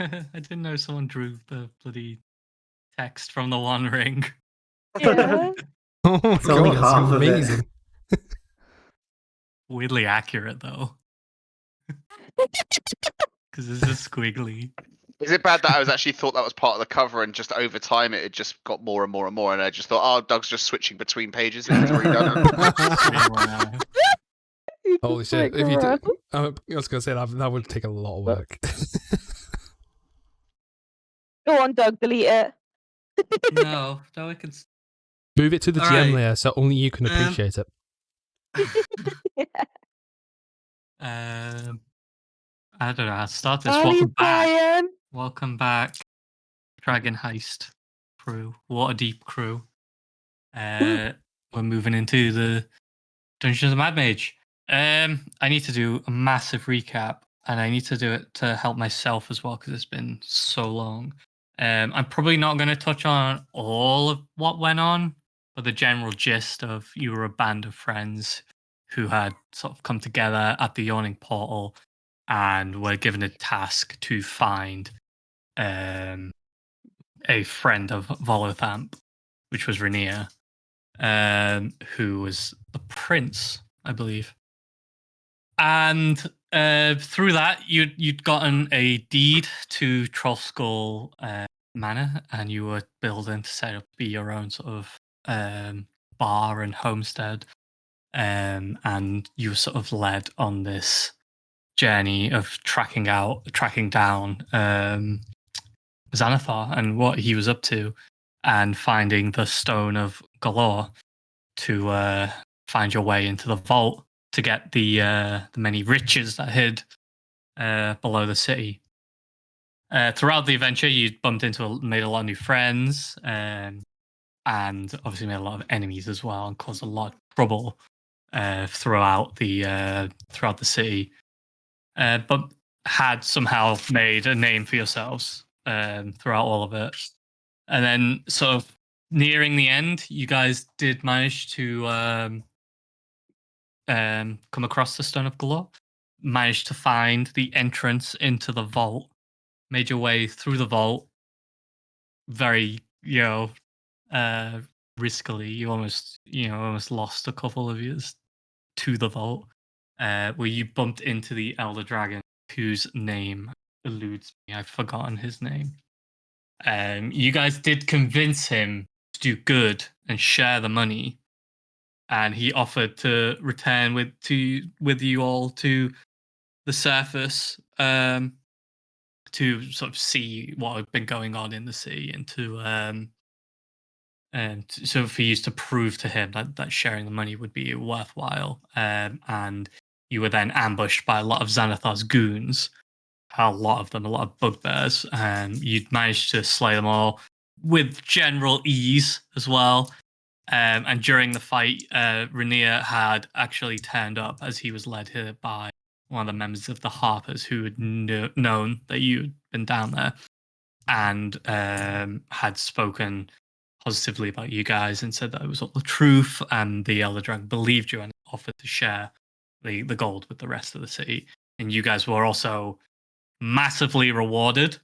I didn't know someone drew the bloody text from the One Ring. Yeah. Oh my It's only god, that's half of it. amazing. Weirdly accurate though, because it's just squiggly. Is it bad that I was actually thought that was part of the cover and just over time it just got more and more and more and I just thought, oh, Doug's just switching between pages and he's already done it. You Holy just shit! like If you around. did, I was gonna say that would take a lot of work. Go on, Doug, delete it. No, I can. Move it to the All GM right. layer so only you can appreciate it. I don't know how to start this. Ali, Welcome back. Brian. Welcome back, Dragon Heist crew, Waterdeep crew. We're moving into the Dungeons of Mad Mage. I need to do a massive recap, and I need to do it to help myself as well because it's been so long. I'm probably not going to touch on all of what went on, but the general gist of you were a band of friends who had sort of come together at the Yawning Portal and were given a task to find a friend of Volothamp, which was Rainier, who was the prince, I believe. And through that, you'd gotten a deed to Trollskull Manor, and you were building to set up to be your own sort of bar and homestead. And you were sort of led on this journey of tracking down Xanathar and what he was up to, and finding the Stone of Galore to find your way into the vault to get the many riches that hid below the city. Throughout the adventure, you made a lot of new friends, and obviously made a lot of enemies as well, and caused a lot of trouble throughout the city. But had somehow made a name for yourselves throughout all of it. And then, sort of nearing the end, you guys did manage to come across the Stone of Galore, managed to find the entrance into the vault, made your way through the vault very, riskily. You almost lost a couple of years to the vault, where you bumped into the Elder Dragon, whose name eludes me. I've forgotten his name. You guys did convince him to do good and share the money, and he offered to return with you all to the surface, to sort of see what had been going on in the city, and so for you to prove to him that sharing the money would be worthwhile. And you were then ambushed by a lot of Xanathar's goons, a lot of bugbears, and you'd managed to slay them all with general ease as well. And during the fight, Rainier had actually turned up as he was led here by one of the members of the Harpers who had known that you'd been down there, and had spoken positively about you guys and said that it was all the truth, and the Elder Dragon believed you and offered to share the gold with the rest of the city. And you guys were also massively rewarded,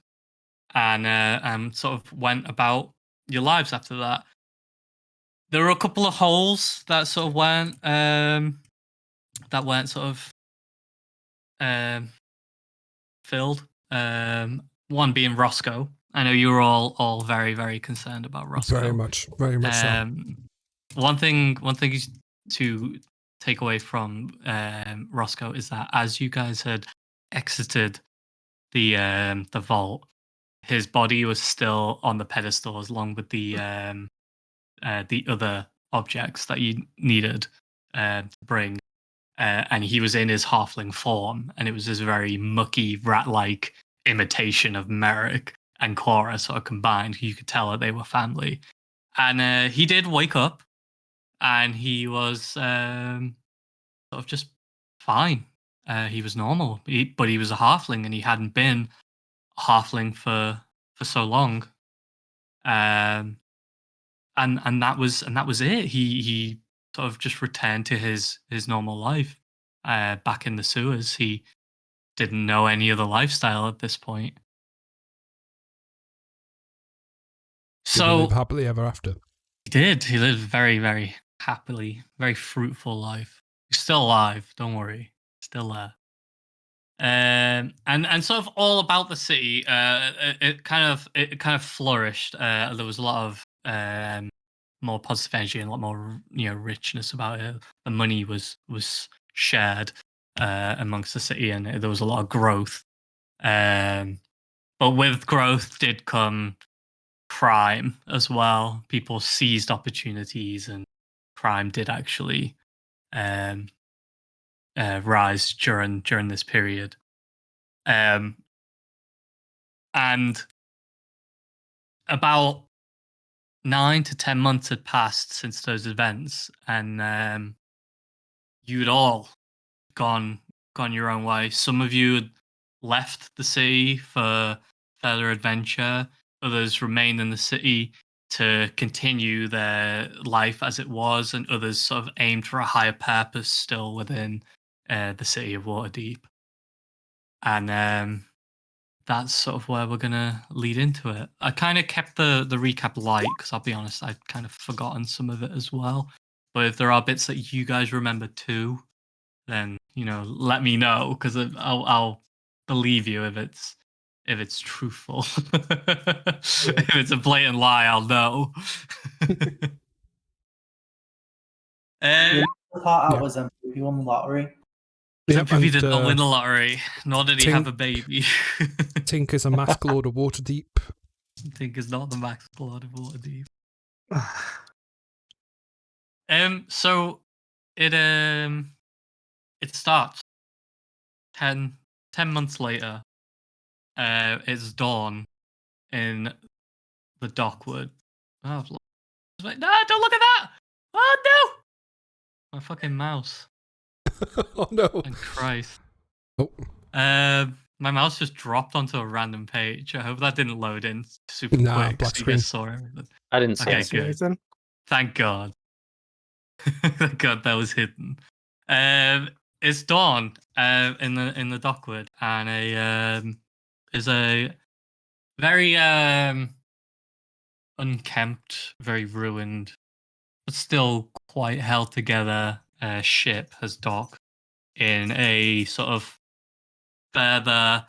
and sort of went about your lives after that. There were a couple of holes that sort of weren't sort of filled. One being Roscoe. I know you were all very, very concerned about Roscoe. Very much so. One thing to take away from Roscoe is that as you guys had exited the vault, his body was still on the pedestal, along with the other objects that you needed to bring. And he was in his halfling form, and it was this very mucky, rat-like imitation of Merrick and Cora sort of combined. You could tell that they were family. And he did wake up, and he was sort of just fine. He was normal, but he was a halfling, and he hadn't been a halfling for so long. And that was it. He sort of just returned to his normal life, back in the sewers. He didn't know any other lifestyle at this point. Did he live So happily ever after? he did. He lived very, very happily, very fruitful life. He's still alive. Don't worry, still there. And sort of all about the city. It kind of flourished. There was a lot of more positive energy and a lot more richness about it. The money was shared amongst the city, and there was a lot of growth. But with growth did come crime as well. People seized opportunities, and crime did actually rise during this period. And about 9 to 10 months had passed since those events, and you'd all gone your own way. Some of you had left the city for further adventure. Others remained in the city to continue their life as it was, and others sort of aimed for a higher purpose still within the city of Waterdeep. And that's sort of where we're gonna lead into it. I kind of kept the recap light because I'll be honest, I'd kind of forgotten some of it as well. But if there are bits that you guys remember too, then let me know, because I'll believe you if it's truthful. If it's a blatant lie, I'll know. The part out yeah. was he won the lottery. Yep, Poopy did and, not win the lottery, nor did he have a baby. Tink is a mask lord of Waterdeep. Tink is not the max lord of Waterdeep. So it starts 10 months later. It's dawn in the Dockwood. Oh, no! Don't look at that! Oh no! My fucking mouse. Oh no! And Christ. Oh. My mouse just dropped onto a random page. I hope that didn't load in super Nah, quick. black So you screen. guys saw everything. I didn't see Okay, it. good. Thank God. Thank God that was hidden. It's dawn in the Dockwood, and is a very unkempt, very ruined, but still quite held together ship has docked in a sort of further,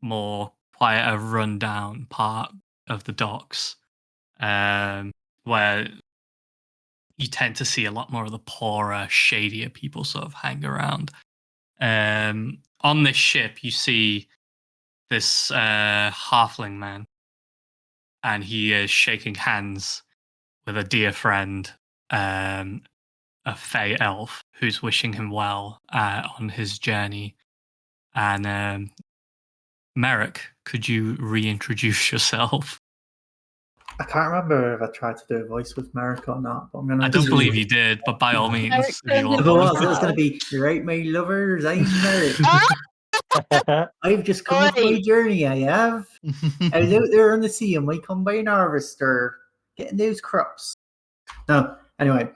more quieter, rundown part of the docks, where you tend to see a lot more of the poorer, shadier people sort of hang around. On this ship, you see this halfling man, and he is shaking hands with a dear friend, a fey elf, who's wishing him well on his journey. And Merrick, could you reintroduce yourself? I can't remember if I tried to do a voice with Merrick or not, but I'm gonna. I don't believe you did, but by all means, Merrick if you turned If want. it was going to be, "You right, my lovers, I'm Merrick. I've just come off my Oi. journey, I have. I was out there on the sea on my combine harvester, getting those crops." No, anyway,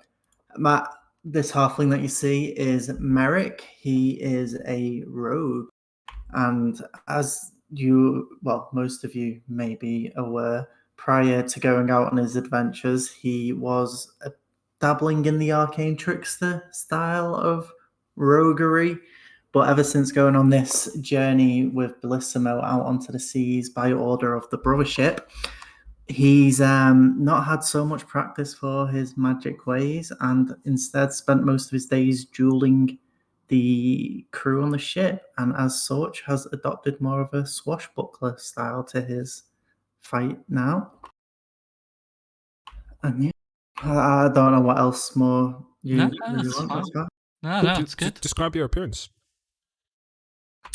this halfling that you see is Merrick. He is a rogue, and as most of you may be aware, prior to going out on his adventures, he was dabbling in the arcane trickster style of roguery. But ever since going on this journey with Bellissimo out onto the seas by order of the brothership, he's not had so much practice for his magic ways, and instead spent most of his days dueling the crew on the ship, and as such has adopted more of a swashbuckler style to his fight now. And yeah, I don't know what else more you No, really that's want. fine. That's fine. No, it's good. Describe your appearance.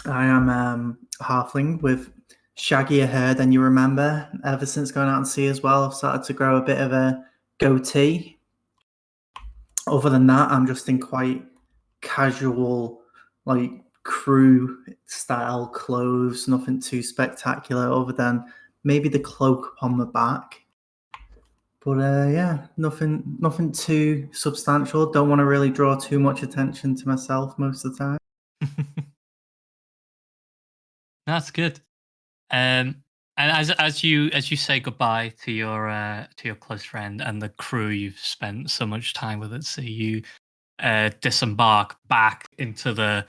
I am a halfling with shaggier hair than you remember. Ever since going out and sea as well, I've started to grow a bit of a goatee. Other than that, I'm just in quite casual, like crew style clothes. Nothing too spectacular other than maybe the cloak upon my back. But yeah, nothing too substantial. Don't want to really draw too much attention to myself most of the time. That's good. And And as you say goodbye to your close friend and the crew you've spent so much time with at sea, you disembark back into the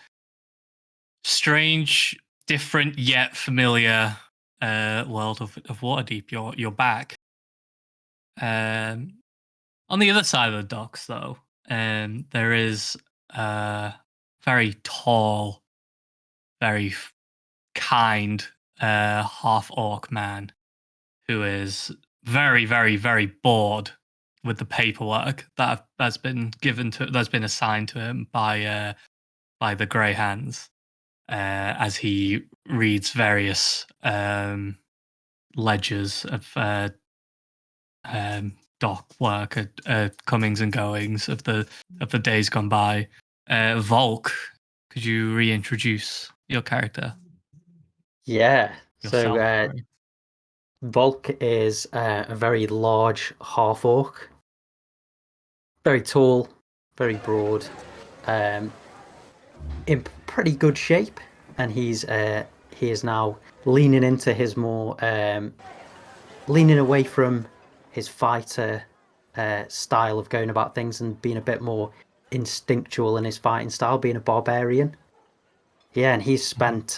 strange, different yet familiar world of Waterdeep. You're back. On the other side of the docks, though, there is a very tall, very kind half-orc man who is very, very, very bored with the paperwork that's been assigned to him by the Grey Hands, as he reads various ledgers of dock work, comings and goings of the days gone by. Volk, could you reintroduce your character? Yeah. Yourself, So sorry. Volk is a very large half orc, very tall, very broad, in pretty good shape, and he is now leaning into his more leaning away from his fighter style of going about things and being a bit more instinctual in his fighting style, being a barbarian. Yeah, and he's spent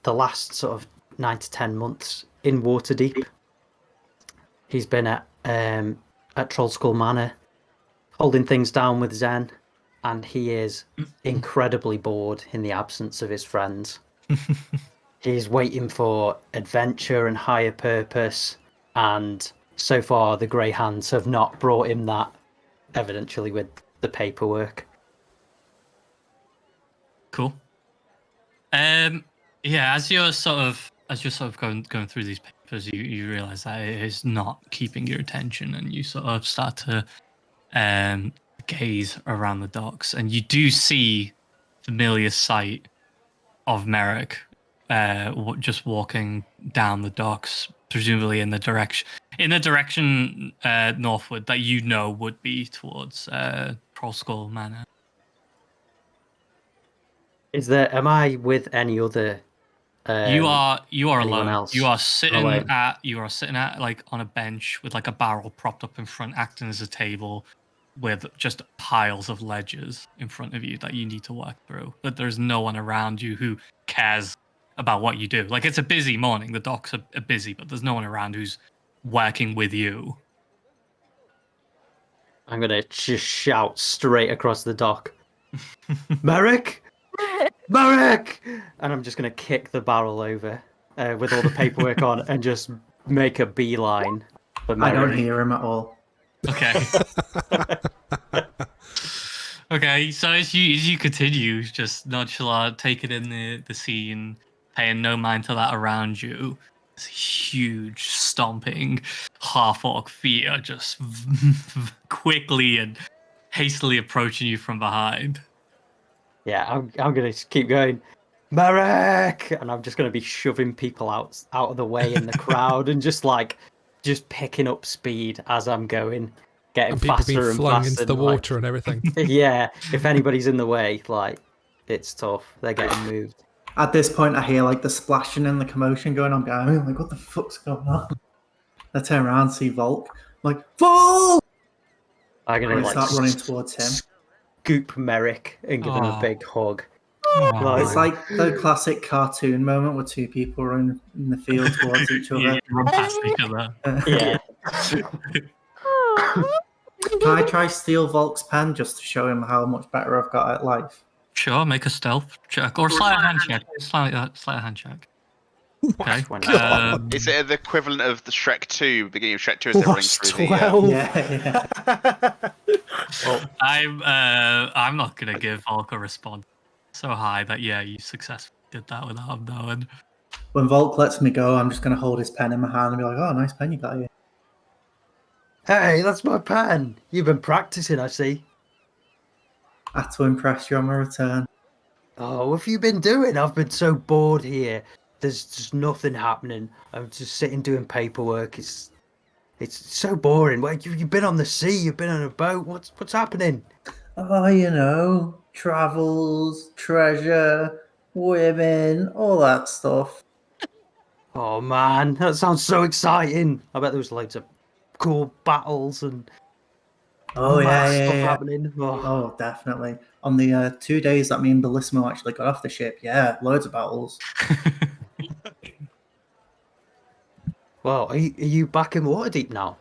the last sort of 9 to 10 months in Waterdeep. He's been at Trollskull Manor, holding things down with Zen, and he is incredibly bored in the absence of his friends. He's waiting for adventure and higher purpose, and so far the Grey Hands have not brought him that, evidently with the paperwork. Cool. Yeah, as you're sort of going through these papers, you realize that it is not keeping your attention, and you sort of start to gaze around the docks, and you do see familiar sight of Merrick just walking down the docks, presumably in the direction northward that you know would be towards Trollskull Manor. Am I with any other? You are anyone alone. else? You are sitting Alone. at like on a bench with like a barrel propped up in front, acting as a table, with just piles of ledgers in front of you that you need to work through. But there's no one around you who cares about what you do. Like, it's a busy morning. The docks are busy, but there's no one around who's working with you. I'm gonna just shout straight across the dock, Merrick! Merrick! And I'm just gonna kick the barrel over with all the paperwork on and just make a beeline for I don't Merrick. hear him at all. Okay. Okay, so as you continue, just nonchalant, taking in the scene, paying no mind to that around you, this huge stomping half-orc feet are just quickly and hastily approaching you from behind. Yeah, I'm gonna just keep going, Merrick! And I'm just gonna be shoving people out of the way in the crowd and just picking up speed as I'm going, getting And people being faster and flung faster. into the water and everything. Yeah, if anybody's in the way, it's tough. They're getting moved. At this point, I hear like the splashing and the commotion going on behind me. I'm like, what the fuck's going on? I turn around, see Volk. I'm like, Volk! I'm And gonna I start running towards him. scoop Merrick and give him a Aw. big hug. Aw. It's like the classic cartoon moment where two people are in the field towards each You other. run past each other. Yeah. Can I try steal Volk's pen just to show him how much better I've got at life? Sure, make a stealth check or sleight of hand check. Sleight of hand check. Okay. Why not? Is it the equivalent of the Shrek 2, beginning of Shrek 2 as they're running through the... 12. Yeah. Well, I'm not gonna give Volk a response so high that you successfully did that without him knowing. When Volk lets me go, I'm just going to hold his pen in my hand and be like, oh, nice pen you got here. hey, that's my pen. You've been practicing, I see. I had to impress you on my return. Oh, what have you been doing? I've been so bored here. There's just nothing happening. I'm just sitting doing paperwork. It's so boring. Well, you've been on the sea. You've been on a boat. What's happening? Oh, travels, treasure, women, all that stuff. Oh man, that sounds so exciting! I bet there was loads of cool battles and Oh yeah, mad yeah, stuff yeah. happening. Oh. Oh, definitely. On the 2 days that me and Bellissimo actually got off the ship, yeah, loads of battles. Well, are you back in Waterdeep now?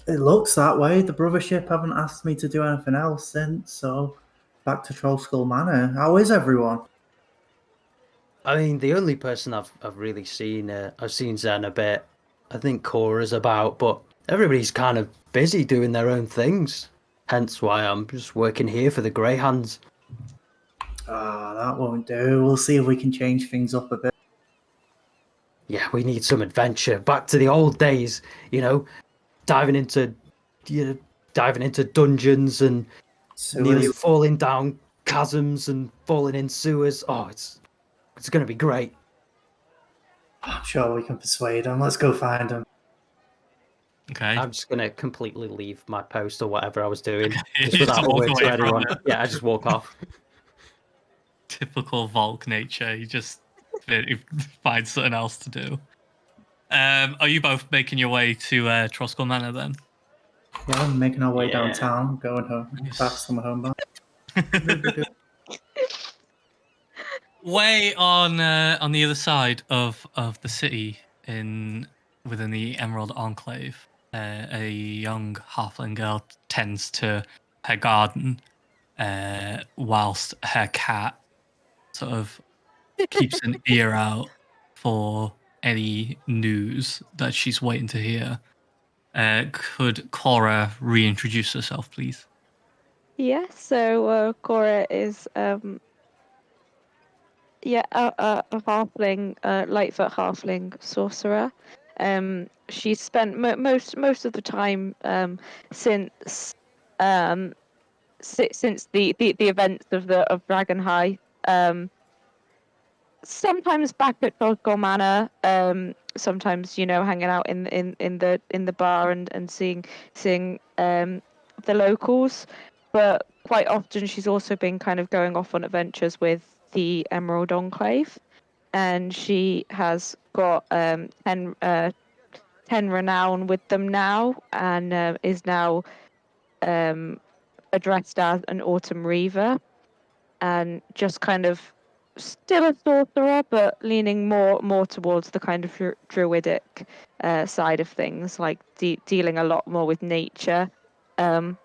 It looks that way. The brothership haven't asked me to do anything else since, so back to Troll Skull Manor. How is everyone? I mean, the only person I've really seen, I've seen Zen a bit. I think Cora's about, but everybody's kind of busy doing their own things. Hence why I'm just working here for the Greyhands. Ah, that won't do. We'll see if we can change things up a bit. Yeah, we need some adventure. Back to the old days, you know, diving into, you know, diving into dungeons and nearly Sewers. falling down chasms and falling in sewers. Oh, it's going to be great. I'm sure we can persuade them. Let's go find them. Okay. I'm just going to completely leave my post or whatever I was doing, You just just without a walk word away to from anyone. it. Yeah, I just walk off. Typical Volk nature. You just find something else to do. Are you both making your way to Troskull Manor then? Yeah, we're making our way Yeah. downtown, going home, Nice. back to my home. Way on the other side of the city, within the Emerald Enclave, a young halfling girl tends to her garden, whilst her cat sort of keeps an ear out for any news that she's waiting to hear. Could Cora reintroduce herself, please? Yeah, so Cora is a halfling, Lightfoot halfling sorcerer. She's spent most of the time since since the events of Dragon High. Sometimes back at Trollskull Manor. Sometimes hanging out in the bar and seeing the locals, but quite often she's also been kind of going off on adventures with the Emerald Enclave, and she has got 10 renown with them now, and is now addressed as an Autumn Reaver, and just kind of still a sorcerer, but leaning more towards the kind of druidic side of things, like dealing a lot more with nature, and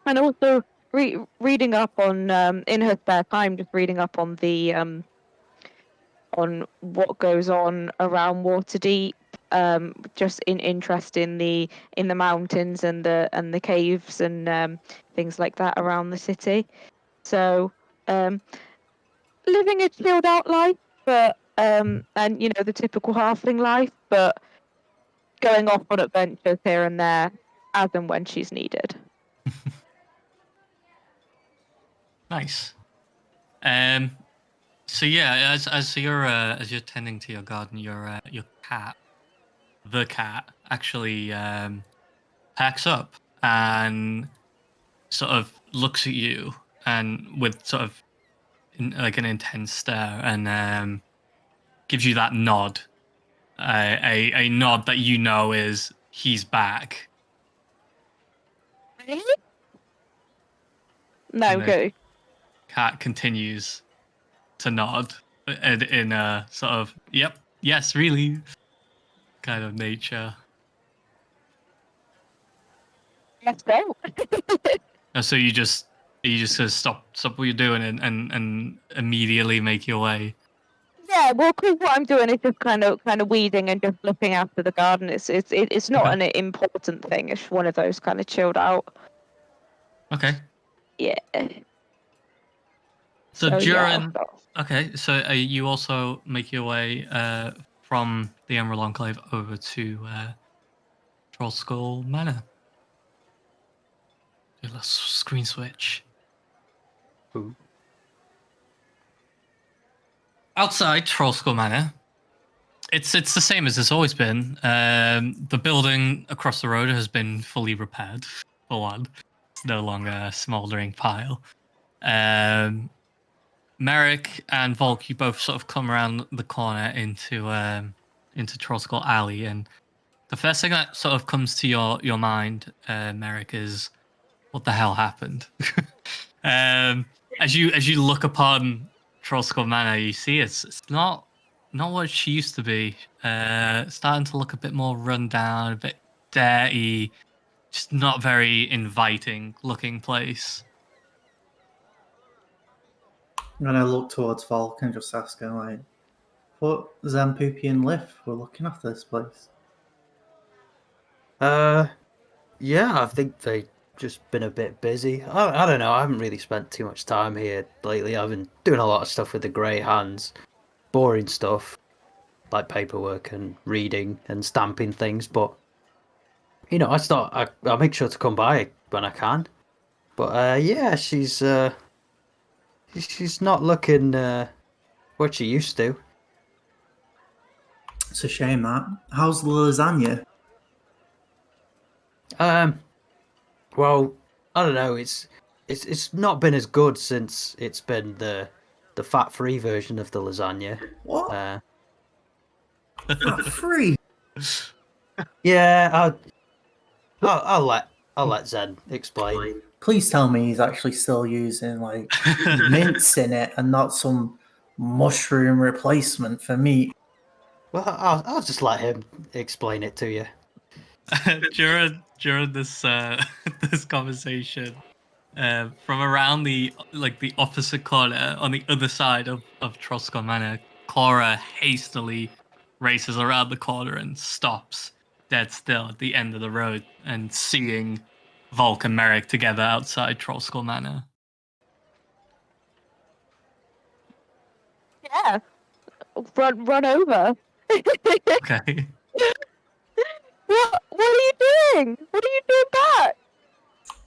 also reading up on in her spare time, just reading up on the on what goes on around Waterdeep. Just in interest in the mountains and the caves and things like that around the city. So living a chilled out life, but and the typical halfling life, but going off on adventures here and there as and when she's needed. Nice. So yeah, as you're tending to your garden, your cat, the cat, actually packs up and sort of looks at you and with sort of like an intense stare, and gives you that nod, a nod that you know is he's back. No, And the go. cat continues to nod in a sort of yep, yes, really kind of nature. Let's go. And so you just gonna stop what you're doing and immediately make your way. Yeah, well, 'cause what I'm doing is just kind of weeding and just looking after the garden. It's not Okay. an important thing. It's one of those kind of chilled out. Okay. Yeah. So yeah, during okay, so you also make your way from the Emerald Enclave over to Troll Skull Manor. Do a little screen switch. Ooh. Outside Troll Skull Manor, it's the same as it's always been. The building across the road has been fully repaired. For one, it's no longer a smouldering pile. Merrick and Volk, you both sort of come around the corner into Trollskull Alley, and the first thing that sort of comes to your mind, Merrick, is what the hell happened? As you look upon Trollskull Manor, you see it's not what she used to be. Starting to look a bit more run down, a bit dirty, just not very inviting looking place. I'm gonna look towards Volk and just ask her, like, what Zampoopy and Liff were looking after this place? Yeah, I think they just been a bit busy. I don't know. I haven't really spent too much time here lately. I've been doing a lot of stuff with the Grey Hands, boring stuff like paperwork and reading and stamping things. But I make sure to come by when I can. But yeah, she's not looking what she used to. It's a shame that. How's the lasagna? Well, I don't know. It's not been as good since it's been the fat-free version of the lasagna. What? Free? Yeah, I'll let Zen explain. Please tell me he's actually still using like mince in it and not some mushroom replacement for meat. Well, I'll just let him explain it to you. during this this conversation, from around the opposite corner on the other side of Trollskull Manor, Cora hastily races around the corner and stops dead still at the end of the road, and seeing Volk and Merrick together outside Trollskull Manor. Yeah. Run over. Okay. What are you doing? What are you doing back?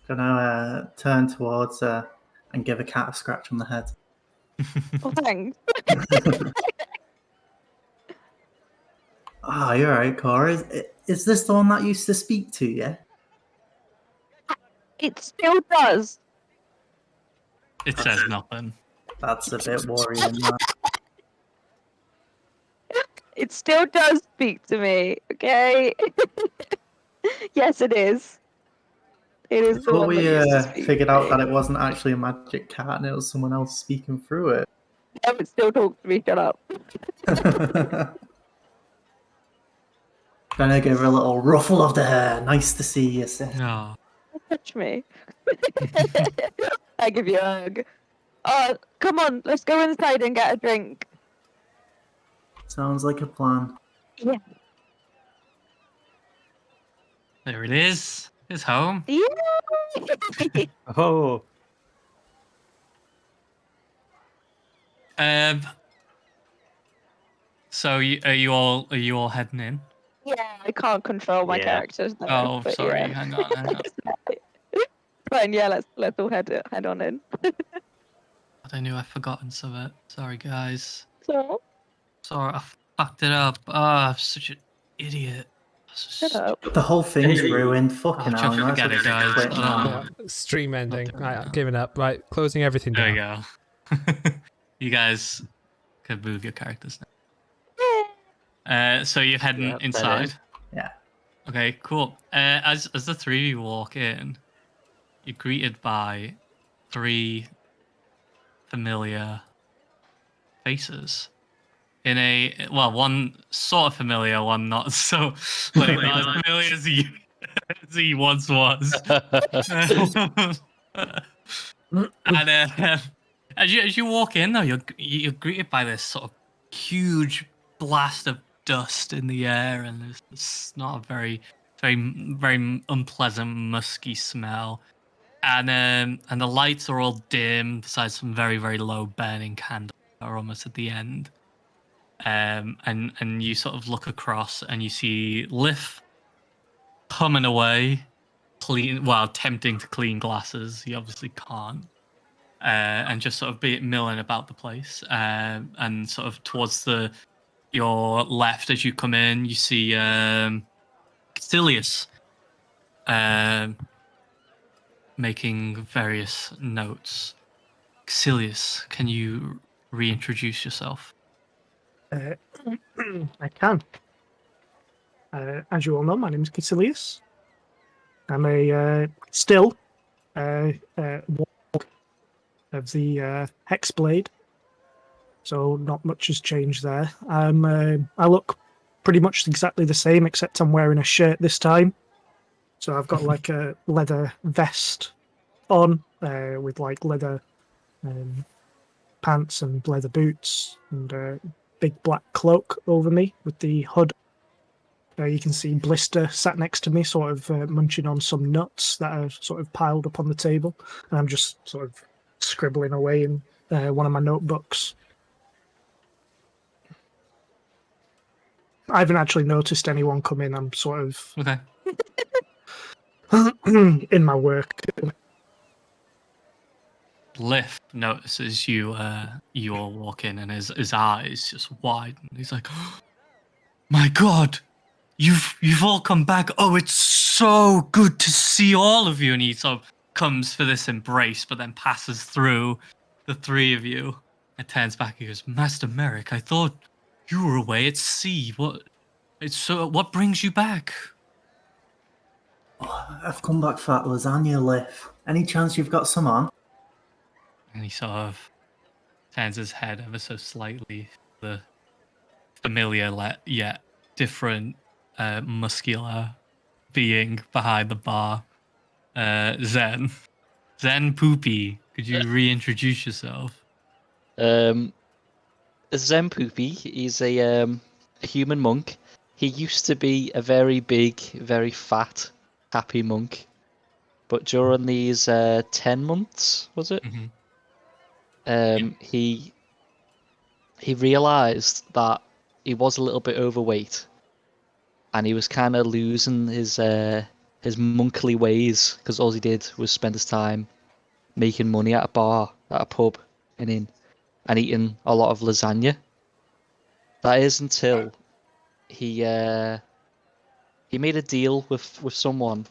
Gonna turn towards her and give a cat a scratch on the head. Oh, thanks. Ah, you're right, Cora. Is this the one that used to speak to you? It still does. It says nothing. That's a bit worrying. That. It still does speak to me, okay? Yes, it is. It is the Before one we that used to speak figured to out me. that it wasn't actually a magic cat and it was someone else speaking through it. Yeah, but still talks to me, shut up. Gonna give her a little ruffle of the hair. Nice to see you, sis. No. Touch me. I give you a hug. Come on, let's go inside and get a drink. Sounds like a plan. Yeah. There it is. It's home. Yeah. Oh, So are you all heading in? Yeah, I can't control my Yeah. characters though. Oh, but sorry. yeah. Hang on. Fine, yeah, let's all head on in. I knew I'd forgotten some of it. Sorry, guys. So, Sorry, I fucked it up. Oh, I'm such an idiot. shut up. The whole thing's Hey. ruined. Fucking Oh, hell. just forget it, guys. Quit now. Yeah, stream ending. doing Right, that. giving up. Right, closing everything There down. we go. You guys can move your characters now. So you're heading Yeah, inside. Yeah. Okay, cool. As the three of you walk in, you're greeted by three familiar faces. In one sort of familiar, one not so not as familiar as he once was. And as you walk in, though, you're greeted by this sort of huge blast of dust in the air, and it's not a very unpleasant, musky smell. And the lights are all dim, besides some very low burning candles that are almost at the end. And you sort of look across and you see Liff humming away, attempting to clean glasses. He obviously can't. And just sort of milling about the place. And sort of towards your left as you come in, you see Caecilius making various notes. Xilius, can you reintroduce yourself? I can. As you all know, my name is Caecilius. I'm a still warg of the Hexblade, so not much has changed there. I look pretty much exactly the same, except I'm wearing a shirt this time. So I've got like a leather vest on with like leather pants and leather boots and a big black cloak over me with the hood. You can see Blister sat next to me, sort of munching on some nuts that are sort of piled up on the table. And I'm just sort of scribbling away in one of my notebooks. I haven't actually noticed anyone come in. I'm sort of Okay. in my work. Liff notices you all walk in, and his eyes just widen. He's like, "My God, you've all come back! Oh, it's so good to see all of you!" And he sort of comes for this embrace, but then passes through the three of you and turns back. He goes, "Master Merrick, I thought you were away at sea. What brings you back?" Oh, I've come back for that lasagna, Liff. Any chance you've got some on? And he sort of turns his head ever so slightly. The familiar yet different muscular being behind the bar. Zen Poopy, could you reintroduce yourself? Zen Poopy, he's a human monk. He used to be a very big, very fat, happy monk. But during these 10 months, was it? Mm-hmm. He realised that he was a little bit overweight, and he was kind of losing his monkly ways, because all he did was spend his time making money at a bar, at a pub, and eating a lot of lasagna. That is until he made a deal with someone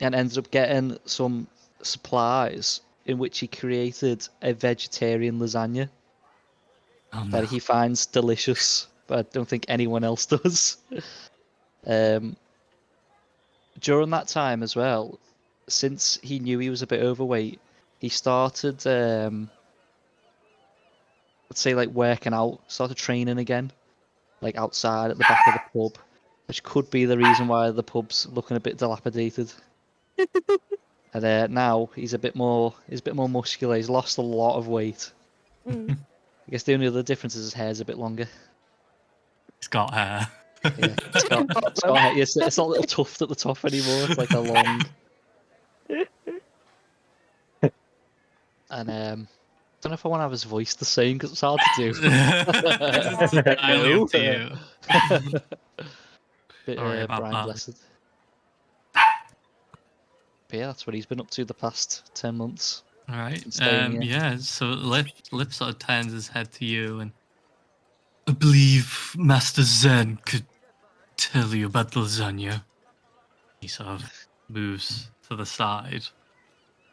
and ended up getting some supplies in which he created a vegetarian lasagna that he finds delicious, but I don't think anyone else does. During that time as well, since he knew he was a bit overweight, he started, let's say, like working out, started training again, like outside at the back of the pub, which could be the reason why the pub's looking a bit dilapidated. And now he's a bit more muscular. He's lost a lot of weight. I guess the only other difference is his hair's a bit longer. He's got hair. Yeah, it's got hair. It's not a little tuft at the top anymore. It's like a long. And don't know if I want to have his voice the same because it's hard to do. Entirely up to you. Bit Sorry about Brian that. Blessed. But yeah, that's what he's been up to the past 10 months. All right. Since staying here. Yeah. So Lip sort of turns his head to you, and I believe Master Zen could tell you about the lasagna. He sort of moves to the side.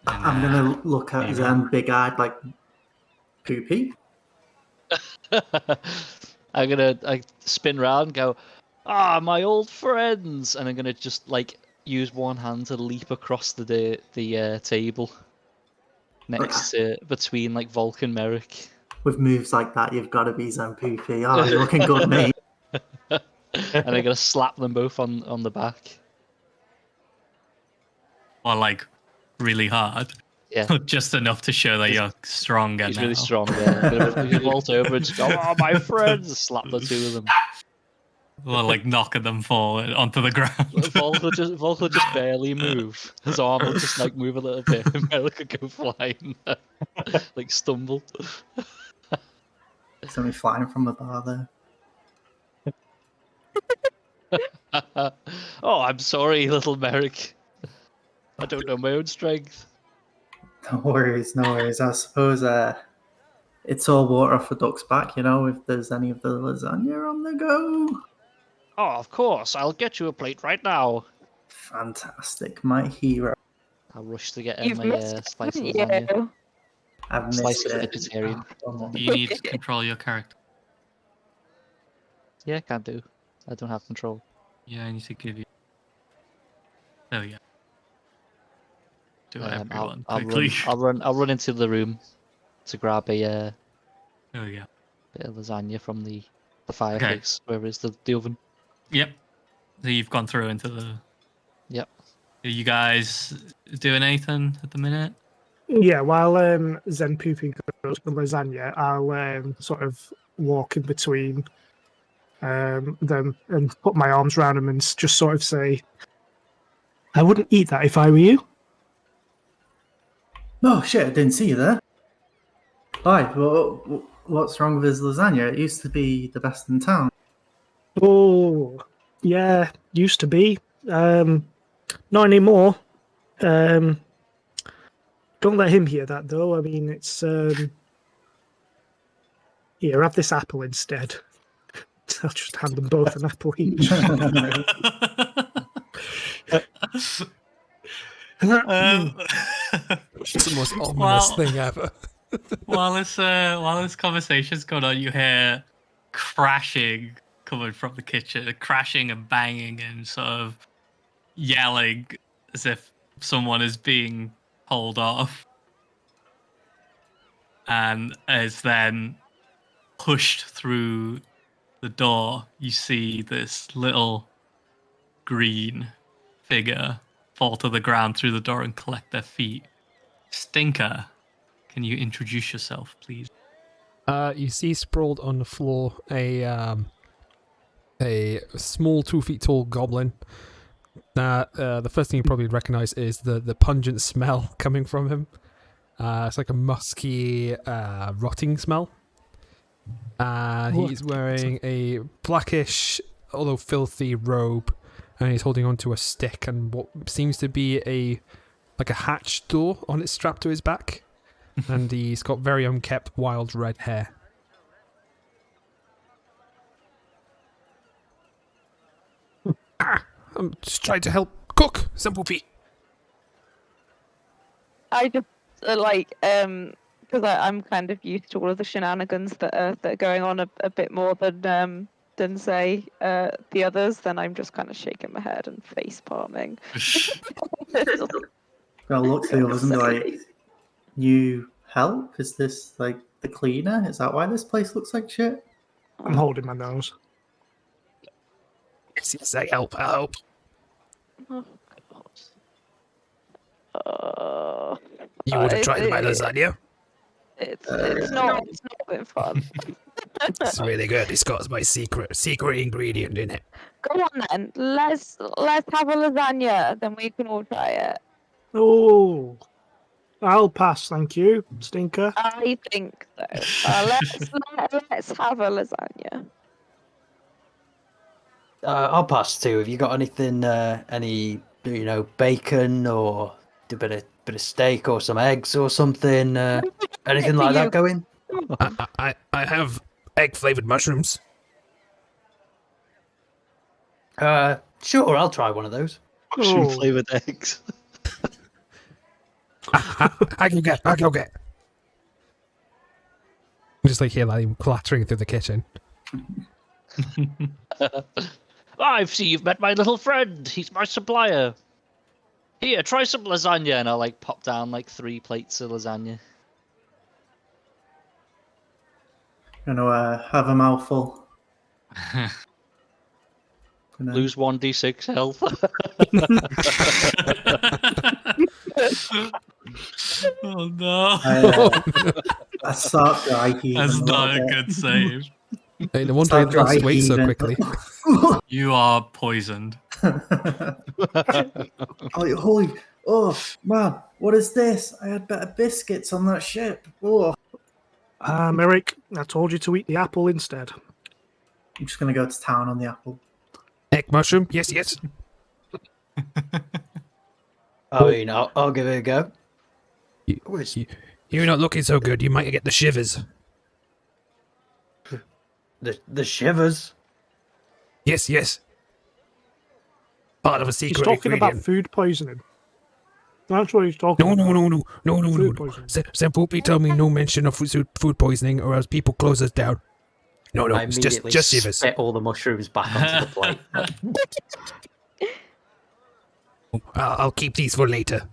And, I'm gonna look at Zen big-eyed, like, Poopy. I spin round and go, my old friends, and I'm gonna just like use one hand to leap across the table next to between like Volk and Merrick. With moves like that, you've got to be Zen Poopy. Oh, you're looking good, mate. And I'm gonna slap them both on the back. or like really hard. Yeah. Just enough to show that you're stronger He's now. really strong, yeah. I'm gonna vault over and just go, my friends! Slap the two of them. Or like knocking them forward onto the ground. Volk will just barely move. His arm will just like move a little bit, and Merrick could go flying, like stumble. Somebody flying from the bar there. Oh, I'm sorry, little Merrick. I don't know my own strength. No worries, no worries. I suppose it's all water off a duck's back, you know, if there's any of the lasagna on the go. Oh, of course. I'll get you a plate right now. Fantastic, my hero. I'll rush to get You've my missed, slice of haven't lasagna. you? I've Slice missed of it. vegetarian. Oh, Do you need to control your character? Yeah, can do. I don't have control. Yeah, I need to give you. Oh yeah. Do everyone I'll quickly. I'll run into the room to grab a Oh yeah. bit of lasagna from the fireplace. Where is the oven? Yep. So you've gone through into the. Yep. Are you guys doing anything at the minute? Yeah, while Zen pooping goes for lasagna, I'll sort of walk in between them and put my arms around them and just sort of say, I wouldn't eat that if I were you. oh shit! I didn't see you there. Why? What's wrong with his lasagna? It used to be the best in town. Oh, yeah, used to be. Not anymore. Don't let him hear that, though. I mean, it's... Here, have this apple instead. I'll just hand them both an apple each. It's the most ominous thing ever. while this conversation's going on, you hear crashing coming from the kitchen, crashing and banging and sort of yelling as if someone is being pulled off, and as then pushed through the door, you see this little green figure fall to the ground through the door and collect their feet. Stinker, can you introduce yourself, please? You see sprawled on the floor a small 2 feet tall goblin. The first thing you probably recognize is the pungent smell coming from him. It's like a musky, rotting smell. He's wearing a blackish, although filthy robe, and he's holding onto a stick and what seems to be a hatch door on it strapped to his back. And he's got very unkempt, wild red hair. I'm just trying to help cook some poopy. I just because I'm kind of used to all of the shenanigans that are going on a bit more than say the others. Then I'm just kind of shaking my head and face palming. I'll look to the others and be like, "You help? Is this like the cleaner? Is that why this place looks like shit?" I'm holding my nose. Yes, I help. Oh, You would have tried my lasagna. It's not been fun. It's really good. It's got my secret ingredient in it. Go on then. Let's have a lasagna. Then we can all try it. Oh, I'll pass, thank you, Stinker. I think so. Let's have a lasagna. I'll pass too. Have you got anything, any bacon or a bit of steak or some eggs or something? Anything like that going? I have egg flavored mushrooms. Sure, I'll try one of those. Mushroom flavored eggs. I can get. Just like hear like clattering through the kitchen. I see you've met my little friend. He's my supplier. Here, try some lasagna, and I'll pop down 3 plates of lasagna. Have a mouthful. Lose 1d6 health. Oh no. I start dry heaving. That's not a bit. good save. Hey, no wonder I lost weight so quickly. You are poisoned. Holy, oh man, what is this? I had better biscuits on that ship. Oh, Eric, I told you to eat the apple instead. I'm just gonna go to town on the apple. Egg mushroom? Yes. I'll give it a go. You're not looking so good. You might get the shivers. The shivers. Yes. Part of a secret He's talking ingredient. about food poisoning. That's what he's talking about. No. Food poisoning. Senpoopy told me no mention of food poisoning or else people close us down. No, I it's just immediately shivers. spit all the mushrooms back onto the plate. I'll keep these for later.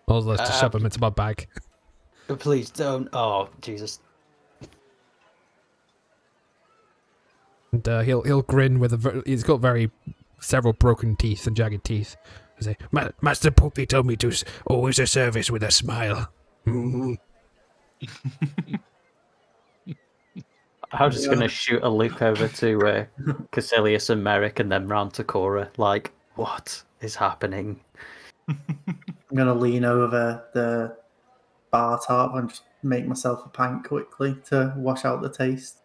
I'll just shove them into my bag. Please don't. Oh, Jesus. And he'll grin with he's got several broken teeth and jagged teeth. He'll say, Master Poopy told me to always a service with a smile. I'm just going to shoot a look over to Caecilius and Merrick and then round to Cora. Like, what is happening? I'm going to lean over the bar top and just make myself a pint quickly to wash out the taste.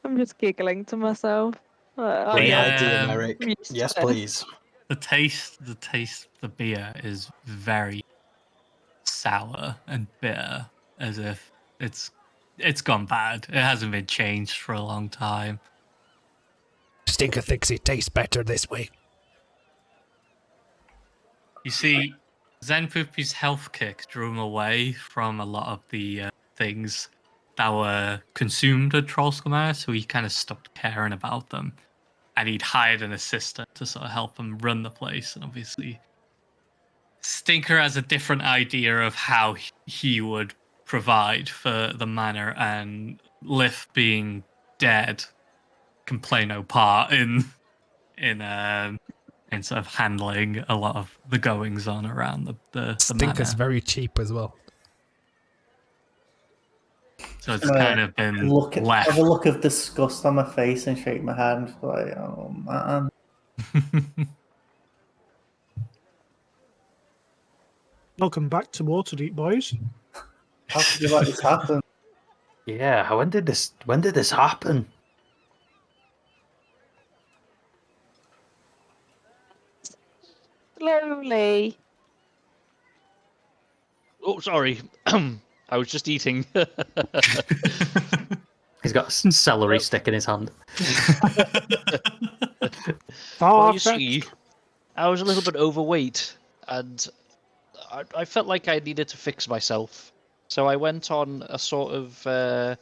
I'm just giggling to myself. Great idea, Merrick. used to Yes, this. please. The taste of the beer is very sour and bitter, as if it's gone bad. It hasn't been changed for a long time. Stinker thinks it tastes better this way. You see, Zenpoopy's health kick drew him away from a lot of the things that were consumed at Trollskull, so he kind of stopped caring about them. And he'd hired an assistant to sort of help him run the place. And obviously, Stinker has a different idea of how he would provide for the manor, and Lif being dead can play no part in sort of handling a lot of the goings on around the Stinker's manor. very cheap as well. So it's kind of been left. Have a look of disgust on my face and shake my hand like, oh man. Welcome back to Waterdeep, boys. How could you let this happen? Yeah, when did this happen? Slowly. Oh, sorry. I was just eating. He's got a celery stick in his hand. Well, you see, I was a little bit overweight, and I felt like I needed to fix myself. So I went on a sort of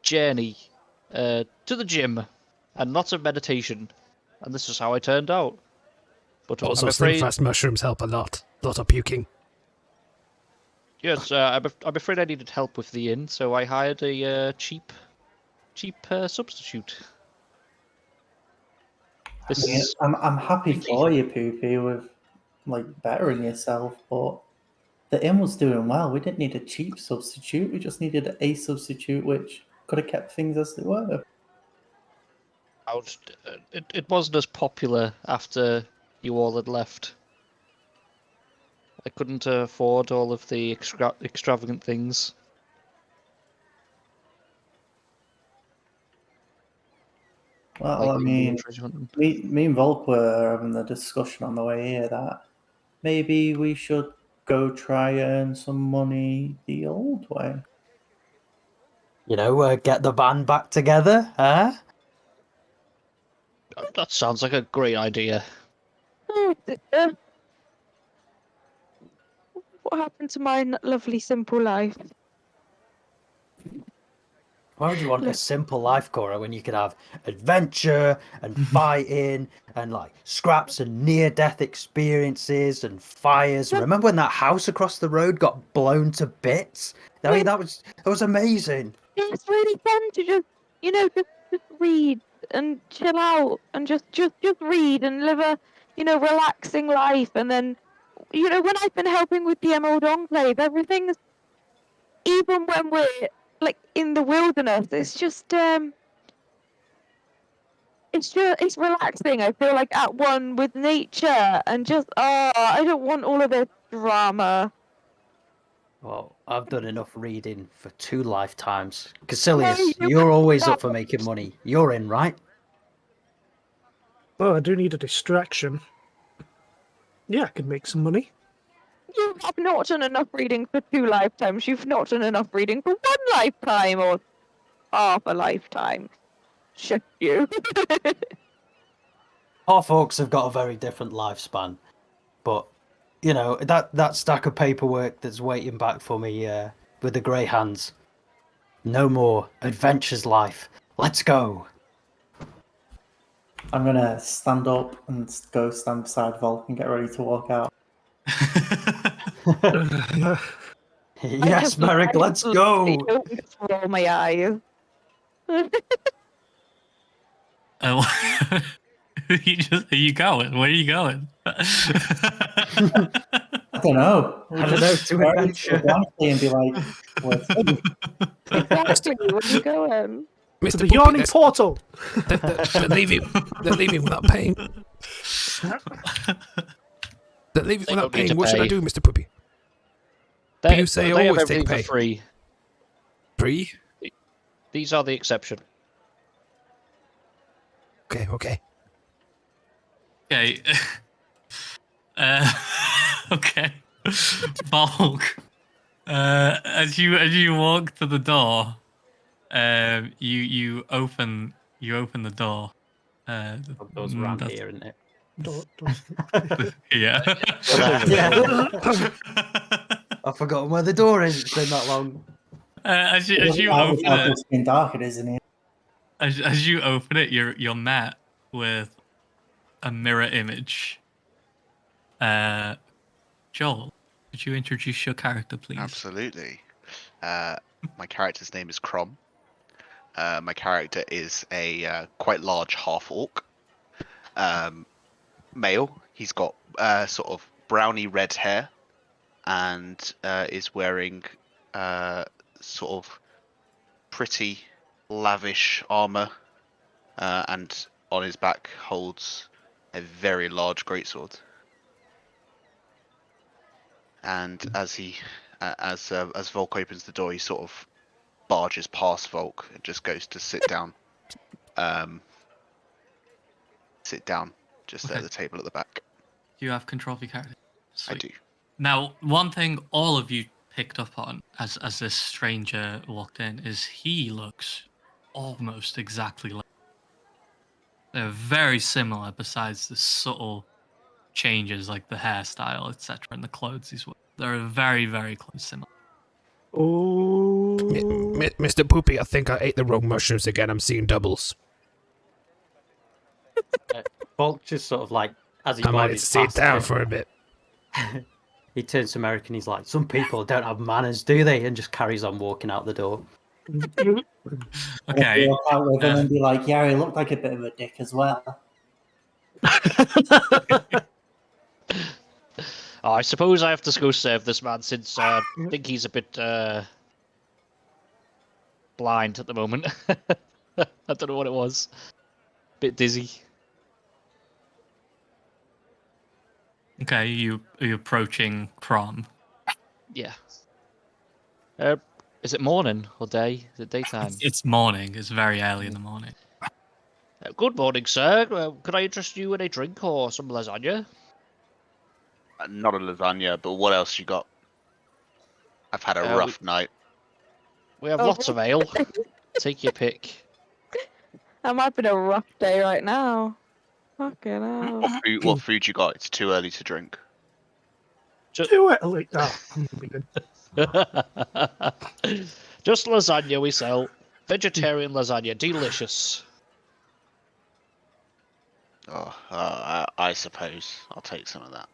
journey to the gym, and lots of meditation, and this is how I turned out. But Also, I'm afraid, Slim Fast mushrooms help a lot. Lot of puking. yes, I'm afraid I needed help with the inn, so I hired a cheap substitute. This is I'm happy for you, Poopy, with like bettering yourself, but the inn was doing well. We didn't need a cheap substitute. We just needed a substitute which could have kept things as they were. it wasn't as popular after you all had left. I couldn't afford all of the extravagant things. Well, like I the mean, treasure hunting. me and Volk were having a discussion on the way here that maybe we should go try and earn some money the old way. You know, get the band back together, huh? That sounds like a great idea. Oh, what happened to my lovely simple life? Why would you want a simple life, Cora, when you could have adventure and fighting and like scraps and near-death experiences and fires? Remember when that house across the road got blown to bits? I mean, that was amazing. It's really fun to just read and chill out and just read and live a relaxing life. And then when I've been helping with the Emerald Enclave, everything's, even when we're like in the wilderness, it's relaxing. I feel like at one with nature, and just I don't want all of this drama. Well, I've done enough reading for 2 lifetimes. Caecilius, No, you're always up for making money. You're in, right? Well, I do need a distraction. Yeah, I could make some money. You have not done enough reading for 2 lifetimes. You've not done enough reading for 1 lifetime or half a lifetime. Shut you. Half orcs have got a very different lifespan, but you know, that stack of paperwork that's waiting back for me with the grey hands. No more adventures life. Let's go. I'm gonna stand up and go stand beside Volk and get ready to walk out. Yes, Merrick, let's go. Roll my eyes. Are you going? Where are you going? I don't know. I don't know, to adventure. Blankly and be like, "What's up?" Exactly. Where are you going? To Mr. the Poopy, yawning portal. they're leaving. They're leaving without paying. They're leaving They without don't need to paying. What should I pay. do, Mr. Poopy? You say they have always take everything pay. for free. Free? These are the exception. Okay, okay. Okay. Okay. Bulk. As you walk to the door, you open the door. Those around that's- here, isn't it? Yeah. Yeah. I've forgotten where the door is. It's been that long. As you How open it, it's been dark it is in here. as you open it, you're met with a mirror image. Joel, could you introduce your character, please? Absolutely. My character's name is Crom. My character is a quite large half orc. Male. He's got sort of browny red hair and is wearing sort of pretty lavish armor, and on his back holds a very large greatsword. And as Volk opens the door, he sort of barges past Volk and just goes to sit down. Just Okay. at the table at the back. Do you have control of your character? I do. Now, one thing all of you picked up on as this stranger walked in is he looks almost exactly like. They're very similar, besides the subtle changes like the hairstyle, etc., and the clothes he's wearing. They're very, very close similar. Oh. Mr. Poopy, I think I ate the wrong mushrooms again. I'm seeing doubles. Bulk just sort of like, as he I might need to barges sit past down him, for a bit. he turns to Merrick and he's like, some people don't have manners, do they? And just carries on walking out the door. Okay. Walk out with him and be like, "Yeah, he looked like a bit of a dick as well." I suppose I have to go serve this man since I think he's a bit blind at the moment. I don't know what it was. Bit dizzy. Okay, are you approaching Crom? Yeah. Is it morning or day? Is it daytime? It's morning. It's very early in the morning. Good morning, sir. Could I interest you in a drink or some lasagna? Not a lasagna, but what else you got? I've had a rough night. We have lots of ale. Take your pick. That might be a rough day right now. Fucking hell. What food you got? It's too early to drink. Do it. Like, oh, I'm leaving. Just lasagna we sell. Vegetarian lasagna. Delicious. Oh, I suppose I'll take some of that.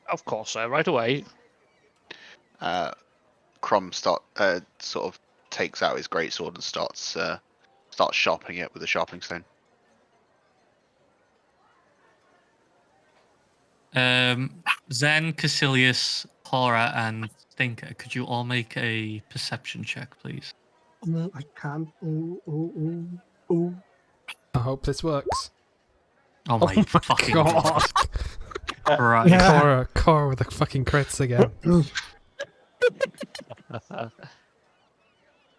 Of course, sir. Right away. Crom sort of takes out his greatsword and starts sharpening it with a sharpening stone. Zen, Caecilius, Cora, and Stinker, could you all make a perception check, please? I can't. Oh. I hope this works. Oh my, fucking God. Right. Yeah. Cora with the fucking crits again.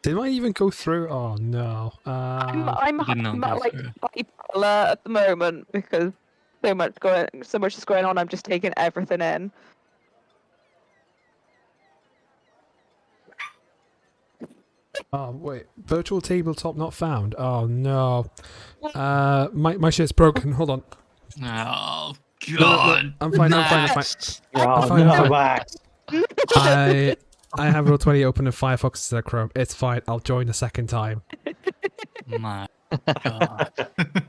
Did I even go through? Oh no. I'm did not go like through. bipolar at the moment because so much is going on. I'm just taking everything in. Oh wait, virtual tabletop not found. Oh no. My shit's broken. Hold on. Oh God. I'm fine. Max. Oh, fine, I'm no, fine. Max. I have Roll20 open and Firefox to Chrome. It's fine. I'll join a second time. My God.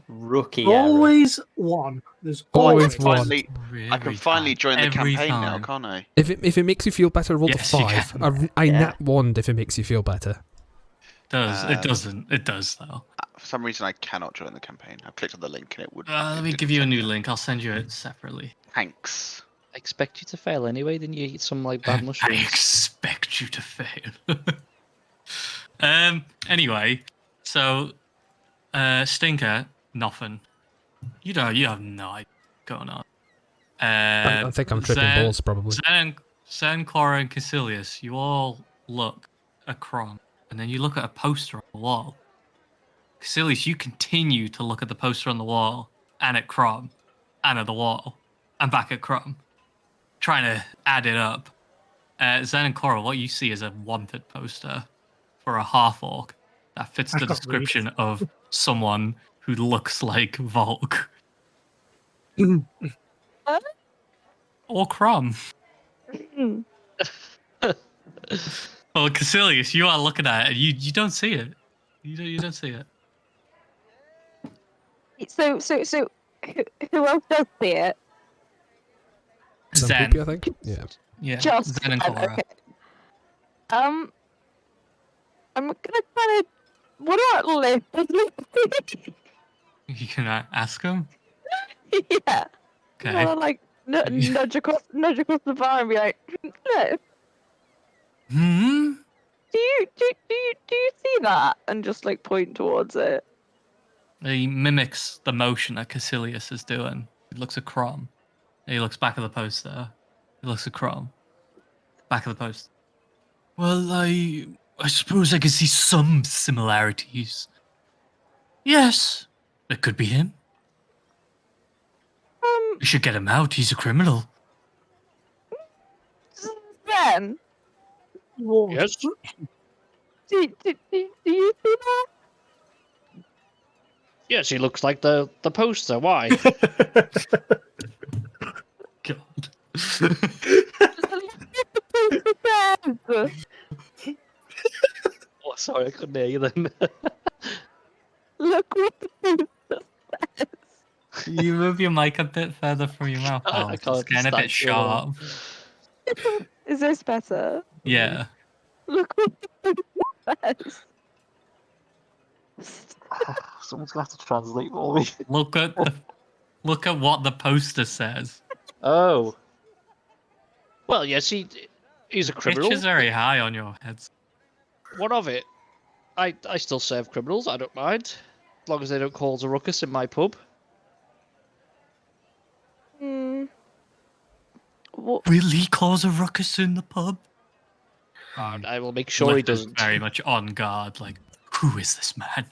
Rookie error. Always one. There's Always always one. Finally, I can finally join the Every campaign now, time. can't I? If it makes you feel better, roll Yes, the you 5. can. I Yeah. nat wand if it makes you feel better. It doesn't. It does though. For some reason, I cannot join the campaign. I clicked on the link and it would. Let me give you a new link. I'll send you it separately. Thanks. I expect you to fail anyway. Didn't you eat some like bad I mushrooms? expect you to fail. Anyway, so Stinker, nothing. You have no idea what's going on. I think I'm tripping balls, probably. Zen, Cora, and Caecilius, you all look at Crom, and then you look at a poster on the wall. Caecilius, you continue to look at the poster on the wall, and at Crom, and at the wall, and back at Crom, trying to add it up. Zen and Cora, what you see is a wanted poster for a half-orc that fits I the can't read. description of someone who looks like Volk. Or Crom. Well, Caecilius, you are looking at it, and you don't see it. You don't see it. So who else does see it? Some Zen. poopy, I think. Yeah. Yeah, Just Zen and Zen, Cora. okay. I'm gonna kind of. What about Liv? Does Liv see You can ask him. it? Yeah. Okay. Well, like nudge across the bar and be like, Liv, Hmm. do you see that? And just like point towards it. He mimics the motion that Caecilius is doing. He looks at Crom. He looks back at the poster. He looks at Crom. Back at the poster. Well, I suppose I can see some similarities. Yes, it could be him. We should get him out. He's a criminal. Ben, Yes. do you see that? Yes, he looks like the poster. Why? God. Oh, sorry, I couldn't hear you then. Look what the poster says. You move your mic a bit further from your mouth. I Al. can't It's getting a bit understand sharp. Is this better? Yeah. Look what the poster says. Someone's gonna have to translate for me. Look at what the poster says. Oh. Well, yes, he's a criminal. Pitch is very high on your heads. What of it? I still serve criminals. I don't mind, as long as they don't cause a ruckus in my pub. What? Will he cause a ruckus in the pub? And I will make sure he Lip is doesn't. very much on guard. Like, who is this man?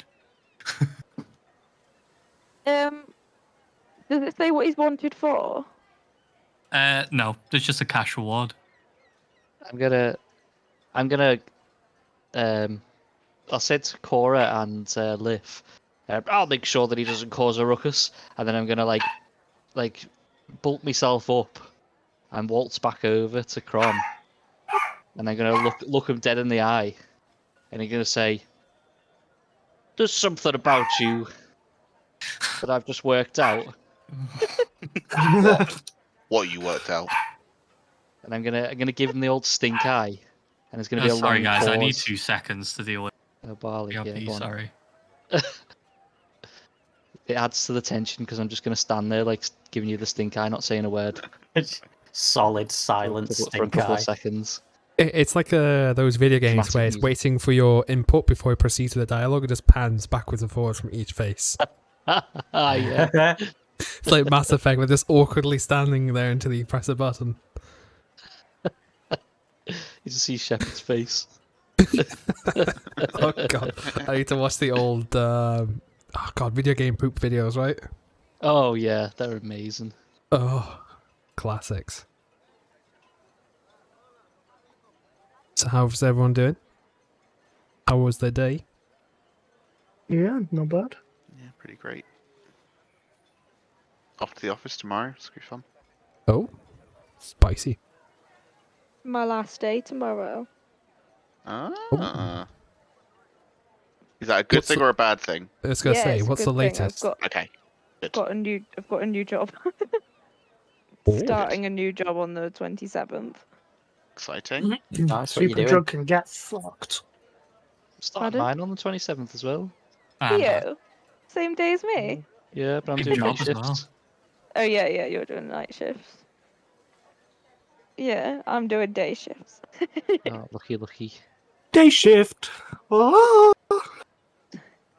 Does it say what he's wanted for? No, there's just a cash reward. I'm gonna. I'll say to Cora and Liv, I'll make sure that he doesn't cause a ruckus, and then I'm gonna like bulk myself up and waltz back over to Crom, and I'm gonna look him dead in the eye, and I'm gonna say, "There's something about you that I've just worked out." What you worked out? And I'm gonna give him the old stink eye, and it's gonna be a Sorry, long guys. pause. I need 2 seconds to deal with Oh, barley. it. Yeah, go on. Sorry. It adds to the tension because I'm just gonna stand there like giving you the stink eye, not saying a word Solid silence, for a stink couple eye. of seconds. It's like those video games Dramatic where it's music. waiting for your input before it proceeds with the dialogue. It just pans backwards and forwards from each face. Yeah. It's like Mass Effect, we're just awkwardly standing there until you press a button. You just see Shepard's face. Oh god, I need to watch the old video game poop videos, right? Oh yeah, they're amazing. Oh, classics. So how's everyone doing? How was their day? Yeah, not bad. Yeah, pretty great. off to the office tomorrow. It's gonna be fun. Oh, spicy. My last day tomorrow. Ah. Is that a good What's thing the- or a bad thing? I was gonna Yeah, say, it's a what's the good thing. latest? Okay. Good. I've got a new job. Oh. Starting a new job on the 27th. Exciting. Nice, what you Super doing? drunk and get fucked. Starting Pardon? mine on the 27th as well. And, You? Same day as me? Yeah, but I'm Same doing night job as well. shifts. Oh yeah, you're doing night shifts. Yeah, I'm doing day shifts. Oh, lucky. Day shift. Oh, oh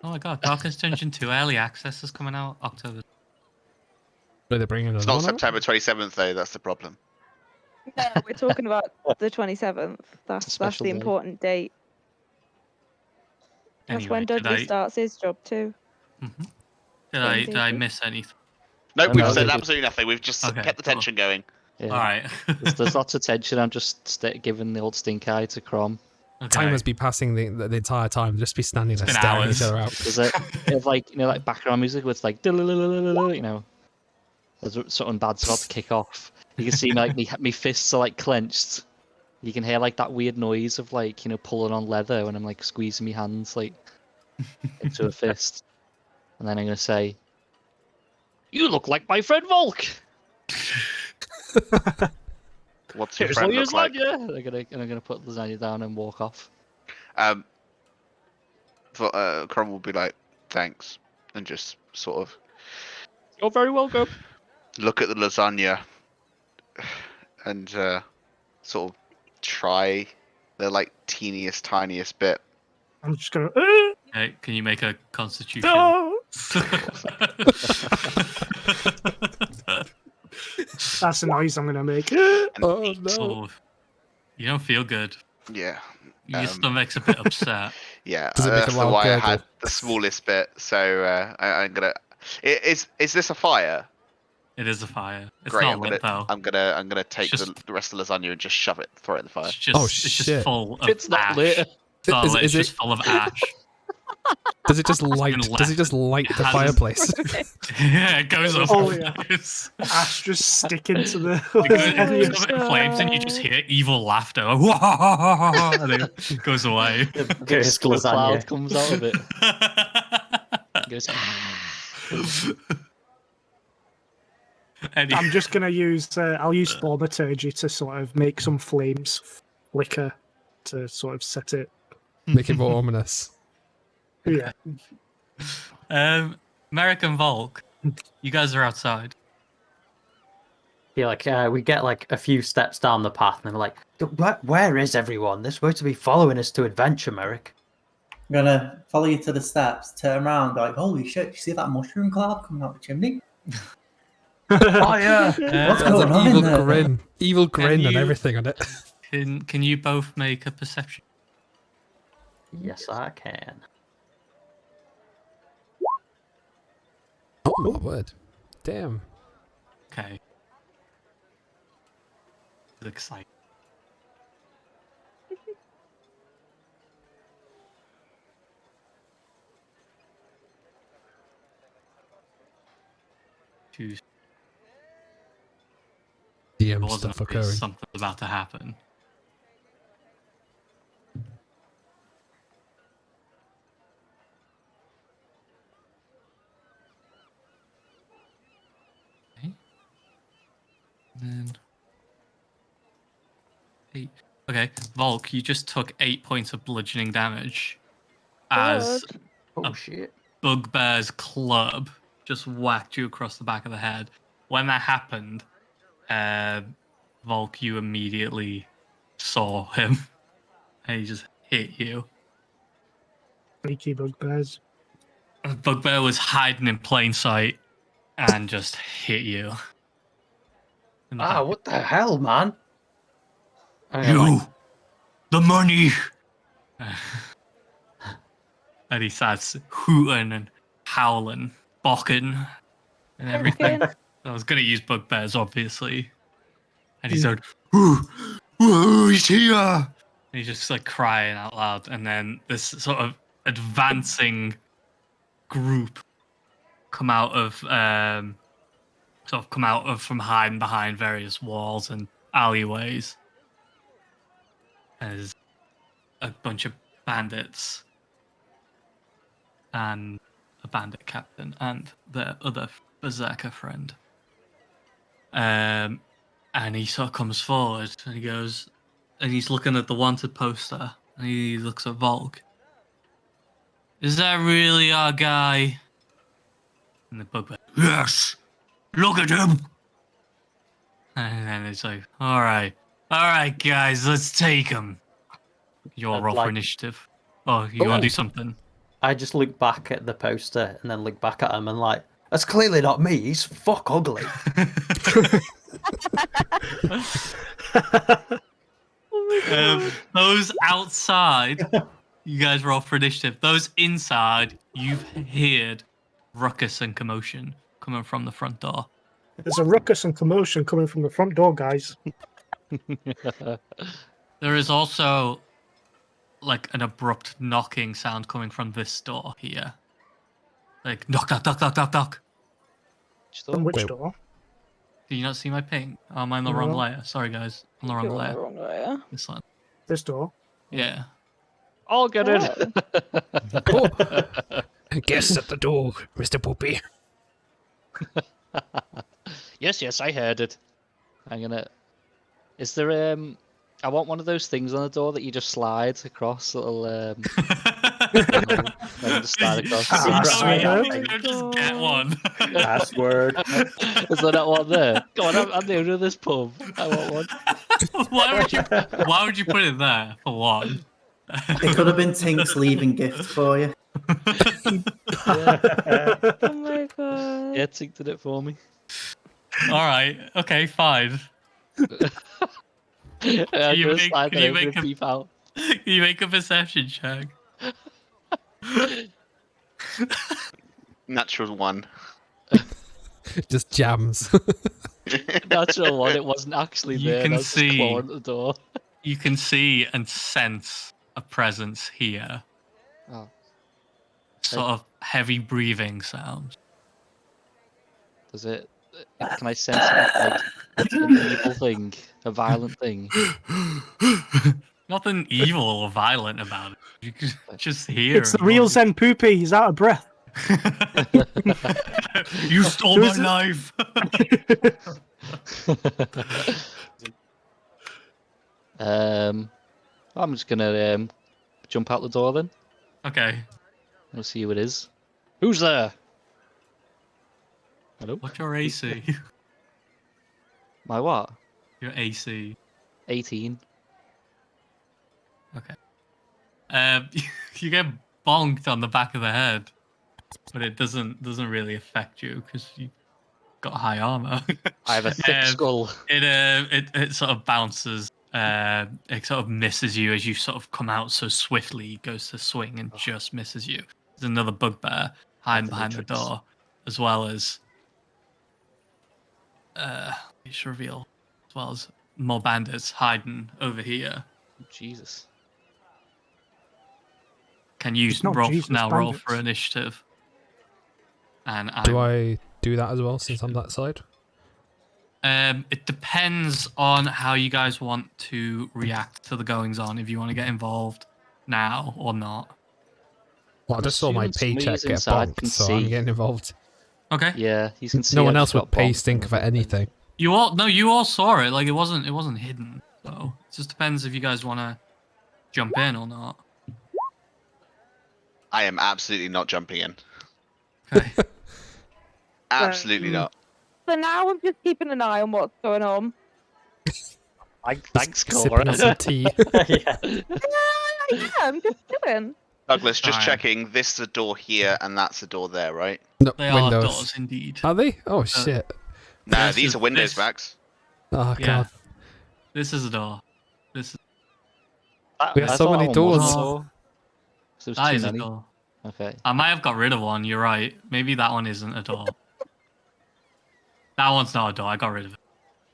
my god, Darkest Dungeon 2 early access is coming out October. Are they bringing It's another not one out? September 27th though. That's the problem. No, we're talking about the 27th. It's a That's special the day. important date. That's Anyway, when did Dudley I, starts his job too. did Same I day did I too. miss anything? No, No, we've no, said they- absolutely nothing. We've just Okay, kept the cool. tension going. Yeah. All right. There's lots of tension. I'm just giving the old stink eye to Crom. Okay. Time must be passing the entire time. Just be standing there been staring hours. each other out. There's like background music with like you know, there's something bad's about to kick off. You can see me fists are like clenched. You can hear like that weird noise of like pulling on leather when I'm like squeezing my hands like into a fist, and then I'm gonna say, "You look like my friend Volk." What's your Here's friend all your look like? lasagna. I'm gonna put lasagna down and walk off. Crom will be like, thanks, and just sort of You're very welcome. look at the lasagna and sort of try the like teeniest, tiniest bit. I'm just gonna. Okay, can you make a constitution? No! That's the noise I'm gonna make. Oh no! Oh, you don't feel good. Yeah, Your stomach's a bit upset. yeah. Does it make a That's loud why I gurgle? had the smallest bit. So I'm gonna. Is this a fire? It is a fire. It's Great. not lit though. I'm gonna take just- the rest of the lasagna and just shove it, throw it in the fire. It's just, Oh, it's just shit. full of It's not ash. lit. It's not Is- lit, is it's it- just full of ash. Does it just light? been Does it just light It the hasn't- fireplace? Yeah, it goes up. Oh, yeah. It's- Ash just sticking to the. It goes, Oh it goes up in flames and you just hear evil laughter. And then it goes away. Cursed A cloud lasagna. comes out of it. It goes. I'm just gonna use. I'll use thaumaturgy to sort of make some flames flicker to sort of set it. Make it more ominous. Yeah. Merrick and Volk, you guys are outside. Yeah, like we get like a few steps down the path, and they're like, Where is everyone? They're supposed to be following us to adventure, Merrick." I'm gonna follow you to the steps, turn around, like, holy shit, you see that mushroom cloud coming out the chimney? Fire! What's There's going an on evil in there? grin, evil grin, and you- everything on it. Can you both make a perception? Yes, I can. Oh my word! Damn. Okay. Looks like. Choose. DM Wasn't stuff obvious occurring. something's about to happen. Okay. And then 8. Okay, Volk, you just took 8 points of bludgeoning damage as Good. Oh shit. Bugbear's club just whacked you across the back of the head. When that happened, Volk, you immediately saw him, and he just hit you. Sneaky bugbears. Bugbear was hiding in plain sight and just hit you. in the Ah, back. what the hell, man? And I'm You, like, the money. And he starts hooting and howling, bocking, and everything. I was gonna use bugbears, obviously. And he's like, "Ooh, he's here!" And he's just like crying out loud. And then this sort of advancing group come out of sort of come out of from hiding behind various walls and alleyways. There's a bunch of bandits and a bandit captain and their other berserker friend. And he sort of comes forward and he goes, and he's looking at the wanted poster and he looks at Volk. Is that really our guy? And the bugbear, yes, look at him. And then it's like, all right, guys, let's take him. Your roll for initiative. Oh, you want to do something? I just look back at the poster and then look back at him and like, that's clearly not me. He's fuck ugly. Those outside, you guys roll for initiative. Those inside, you've heard ruckus and commotion coming from the front door. There's a ruckus and commotion coming from the front door, guys. There is also like an abrupt knocking sound coming from this door here. Like knock, knock, knock, knock, knock, knock. From which Wait. door? Do you not see my ping? Oh, am I on the wrong No. layer? Sorry, guys. On the wrong You're on layer. the wrong layer. This one. This door. Yeah. I'll get it. Oh. Guess at the door, Mr. Poopy. Yes, I heard it. I'm gonna. Is there I want one of those things on the door that you just slide across, little just slide across. Just get one. Password. Is there not one there? Go on, I'm new to this pub. I want one. Why would you put it there for one? It could have been Tink's leaving gift for you. Oh my god. Yeah, Tink did it for me. All right. Okay. Fine. I'm you gonna make- slide can that you over make and a- peep out. Can you make a perception check? Natural 1. Just jams. Natural one. It wasn't actually You there. can I was just see- clawing at the door. You can see and sense a presence here. Oh. Sort of heavy breathing sounds. Does it? Can I sense like an evil thing, a violent thing? Nothing evil or violent about it. You can just hear. It's the real Zen Poopy. He's out of breath. You stole my knife. I'm just gonna jump out the door then. Okay. We'll see who it is. Who's there? Hello? What's your AC? My what? Your AC. 18. Okay. You get bonked on the back of the head, but it doesn't really affect you because you got high armor. I have a thick skull. It sort of bounces. It sort of misses you as you sort of come out so swiftly. It goes to swing and just misses you. There's another bugbear hiding behind the Matrix. door, as well as it's reveal, as well as more bandits hiding over here. Jesus. Can you It's not roll Jesus, roll for bandits. initiative? And Do I do that as well since I'm that side? It depends on how you guys want to react to the goings on. If you want to get involved now or not. Well, I just saw my assuming paycheck somebody's get inside bonked, can so I'm see. getting involved. Okay. Yeah, you can see. No I one just else would got pay bonked. Stink for anything. You all saw it. Like it wasn't hidden. So it just depends if you guys want to jump in or not. I am absolutely not jumping in. Okay. Absolutely not. So now I'm just keeping an eye on what's going on. Thanks, Sipping Cora. on some tea. Yeah. Yeah, I'm just doing. Douglas, just Fine. checking. This is a door here, and that's a door there, right? No, They are windows. doors indeed. Are they? Oh shit! No, This these is- are windows, this- Max. Oh Yeah. god. This is a door. This is We have I so thought many that one was doors. a door. So that there's is too a many. door. Okay. I might have got rid of one. You're right. Maybe that one isn't a door. That one's not a door. I got rid of it.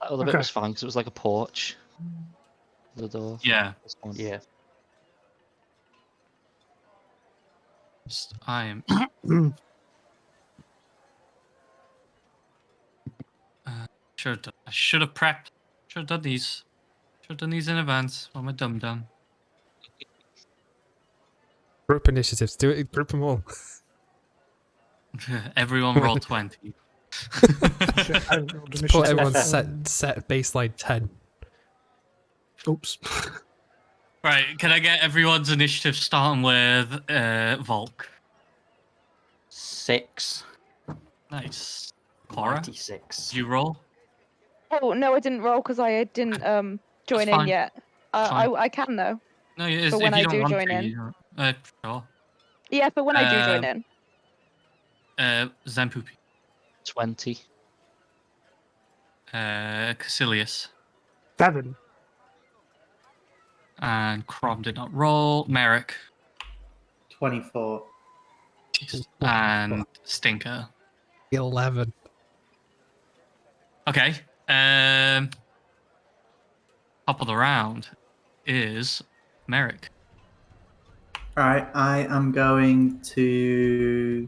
That other bit Okay. was fine because it was like a porch. The door. Yeah. This one. Yeah. I am. I should have prepped. Should have done these. Should have done these in advance. I'm a dum dum. Group initiatives. Do it. Group them all. Everyone roll 20. Shit, I haven't rolled Just put initiative. everyone set baseline 10. Oops. Right, can I get everyone's initiative starting with Volk? 6. Nice. Cora, did 96. you roll? Oh no, I didn't roll because I didn't join in fine. yet. Fine. I can though. No, it is. But If when you I don't do want join to, in. you sure. Yeah, but when I do join in. Zampupi. 20. Caecilius. 7. And Crom did not roll. Merrick. 24. And Stinker. 11. Okay. Top of the round is Merrick. Alright, I am going to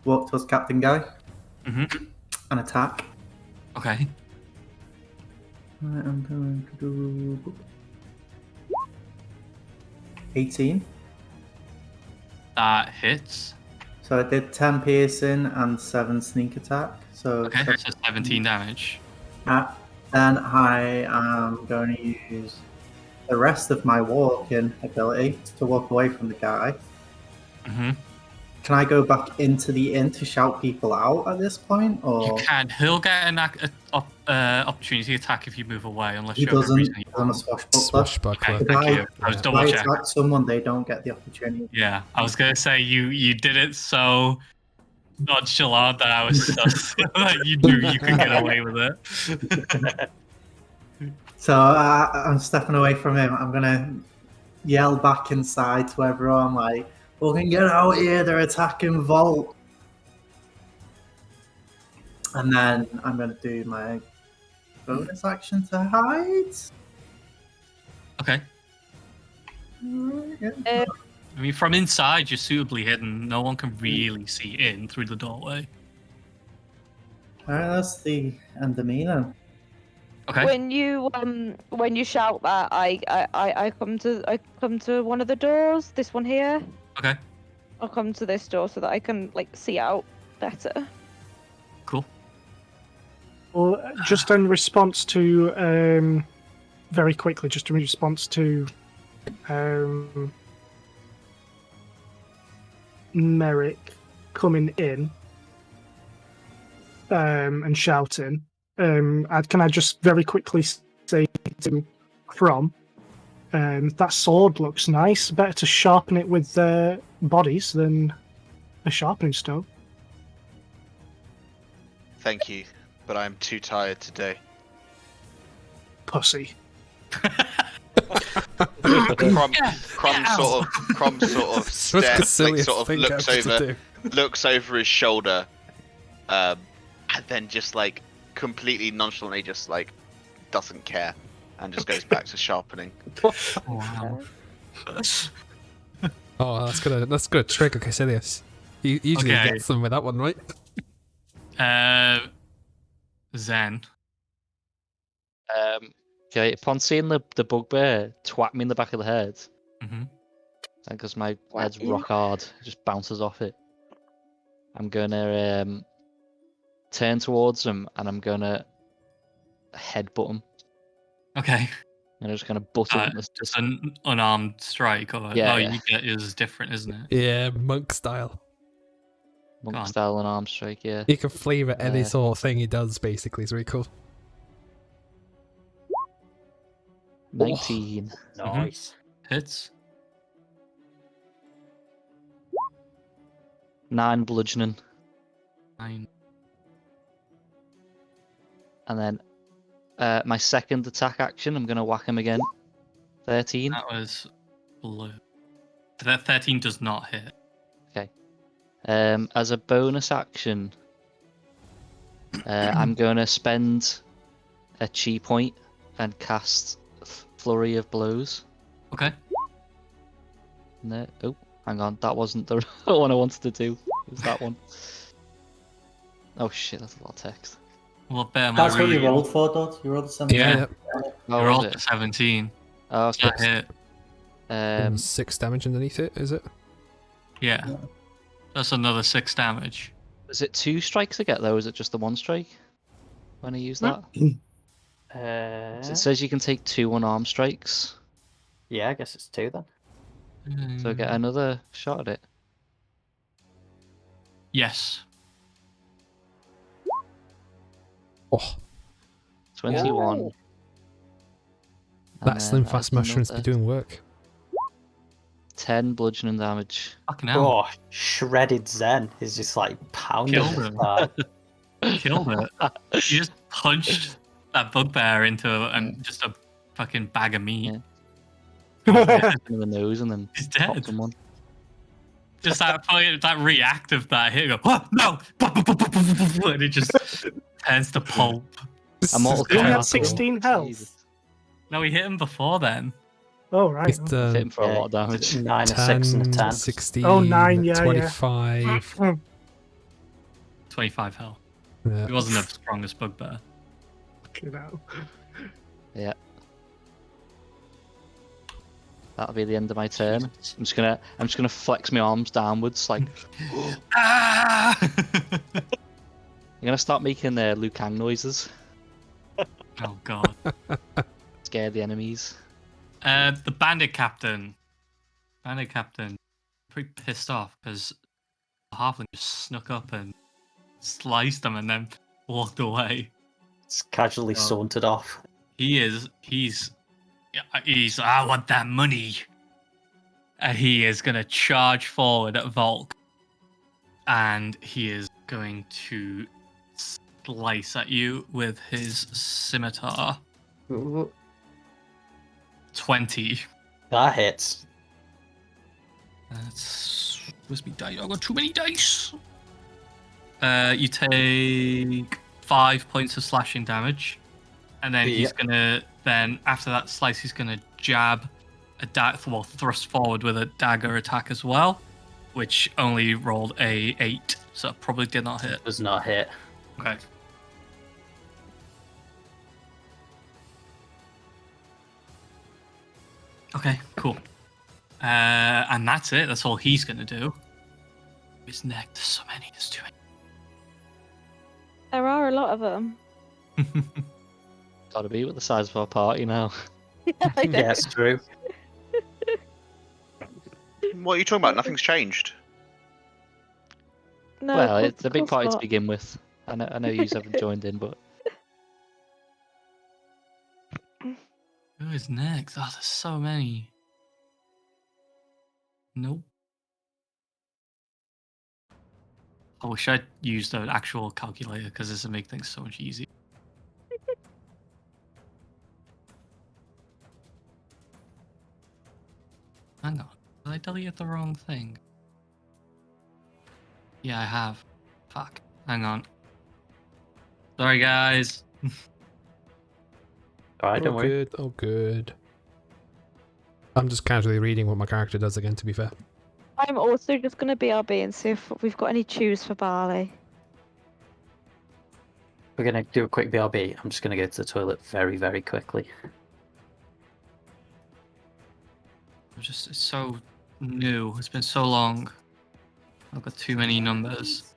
walk towards Captain Guy Mm-hmm. and attack. Okay. I am going to do 18. That hits. So I did 10 piercing and 7 sneak attack. So Okay, so 17 damage. then I am going to use the rest of my walking ability to walk away from the guy. Mm-hmm. Can I go back into the inn to shout people out at this point? You Or can. He'll get an opportunity attack if you move away, unless he you have a doesn't? reason you I'm a can't. swashbuckler. Swashbuckler. Okay, If thank I- you. I was Yeah. double If I checking. attack someone, they don't get the opportunity. Yeah, I was gonna say you did it so nonchalant that I was sus that you knew you could get away with it. So I'm stepping away from him. I'm gonna yell back inside to everyone like, "Fucking get out here! They're attacking Vault." And then I'm gonna do my bonus action to hide. Okay. Yeah. I mean, from inside, you're suitably hidden. No one can really see in through the doorway. Alright, that's the end of me then. Okay. When you shout that, I come to one of the doors. This one here. Okay. I'll come to this door so that I can like see out better. Cool. Well, just in response to, very quickly, just in response to Merrick coming in and shouting, can I just very quickly say to From, that sword looks nice. Better to sharpen it with bodies than a sharpening stone. Thank you, but I'm too tired today. Pussy. Crom sort of What's Caecilius think I have to do? looks over his shoulder, and then just like completely nonchalantly just like doesn't care and just goes back to sharpening. Wow. Oh, that's gonna trigger Caecilius. He usually Okay. gets them with that one, right? Zen. Okay, upon seeing the bugbear twat me in the back of the head, Mm-hmm. because my head's you? rock hard, it just bounces off it. I'm gonna turn towards him and I'm gonna headbutt him. Okay. And I'm just gonna butt him. Just an unarmed strike. Or, Yeah, oh, yeah. you get is different, isn't it? Yeah, monk style. Go on. Monk style and arm strike, yeah. You can flavor any Yeah. sort of thing he does, basically. It's really cool. 19. Nice. Hits. 9 bludgeoning. 9. And then my second attack action, I'm gonna whack him again. 13. That was blue. That 13 does not hit. As a bonus action, I'm gonna spend a chi point and cast Flurry of Blows. Okay. No, oh, hang on, that wasn't the one I wanted to do. It was that one. Oh shit, that's a lot of text. What better am That's I what you reading? rolled for, Dot. You rolled a 17. Yeah. Oh, You was rolled it? a 17. Oh, okay. That hit. And 6 damage underneath it, is it? Yeah. That's another 6 damage. Is it 2 strikes I get though? Or is it just the 1 strike when I use that? It says you can take 2 unarmed strikes, Yeah, I guess it's 2 then. so I get another shot at it. Yes. Oh, 21. that And slim then fast adds mushrooms be another doing work. 10 bludgeoning damage. Fucking hell. Oh, shredded Zen is just like pounding Killed this him. guy. Killed it. You just punched that bugbear into just a fucking bag of meat. Yeah. In the nose and then He's popped dead. him one. Just that reactive that hit. Go, oh, no! And it just turns to pulp. I'm all He only had Oh, 16 health. Jesus. No, he hit him before then. Oh, right. It's Hit the him for a lot of damage. 9, a 6, and a 10. 16, Oh, 9, yeah, 25. Yeah. 25 health. Yeah. He wasn't the strongest bugbear. Fucking hell. Yeah. That'll be the end of my turn. I'm just gonna flex my arms downwards, like Ah! I'm gonna start making Liu Kang noises, Oh, God. scare the enemies. The Bandit Captain. Pretty pissed off because the halfling just snuck up and sliced him and then walked away. It's casually Oh. sauntered off. He's I want that money. And he is gonna charge forward at Volk, and he is going to slice at you with his scimitar. Ooh, 20. that hits. Where's me dice? I've got too many dice. You take 5 points of slashing damage, and then he's Yep. gonna after that slice he's gonna jab thrust forward with a dagger attack as well, which only rolled a 8, so it probably did not hit. Does not hit. Okay. Okay, cool. And that's it. That's all he's gonna do. His neck. There's so many. There's too There are a lot of them. many. Gotta be with the size of our party now. I know. Yeah, it's true. What are you talking about? Nothing's changed. No, Well, of it's a big course party to not. begin with. I know you haven't joined in, but Who is next? Oh, there's so many. Nope. I wish I'd used an actual calculator because this would make things so much easier. Hang on. Did I delete the wrong thing? Yeah, I have. Fuck. Hang on. Sorry, guys. Alright, don't Oh, worry. good. Oh, good. I'm just casually reading what my character does again, to be fair. I'm also just going to BRB and see if we've got any chews for barley. We're gonna do a quick BRB. I'm just gonna go to the toilet very, very quickly. It's so new. It's been so long. I've got too many numbers.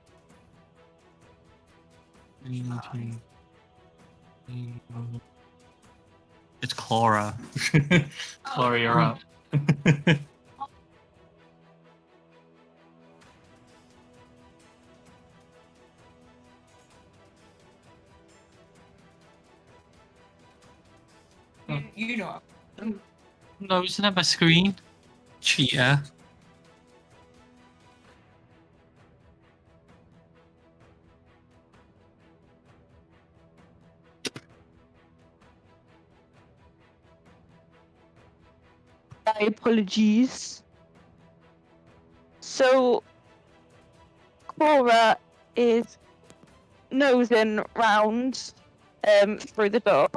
It's Clara. Clara, you're up. You know. No, isn't that my screen? Cheater. My apologies. So, Cora is nosing round through the door.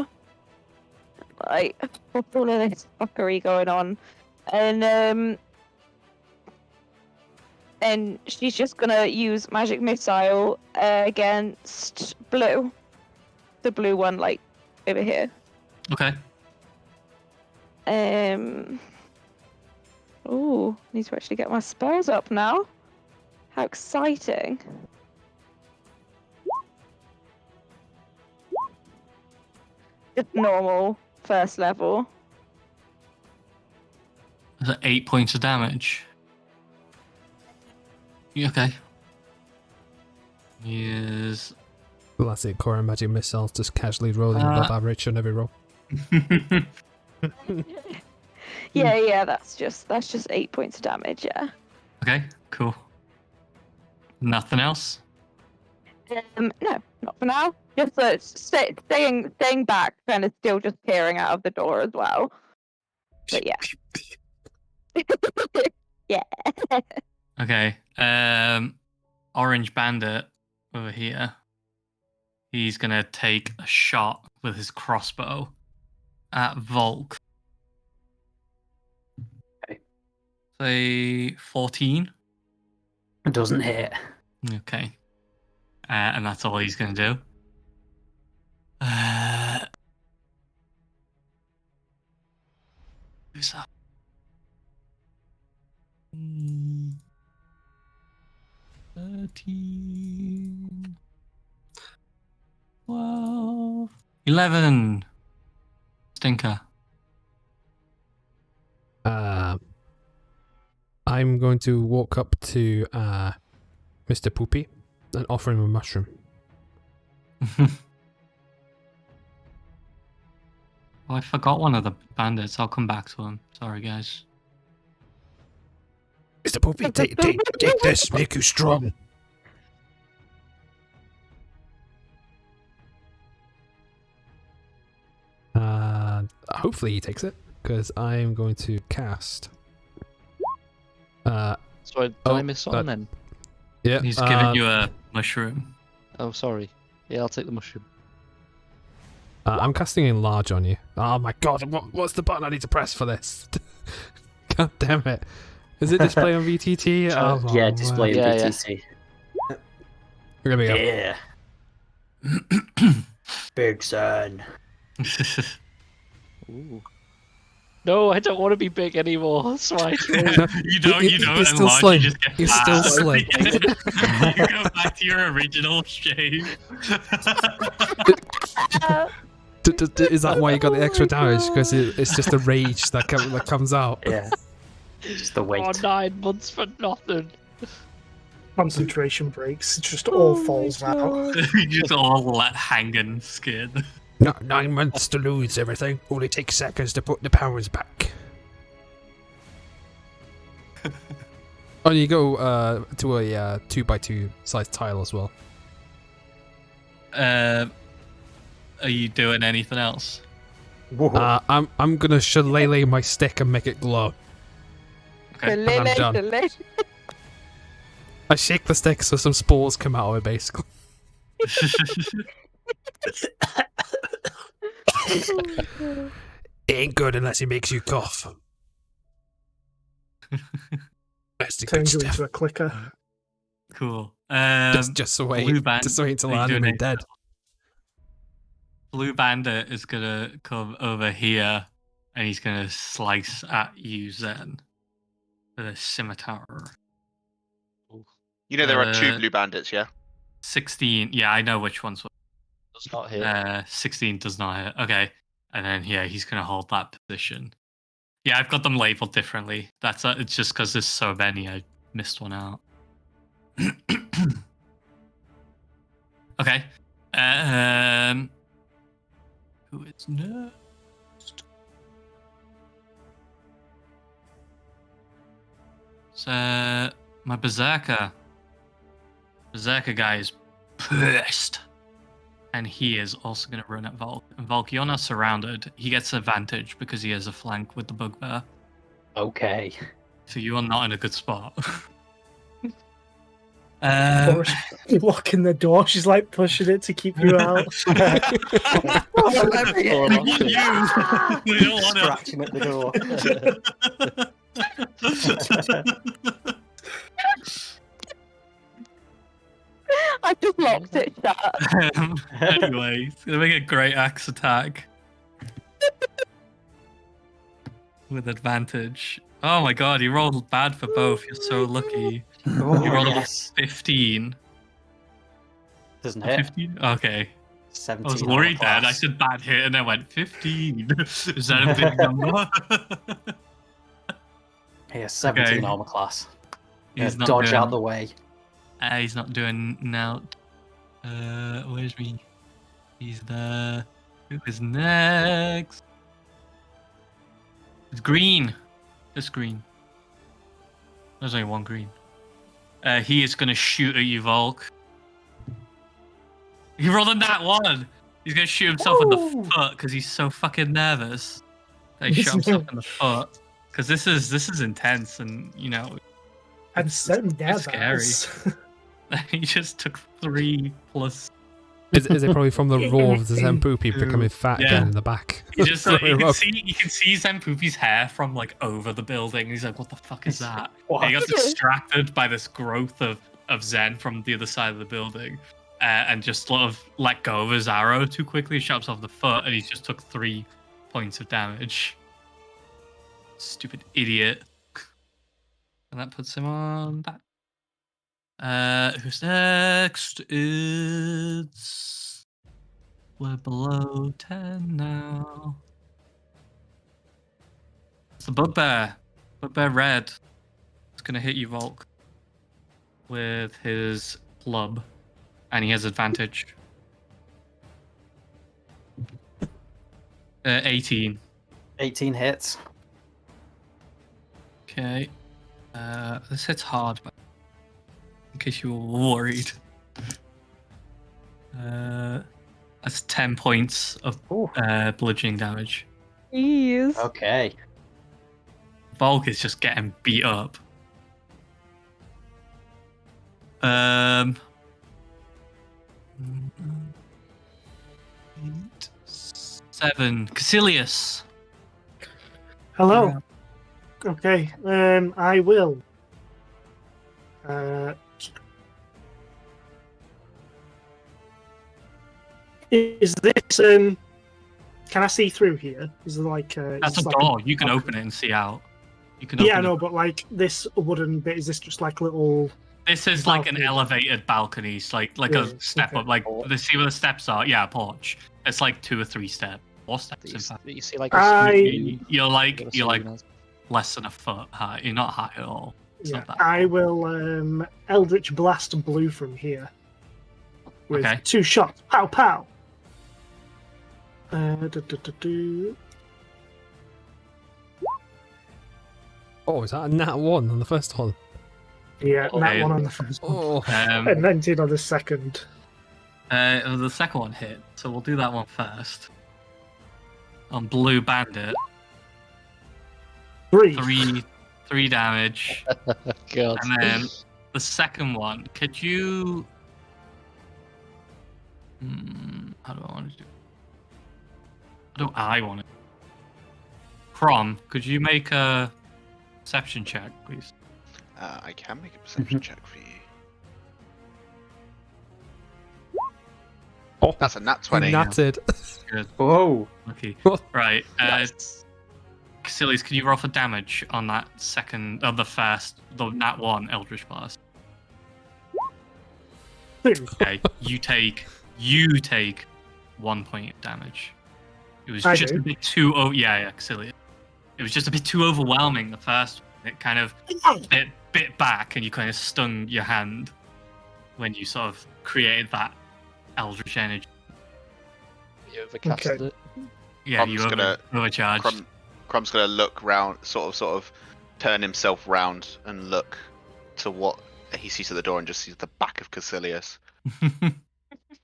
Like, what's all of this fuckery going on? And she's just gonna use magic missile against Blue. the blue one, like over here. Okay. Oh, need to actually get my spells up now. How exciting! Just normal first level. Is that 8 points of damage? You okay? Yes. Well, that's it. Core and magic missiles just casually rolling above average on every roll. Yeah, that's just 8 points of damage. Yeah. Okay, cool. Nothing else? No, not for now. Just staying back, kind of still just peering out of the door as well. But yeah. Yeah. Okay. Orange Bandit over here. He's gonna take a shot with his crossbow at Volk. Okay. Say 14. It doesn't hit. Okay. And that's all he's gonna do. Who's that? 13. 12. 11. Stinker. I'm going to walk up to Mr. Poopy and offer him a mushroom. Well, I forgot one of the bandits. I'll come back to him. Sorry, guys. Mr. Poopy, take this, make you strong. Hopefully he takes it, because I'm going to cast. Sorry, did I miss something then? Yeah, He's giving you a mushroom. Oh, sorry. Yeah, I'll take the mushroom. I'm casting enlarge on you. Oh my god, what's the button I need to press for this? God damn it. Is it display on VTT? Oh, Yeah, display Yeah, on yeah. BTC. Here we go. Yeah. Big son. Ooh. No, I don't want to be big anymore. That's why. you don't You're still enlarge, slim. you just get You're still fat. slim. You go back to your original shape. Is that why you got the extra damage? Because it's just the rage that comes out. Yeah. Just the weight. Oh, 9 months for nothing. Concentration breaks. It just all falls out. You just all let hanging skin. Not 9 months to lose everything. Only takes seconds to put the powers back. Oh, you go to a 2x2 size tile as well. Are you doing anything else? I'm gonna shillelagh my stick and make it glow. Okay. I'm done. I shake the stick so some spores come out of it, basically. It ain't good unless it makes you cough. That's the good Turns you stuff. into a clicker. Cool. Just wait. Blue Band- Just wait till are you I'm doing dead. Blue Bandit is gonna come over here and he's gonna slice at you, Zen, with a scimitar. You know there are 2 Uh, blue bandits, yeah? 16. Yeah, I know which one's. Does not hit. 16 does not hit. Okay, and then yeah, he's gonna hold that position. Yeah, I've got them labeled differently. That's it's just because there's so many. I missed one out. Okay. Who is next? So my Berserker. Berserker guy is pissed. And he is also going to run at Volk. And Volk, you're not surrounded. He gets advantage because he has a flank with the bugbear. Okay. So you are not in a good spot. Forrest blocking the door. She's like pushing it to keep you out. We want you. We don't want Scratching at the door. I just locked it shut. Anyway, it's gonna make a great axe attack with advantage. Oh my god, you rolled bad for both. You're so lucky. Oh, You rolled yes. a 15. Doesn't A hit. 15? Okay. 17 I was armor worried then. I class. said bad hit and I went 15. Is that a big number? Yeah, 17 Okay. armor class. He's Yeah, not dodge doing, out the way. he's not doing now. Where's me? He's there. Who is next? It's green. This green. There's only one green. He is gonna shoot at you, Volk. He rolled a nat 1. He's gonna shoot himself in the foot because he's so fucking nervous. He shot himself in the foot because this is intense and I'm it's so scary. He just took 3 plus. Is it probably from the roar of the Zempoopy becoming fat Yeah. again in the back? You just Throw him up. you can see Zempoopy's hair from like over the building. He's like, what the fuck is that? What? And he got distracted by this growth of Zen from the other side of the building. And just sort of let go of his arrow too quickly, shot himself in the foot, and he just took 3 points of damage. Stupid idiot. And that puts him on that. Who's next? We're below 10 now. It's the Bugbear. Bugbear Red. It's gonna hit you, Volk, with his club. And he has advantage. 18. 18 hits. Okay. This hits hard, but in case you were worried. That's 10 points of bludgeoning damage. Jeez. Okay. Volk is just getting beat up. 8, 7. Caecilius. Hello. Okay. I will. Is this Can I see through here? Is it like That's a door. You can open it and see out. You can. Yeah, open no, it. but like this wooden bit, is this just like little? This is like an balcony. elevated balcony. It's like Yeah, a step okay. up. Like see where the steps are. Yeah, a porch. It's like 2 or 3 steps. 4 steps in fact. You see, like, You're like less than a foot high. You're not high at all. It's Yeah, not that I high. will Eldritch Blast Blue from here with Okay. 2 shots. Pow pow. Do. Oh, is that a nat 1 on the first one? Yeah, Okay. that one on the first one. Oh, And 19 on the second. The second one hit, so we'll do that one first. On Blue Bandit, 3. 3 damage, God. and then the second one. Could you? How do I want to do? How do I want it? Crom, could you make a perception check, please? I can make a perception check for you. oh, That's a nat 20. natted. Good, Whoa. lucky. What? Right, Caecilius, can you roll for damage on that second, the nat 1 Eldritch Blast? 2. Okay, you take 1 point of damage. It was I just do. a bit too. Yeah, Caecilius. It was just a bit too overwhelming. The first one. It kind of bit back, and you kind of stung your hand when you sort of created that eldritch energy. You overcasted Okay. it. Yeah, Crom's you gonna- overcharged. Crum's gonna look round, sort of turn himself round and look to what he sees at the door, and just sees the back of Caecilius,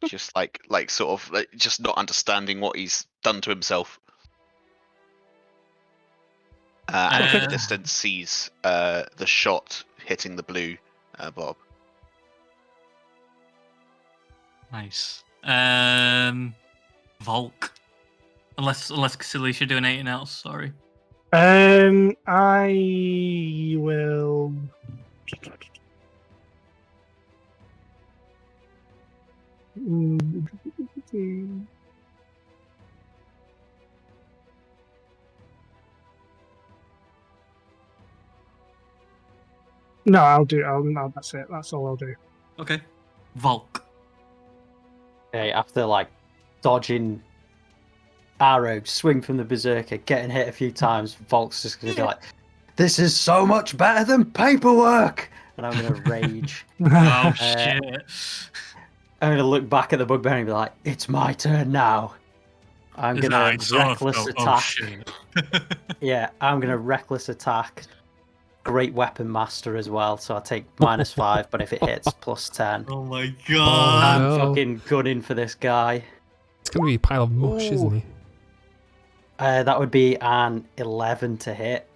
just just not understanding what he's done to himself. And in the distance sees the shot hitting the blue Bob. Nice. Volk. Unless Caecilius, you're doing anything else. Sorry. I will. No, I'll do. No, that's it. That's all I'll do. Okay. Volk. Okay, after like dodging arrows, swing from the Berserker, getting hit a few times, Volk's just gonna be like, "This is so much better than paperwork," and I'm gonna rage. Oh shit. I'm gonna look back at the bugbear and be like, "It's my turn now." I'm His gonna eyes sort of reckless go, attack. Oh shit. Yeah, I'm gonna reckless attack. Great weapon master as well, so I take -5, but if it hits, +10. Oh my Oh, god. I'm no. fucking gunning for this guy. It's going to be a pile of mush, Ooh. isn't he? That would be an 11 to hit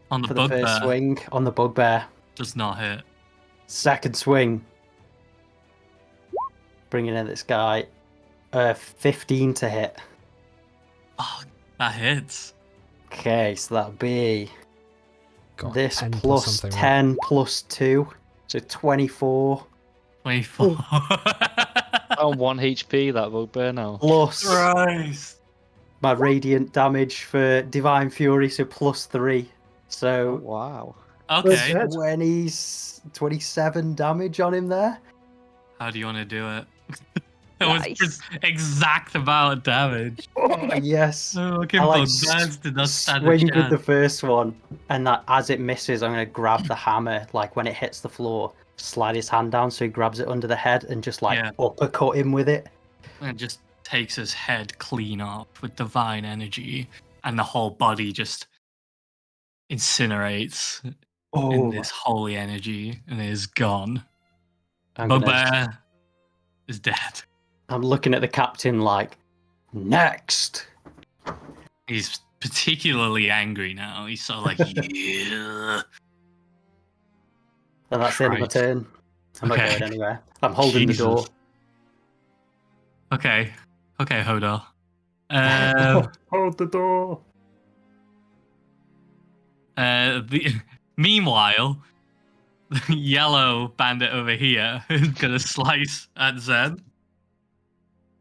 On the for the first bugbear. swing on the bugbear. Does not hit. Second swing, bringing in this guy. 15 to hit. Oh, that hits. Okay, so that'll be God, this 10 plus something, right? 10 plus 2, so 24. 24. On 1 HP, that bugbear now. Plus Christ. my radiant damage for Divine Fury, so +3. Oh, So wow. Okay. Dead. 27 damage on him there. How do you want to do it? That was Nice. exact amount of damage. Oh, yes. Oh, fucking I like bugbears did not stand a swing with the chance. first one, and that as it misses, I'm going to grab the hammer. Like when it hits the floor, slide his hand down so he grabs it under the head and just like Yeah. uppercut him with it. And just takes his head clean off with divine energy, and the whole body just incinerates in Oh, this holy energy and is gone. I'm, gonna, Bugbear is dead. I'm looking at the captain like, next. He's particularly angry now. He's sort of like, yeah. And that's the end of my Christ. turn. I'm not Okay. going anywhere. I'm holding Jesus. the door. Okay, Hodor. Hold the door. Meanwhile, the yellow bandit over here is gonna slice at Zen.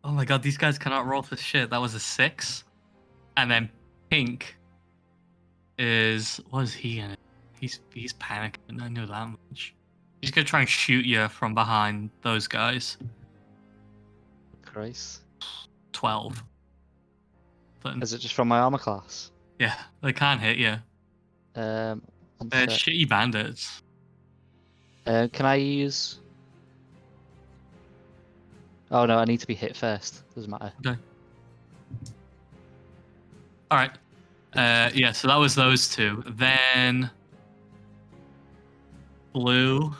Oh my god, these guys cannot roll for shit. That was a 6. And then pink is what is he in? He's panicking, I know that much. He's gonna try and shoot you from behind those guys. Christ. 12. Is it just from my armor class? Yeah, they can't hit you. One They're sec. shitty bandits. Can I use... Oh no, I need to be hit first. Doesn't matter. Okay. Alright. Yeah, so that was those two. Then Blue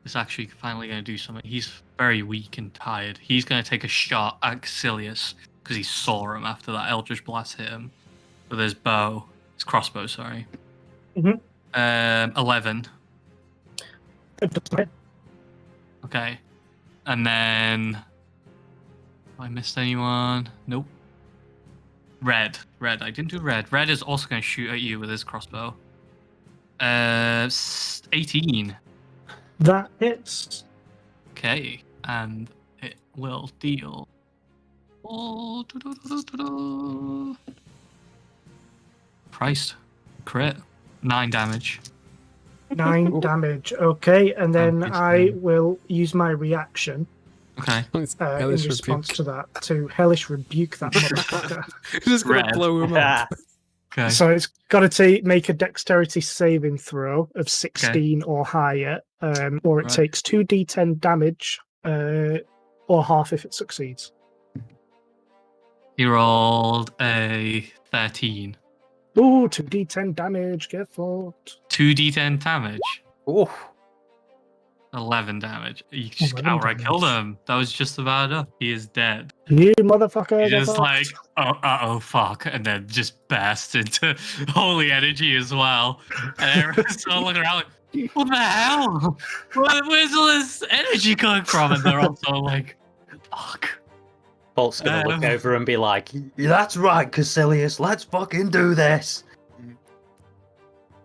is actually finally going to do something. He's very weak and tired. He's going to take a shot at Caecilius because he saw him after that Eldritch Blast hit him with his bow. His crossbow, sorry. Mhm. 11. Okay. And then... Have I missed anyone? Nope. Red. I didn't do red. Red is also going to shoot at you with his crossbow. 18. That hits. Okay. And it will deal... Oh, Christ. Crit. 9 damage. 9 damage. Okay, and then Damage, I yeah. will use my reaction Okay. It's in hellish response rebuke. to that to hellish rebuke that motherfucker. Just gonna Red. blow him up. Okay. So it's got to make a dexterity saving throw of 16 or higher, or it Right. takes 2d10 damage, or half if it succeeds. He rolled a 13. Ooh, 2d10 damage, get fucked. 2d10 damage. Oh, 11 damage. You just 11 outright damage. killed him. That was just about enough. He is dead. You motherfucker. He get just fucked. like, oh, fuck. And then just burst into holy energy as well. And everyone's all looking around like, what the hell? Where's all this energy coming from? And they're also like, fuck. Bolt's gonna look Um, over and be like, "Yeah, that's right, Caecilius, let's fucking do this."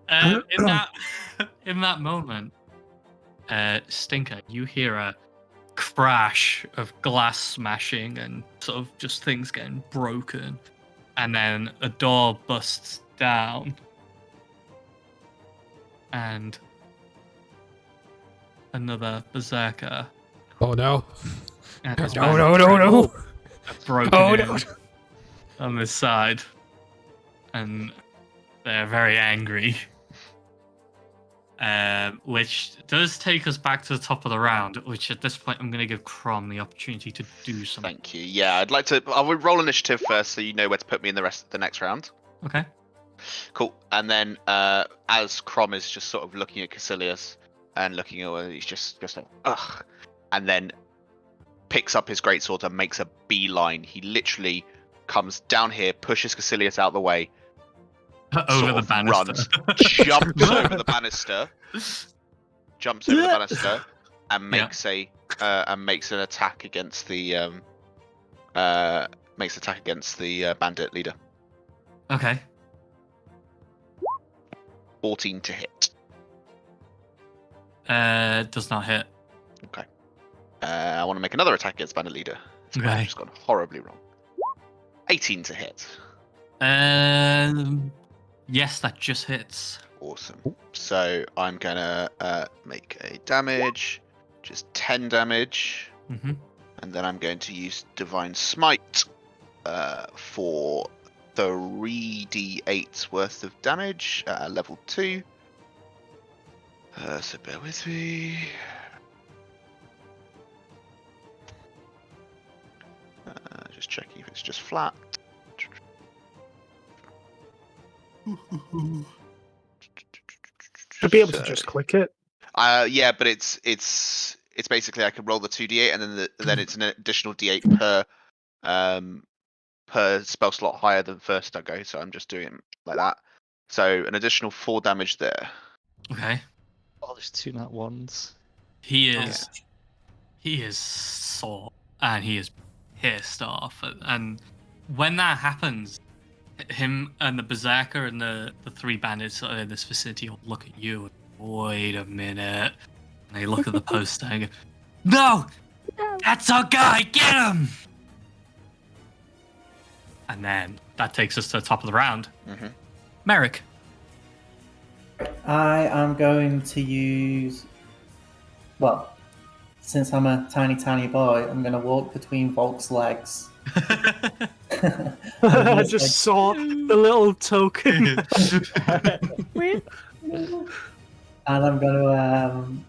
In that moment, Stinker, you hear a crash of glass smashing and sort of just things getting broken, and then a door busts down, and another berserker. Oh no! And his No! bandit No! No! No! captain have broken Oh in no! on this side, and they're very angry. Which does take us back to the top of the round, which at this point I'm going to give Crom the opportunity to do something. Thank you. Yeah, I'd like to. I would roll initiative first, so you know where to put me in the rest of the next round. Okay. Cool. And then, as Crom is just sort of looking at Caecilius and looking at, he's just like, ugh, and then picks up his greatsword and makes a beeline. He literally comes down here, pushes Caecilius out of the way, Over sort the of banister. runs, jumps over the banister, and makes makes an attack against the bandit leader. Okay. 14 to hit. Does not hit. Okay. I want to make another attack against bandit leader. Okay. I've just gone horribly wrong. 18 to hit. Yes, that just hits. Awesome. So I'm gonna make a damage, just 10 damage, Mm-hmm. and then I'm going to use Divine Smite for 3d8 worth of damage at level 2. So bear with me. Just checking if it's just flat. Should be able to So- just click it. Yeah, but it's basically I can roll the 2d8 and then it's an additional d8 per spell slot higher than first I go. So I'm just doing it like that. So an additional 4 damage there. Okay. Oh, there's 2 nat ones. He is sore and he is pissed off. And when that happens, him and the berserker and the 3 bandits that are in this vicinity will look at you and wait a minute. And they look at the poster and go, "No! That's our guy! Get him!" And then that takes us to the top of the round. Mm-hmm. Merrick. I am going to use. Well, since I'm a tiny boy, I'm going to walk between Volk's legs. I just saw the little token. And I'm going to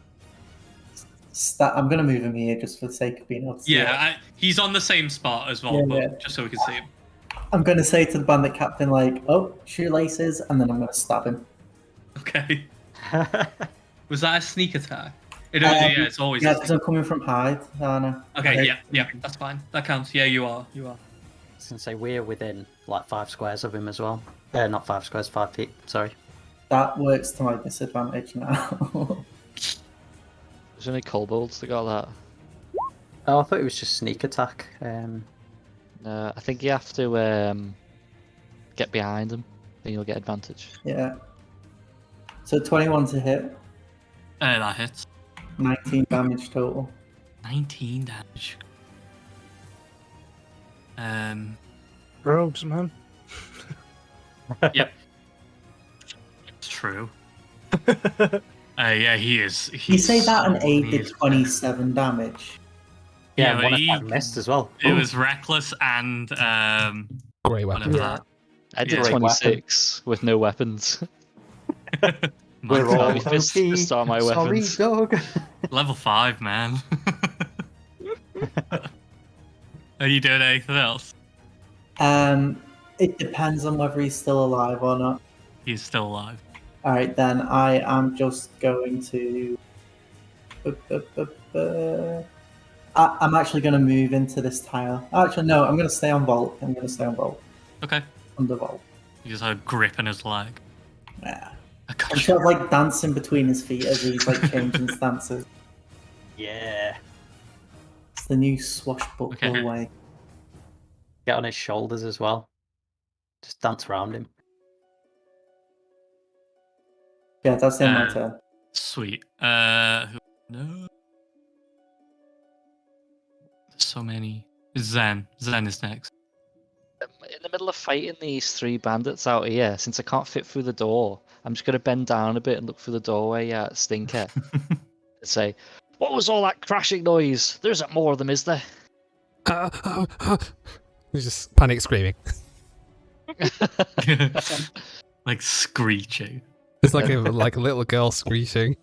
I'm going to move him here just for the sake of being able to see it. Yeah, he's on the same spot as well, Yeah, but yeah. just so we can see him. I'm going to say to the bandit captain, like, "Oh, shoelaces," and then I'm going to stab him. Okay. Was that a sneak attack? Yeah, it's always. Yeah, a because sneak- I'm coming from hide, aren't I? Okay, yeah, that's fine. That counts. Yeah, you are. I was gonna say we're within like 5 squares of him as well. Not 5 squares, 5 feet. Sorry. That works to my disadvantage now. There's only kobolds that got that. Oh, I thought it was just sneak attack. I think you have to get behind them, then you'll get advantage. Yeah. So 21 to hit, That hits. 19 damage total. 19 damage. Rogues, man. Yep. It's true. Yeah, he is. You say that an so- 8 he did is- 27 damage. Yeah, Yeah, one but he- attack missed as well. It was reckless and Great whatever weapon. Yeah. I did Yeah. 26 with no weapons. that. We're My all God. fists healthy. are my Sorry, weapons. dog. Level 5, man. Are you doing anything else? It depends on whether he's still alive or not. He's still alive. Alright, then I am just going to. I'm actually going to move into this tile. Actually, no, I'm going to stay on Vault. Okay. Under Vault. He just had a grip in his leg. Yeah. I got I'm you. sort of like dancing between his feet as he's like changing stances. Yeah. It's the new swashbuckler Okay. way. Get on his shoulders as well. Just dance around him. Yeah, that's the end of my Uh, turn. Sweet. No. So many. Zen is next. In the middle of fighting these 3 bandits out here, since I can't fit through the door, I'm just going to bend down a bit and look through the doorway at Stinker and say, "What was all that crashing noise? There isn't more of them, is there?" He's just panic screaming. Like screeching. It's like a little girl screeching.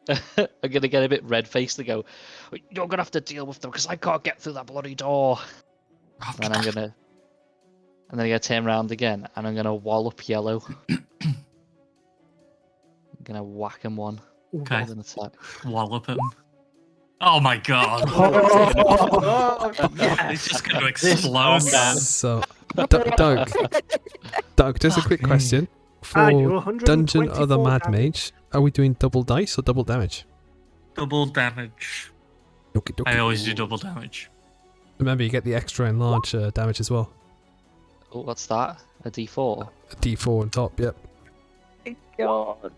I'm going to get a bit red-faced and go, "You're going to have to deal with them because I can't get through that bloody door." And then I'm going to turn around again and I'm going to wallop Yellow. I'm going to whack him one. Okay. With an attack. Wallop him. Oh my god. It's just going to explode. So, Doug, just a quick question. I do For 124 Dungeon of the Mad damage. Mage, are we doing double dice or double damage? Double damage. Okie dokie. I always do double damage. Remember, you get the extra enlarge damage as well. Oh, what's that? A D4? A D4 on top, yep. God.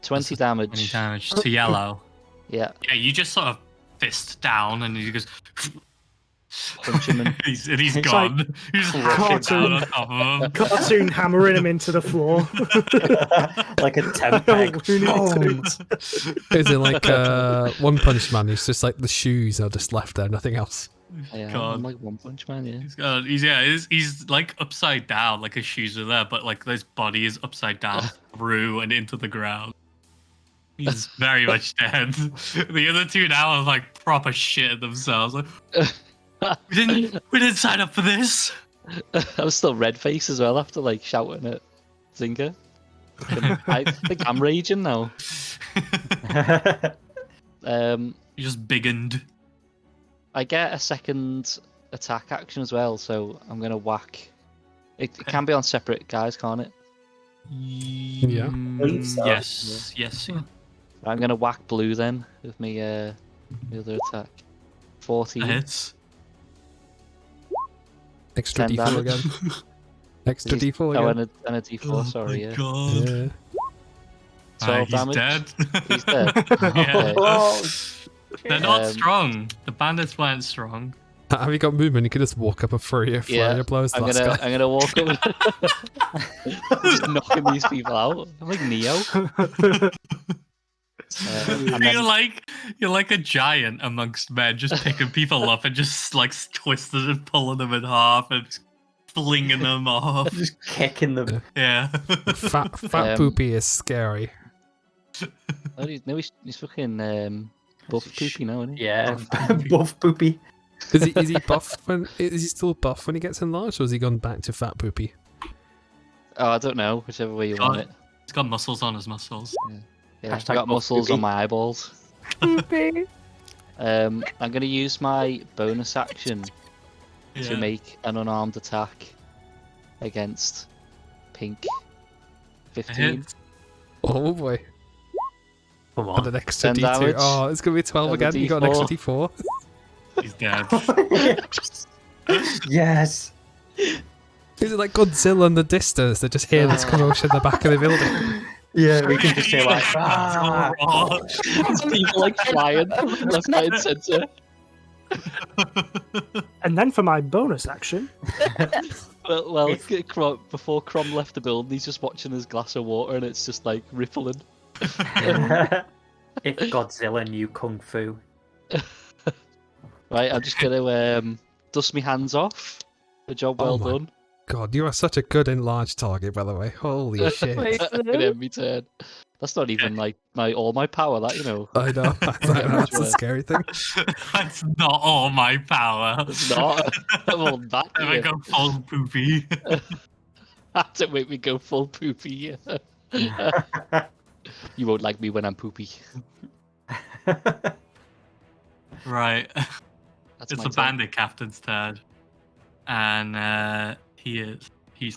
20 damage. 20 damage to Yellow. Yeah, Yeah, you just sort of fist down and he goes. punch him in. he's It's gone. like He's cartoon. down on top of him. Cartoon hammering him into the floor. Like a tent peg. Boom. Is it like One Punch Man? It's just like the shoes are just left there, nothing else. Yeah, God. I'm like One Punch Man, yeah. He's like upside down, like his shoes are there, but like his body is upside down through and into the ground. He's very much dead. The other 2 now are like proper shit themselves. Like, we didn't sign up for this. I'm still red-faced as well after like shouting at Zinga. I think I'm raging now. You just biggened. I get a second attack action as well, so I'm gonna whack. It can be on separate guys, can't it? Yeah. believe so. Yes. Yeah. I'm gonna whack Blue then with me the other attack. 14. That hits. Extra 10 D4 damage. again. Extra D4 Oh, again. and a D4. Sorry, yeah. God. Yeah. 12 He's damage. dead. He's dead. Yeah. Oh, They're not Um, strong. The bandits weren't strong. Have you got movement? You could just walk up and throw your blows to I'm that gonna guy. I'm gonna walk up and just knocking these people out. I'm like Neo. And then, You're like a giant amongst men, just picking people up and just like twisting and pulling them in half and flinging them off. just kicking them. Yeah. Fat Poopy is scary. oh, he's fucking buff poopy now, isn't he? Yeah, buff poopy. Is he buff is he still buff when he gets enlarged, or has he gone back to Fat Poopy? Oh, I don't know. Whichever way you want it. He's got muscles on his muscles. Yeah, I've Hashtag got buff muscles poopy. on my eyeballs. I'm gonna use my bonus action to Yeah. make an unarmed attack against Pink. It 15. hits. Oh boy. Come And on. an extra 10 D2. damage. Oh, it's going to be 12 Another again. You got an extra D4. D4. He's dead. Yes. Is it like Godzilla in the distance? They just hear this commotion in the back of the building. Yeah, we can just hear like, ah. There's people like flying left, right, and centre. And then for my bonus action, Well, before Crom left the building, he's just watching his glass of water and it's just like rippling. If Godzilla knew Kung Fu. Right, I'm just gonna dust my hands off. A job well my done. God, you are such a good enlarged target, by the way. Holy shit. Gonna end me turn. That's not even like all my power. That you know. I know. That's a scary thing. That's not all my power. It's not. Well, that I yeah. go full poopy. Had to make me go full poopy. You won't like me when I'm poopy. Right. That's It's my the turn. Bandit Captain's turn. And he's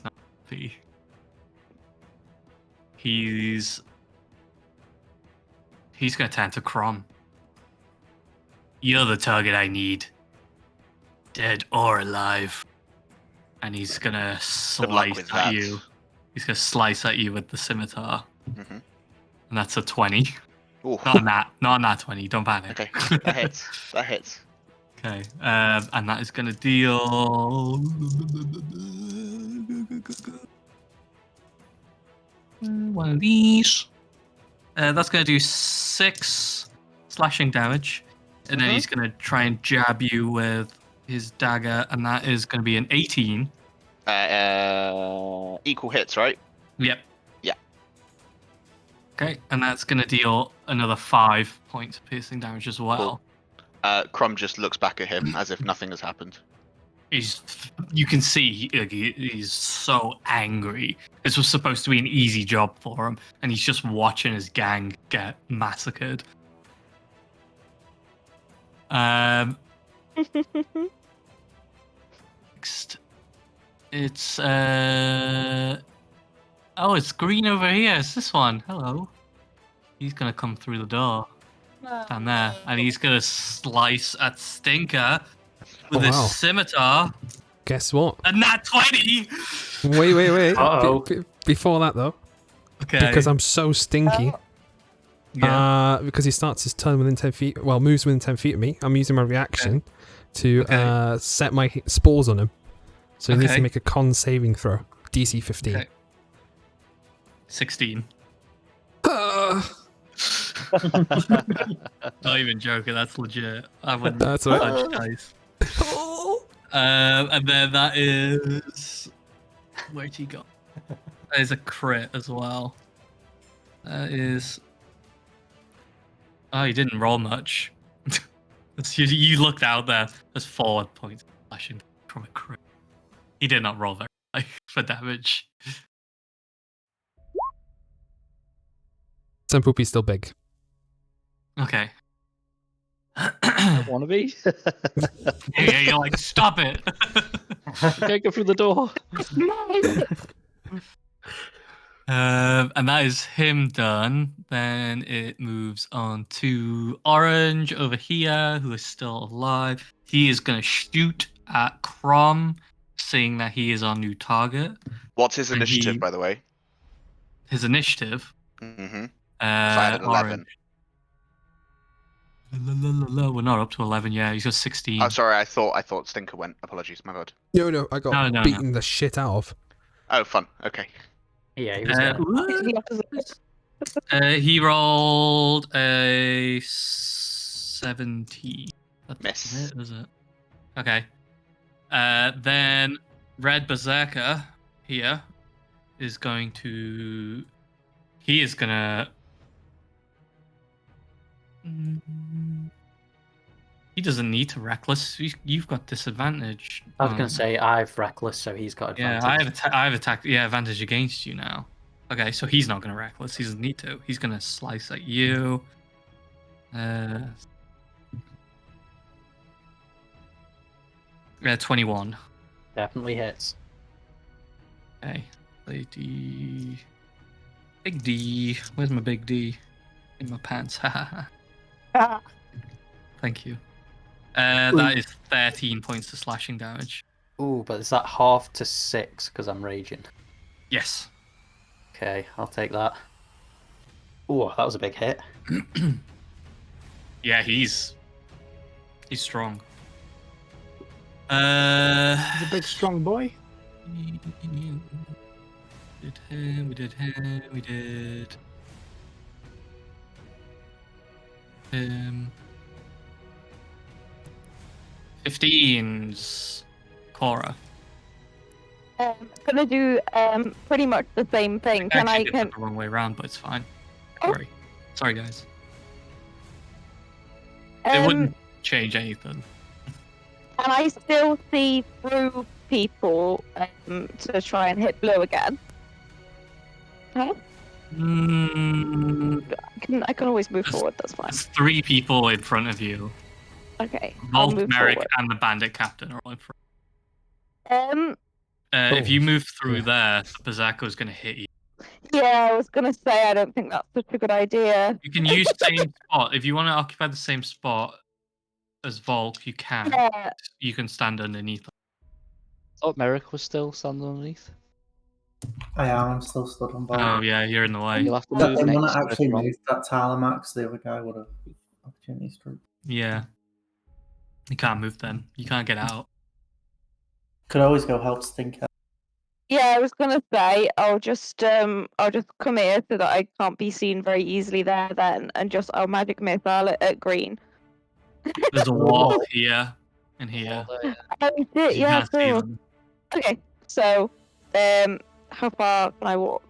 not happy. He's gonna turn to Crom. You're the target I need. Dead or alive. And he's gonna Good luck slice with at that. you. He's gonna slice at you with the scimitar. Mhm. And that's a 20. Ooh. Not a nat 20, don't panic. Okay, that hits. That hits. Okay, and that is going to deal. One of these. That's going to do 6 slashing damage, and then he's going to try and jab you with his dagger, and that is going to be an 18. Equal hits, right? Yep. Yeah. Okay, and that's going to deal another 5 points of piercing damage as well. Crumb just looks back at him as if nothing has happened. You can see he's so angry. This was supposed to be an easy job for him, and he's just watching his gang get massacred. Next, it's it's green over here. It's this one. Hello. He's gonna come through the door. Stand there, and he's gonna slice at Stinker with his scimitar. Guess what? And nat 20. Wait. Uh-oh. Before that though, Okay. because I'm so stinky. Yeah. Because he starts his turn within 10 feet. Well, moves within 10 feet of me. I'm using my reaction to set my spores on him. So he needs to make a con saving throw. DC 15. Okay. 16. Not even joking. That's legit. I wouldn't That's right. touch dice. And then that is. Where'd he go? That is a crit as well. That is. Oh, you didn't roll much. You looked out there. There's 4 points of slashing from a crit. He did not roll very high for damage. Some poopy's still big. Okay. Wanna be? Yeah, you're like, stop it. Can't go through the door. And that is him done. Then it moves on to Orange over here, who is still alive. He is going to shoot at Crom, seeing that he is our new target. What's his initiative, by the way? His initiative? Mm-hmm. I had an 11. We're not up to 11 yet. He's got 16. Oh, sorry. I thought Stinker went. Apologies, my bad. No, I got beaten the shit out of. Oh, fun. Okay. Yeah, he was he rolled a 17. That's Miss. it, is it? Okay. Then Red Berserker here is going to. He is gonna. He doesn't need to reckless. You've got disadvantage. I was going to say I've reckless, so he's got advantage. Yeah, I have attack. Yeah, advantage against you now. Okay, so he's not going to reckless. He doesn't need to. He's going to slice at you. 21. Definitely hits. Okay, play D. Big D. Where's my big D? In my pants. Thank you. That is 13 points of slashing damage. Ooh, but is that half to 6 because I'm raging? Yes. Okay, I'll take that. Ooh, that was a big hit. Yeah, he's strong. He's a big, strong boy. We did him. 15's Cora. Gonna do pretty much the same thing. Can I did it the wrong way around, but it's fine. Sorry guys. It wouldn't change anything. Can I still see through people to try and hit blue again? Huh? I can always move forward. That's fine. There's 3 people in front of you. Okay. I'll Both move Merrick forward. and the Bandit Captain are all in front. If you move through there, the Berserker is going to hit you. Yeah, I was gonna say I don't think that's such a good idea. You can use same spot. If you want to occupy the same spot as Volk, you can. Yeah. You can stand underneath. I thought Merrick was still standing underneath. I am. I'm still stood on board. Oh yeah, you're in the way. You'll have to But move then when next I to actually Ron. moved that tile, Max, the other guy would have opportunity struck. Yeah. You can't move then. You can't get out. Could always go help Stinker. Yeah, I was gonna say I'll just come here so that I can't be seen very easily there then, and just I'll magic missile at green. There's a wall here and here. Oh shit! You Yeah, can't see cool. them. Okay, so how far can I walk?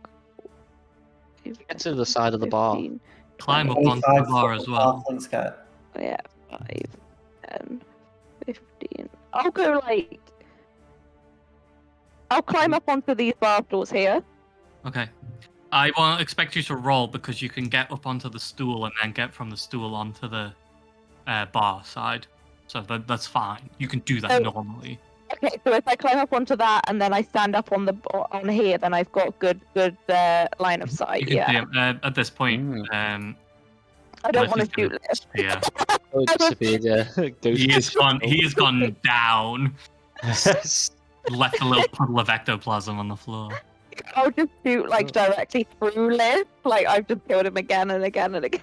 Get to the side of the bar. 15, Climb up 20, onto the bar as well. Halflings get. Yeah, 5, 10, 15. I'll go like. I'll climb up onto these bar stools here. Okay. I won't expect you to roll because you can get up onto the stool and then get from the stool onto the bar side. So that's fine. You can do that Oh. normally. Okay, so if I climb up onto that and then I stand up on here, then I've got good line of sight. You can Yeah, see him, at this point. I don't want to shoot this. Yeah. Oh, it disappeared, yeah. He has gone down. Left a little puddle of ectoplasm on the floor. I'll just shoot like directly through Liz. Like I've just killed him again and again and again.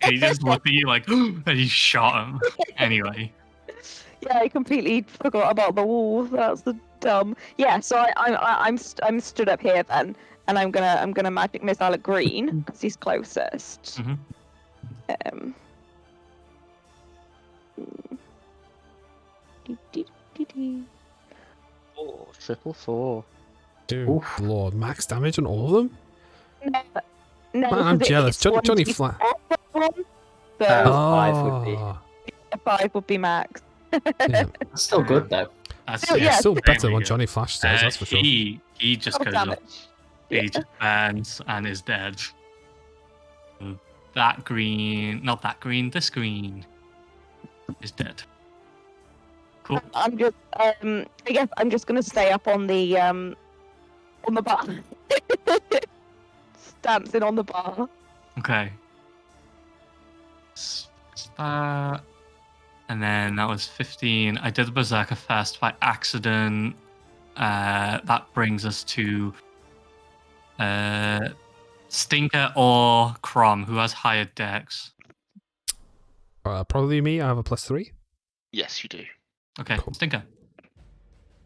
He just looked at you like, and he shot him. Anyway. Yeah, I completely forgot about the wall. That's the dumb. Yeah, so I'm stood up here then, and I'm gonna magic missile at green because he's closest. Mhm. Oh, 444. Dude, Lord, max damage on all of them? No, Man, I'm jealous. It's Johnny 1d4 Flat. one, so Five would be. 5 would be max. Yeah. That's still good though. That's Oh, yeah, Still there better we than what go. Johnny Flash says, that's for sure. He just Oh, goes damn up. it. He just burns and is dead. That green, not that green, this green is dead. Cool. I'm just I guess I'm just gonna stay up on the bar. Dancing on the bar. Okay. That. And then that was 15. I did the Berserker first by accident. That brings us to Stinker or Crom, who has higher dex. Probably me, I have a +3. Yes, you do. Okay, Cool. Stinker.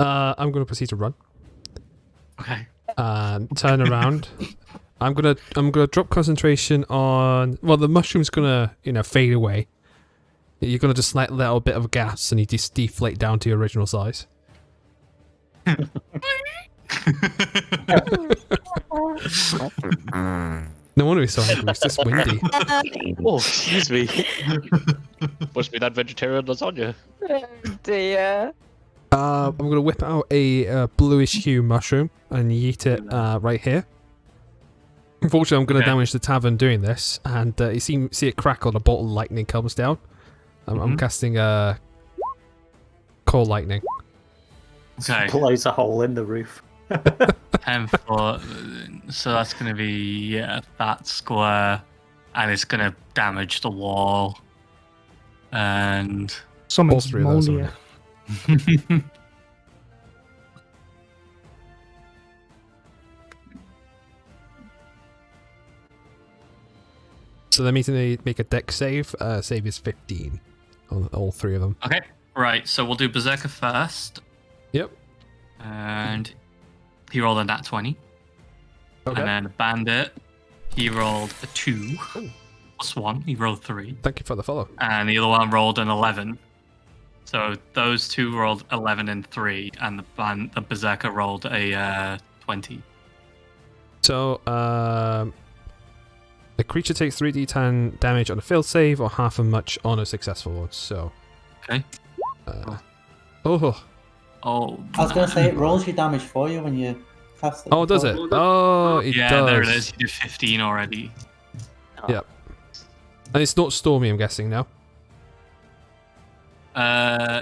I'm going to proceed to run. Okay. Turn around. I'm gonna drop concentration on. Well, the mushroom's gonna fade away. You're gonna just like let a bit of gas, and you just deflate down to your original size. No wonder he's so angry. It's just windy. Oh, excuse me. Must be that vegetarian lasagna. Oh dear. I'm gonna whip out a bluish hue mushroom and yeet it right here. Unfortunately, I'm gonna Okay. damage the tavern doing this, and you see it crackle. A bolt of lightning comes down. I'm casting core lightning. Okay. Blows a hole in the roof. 10 foot. So that's going to be, that square. And it's going to damage the wall. And. Summons three of those, Molia. So they're making to make a deck save. Save is 15 on all three of them. Okay, right. So we'll do Berserker first. Yep. And he rolled a nat 20. Okay. And then Bandit, he rolled a 2. Plus 1, he rolled 3. Thank you for the follow. And the other one rolled an 11. So those two rolled 11 and 3. And the Berserker rolled a 20. So, the creature takes 3d10 damage on a failed save or half as much on a successful one. So, Okay. Oh, Oh. I was going to say, it rolls your damage for you when you cast it. oh, does it? Oh, it Yeah, does. there it is. You did 15 already. Yep. And it's not stormy, I'm guessing, now.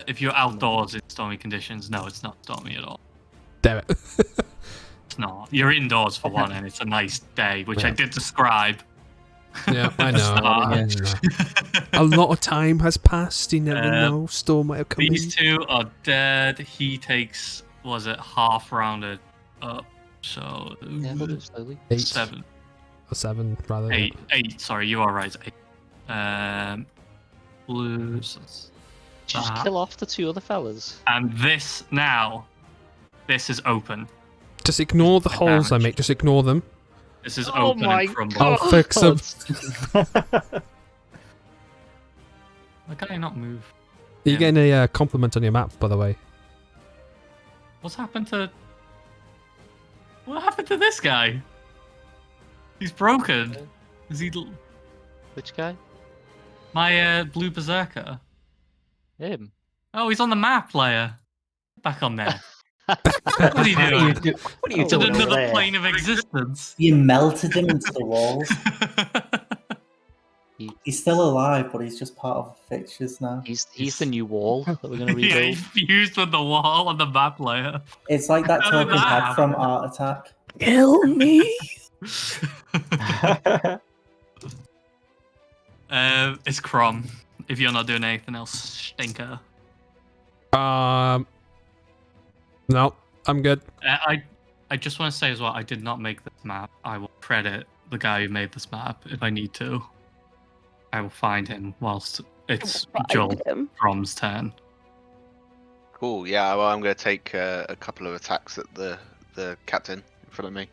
If you're outdoors in stormy conditions, no, it's not stormy at all. Damn it. It's not. You're indoors for one, and it's a nice day, which I Yeah. did describe. Yeah, I know. Start. I know. A lot of time has passed. You never know. Storm might have come in. These two are dead. He takes, was it half rounded up? So Yeah, but it's slowly. 8 7, or 7, rather. 8. Sorry, you are right. 8. Blues. Did you just kill off the 2 other fellas? And this is open. Just ignore the holes I make. Just ignore them. This is Oh open my and crumble. I'll fix them. Why can I not move? You're getting a compliment on your map, by the way. What happened to this guy? He's broken. Is he Which guy? my blue berserker? Him. Oh, he's on the map layer. Back on there. What are you doing? What are you To doing over another there? plane of existence. You melted him into the walls. He- He's still alive, but he's just part of the fixtures now. He's the new wall that we're gonna Yeah, rebuild. he's fused with the wall on the map layer. It's like that How did talking that head happen? from Art Attack. Kill me. It's Crom. If you're not doing anything else, stinker. No, I'm good. I just want to say as well, I did not make this map. I will credit the guy who made this map if I need to. I will find him whilst it's Joel Crom's turn. Cool. Yeah. Well, I'm going to take a couple of attacks at the captain in front of me.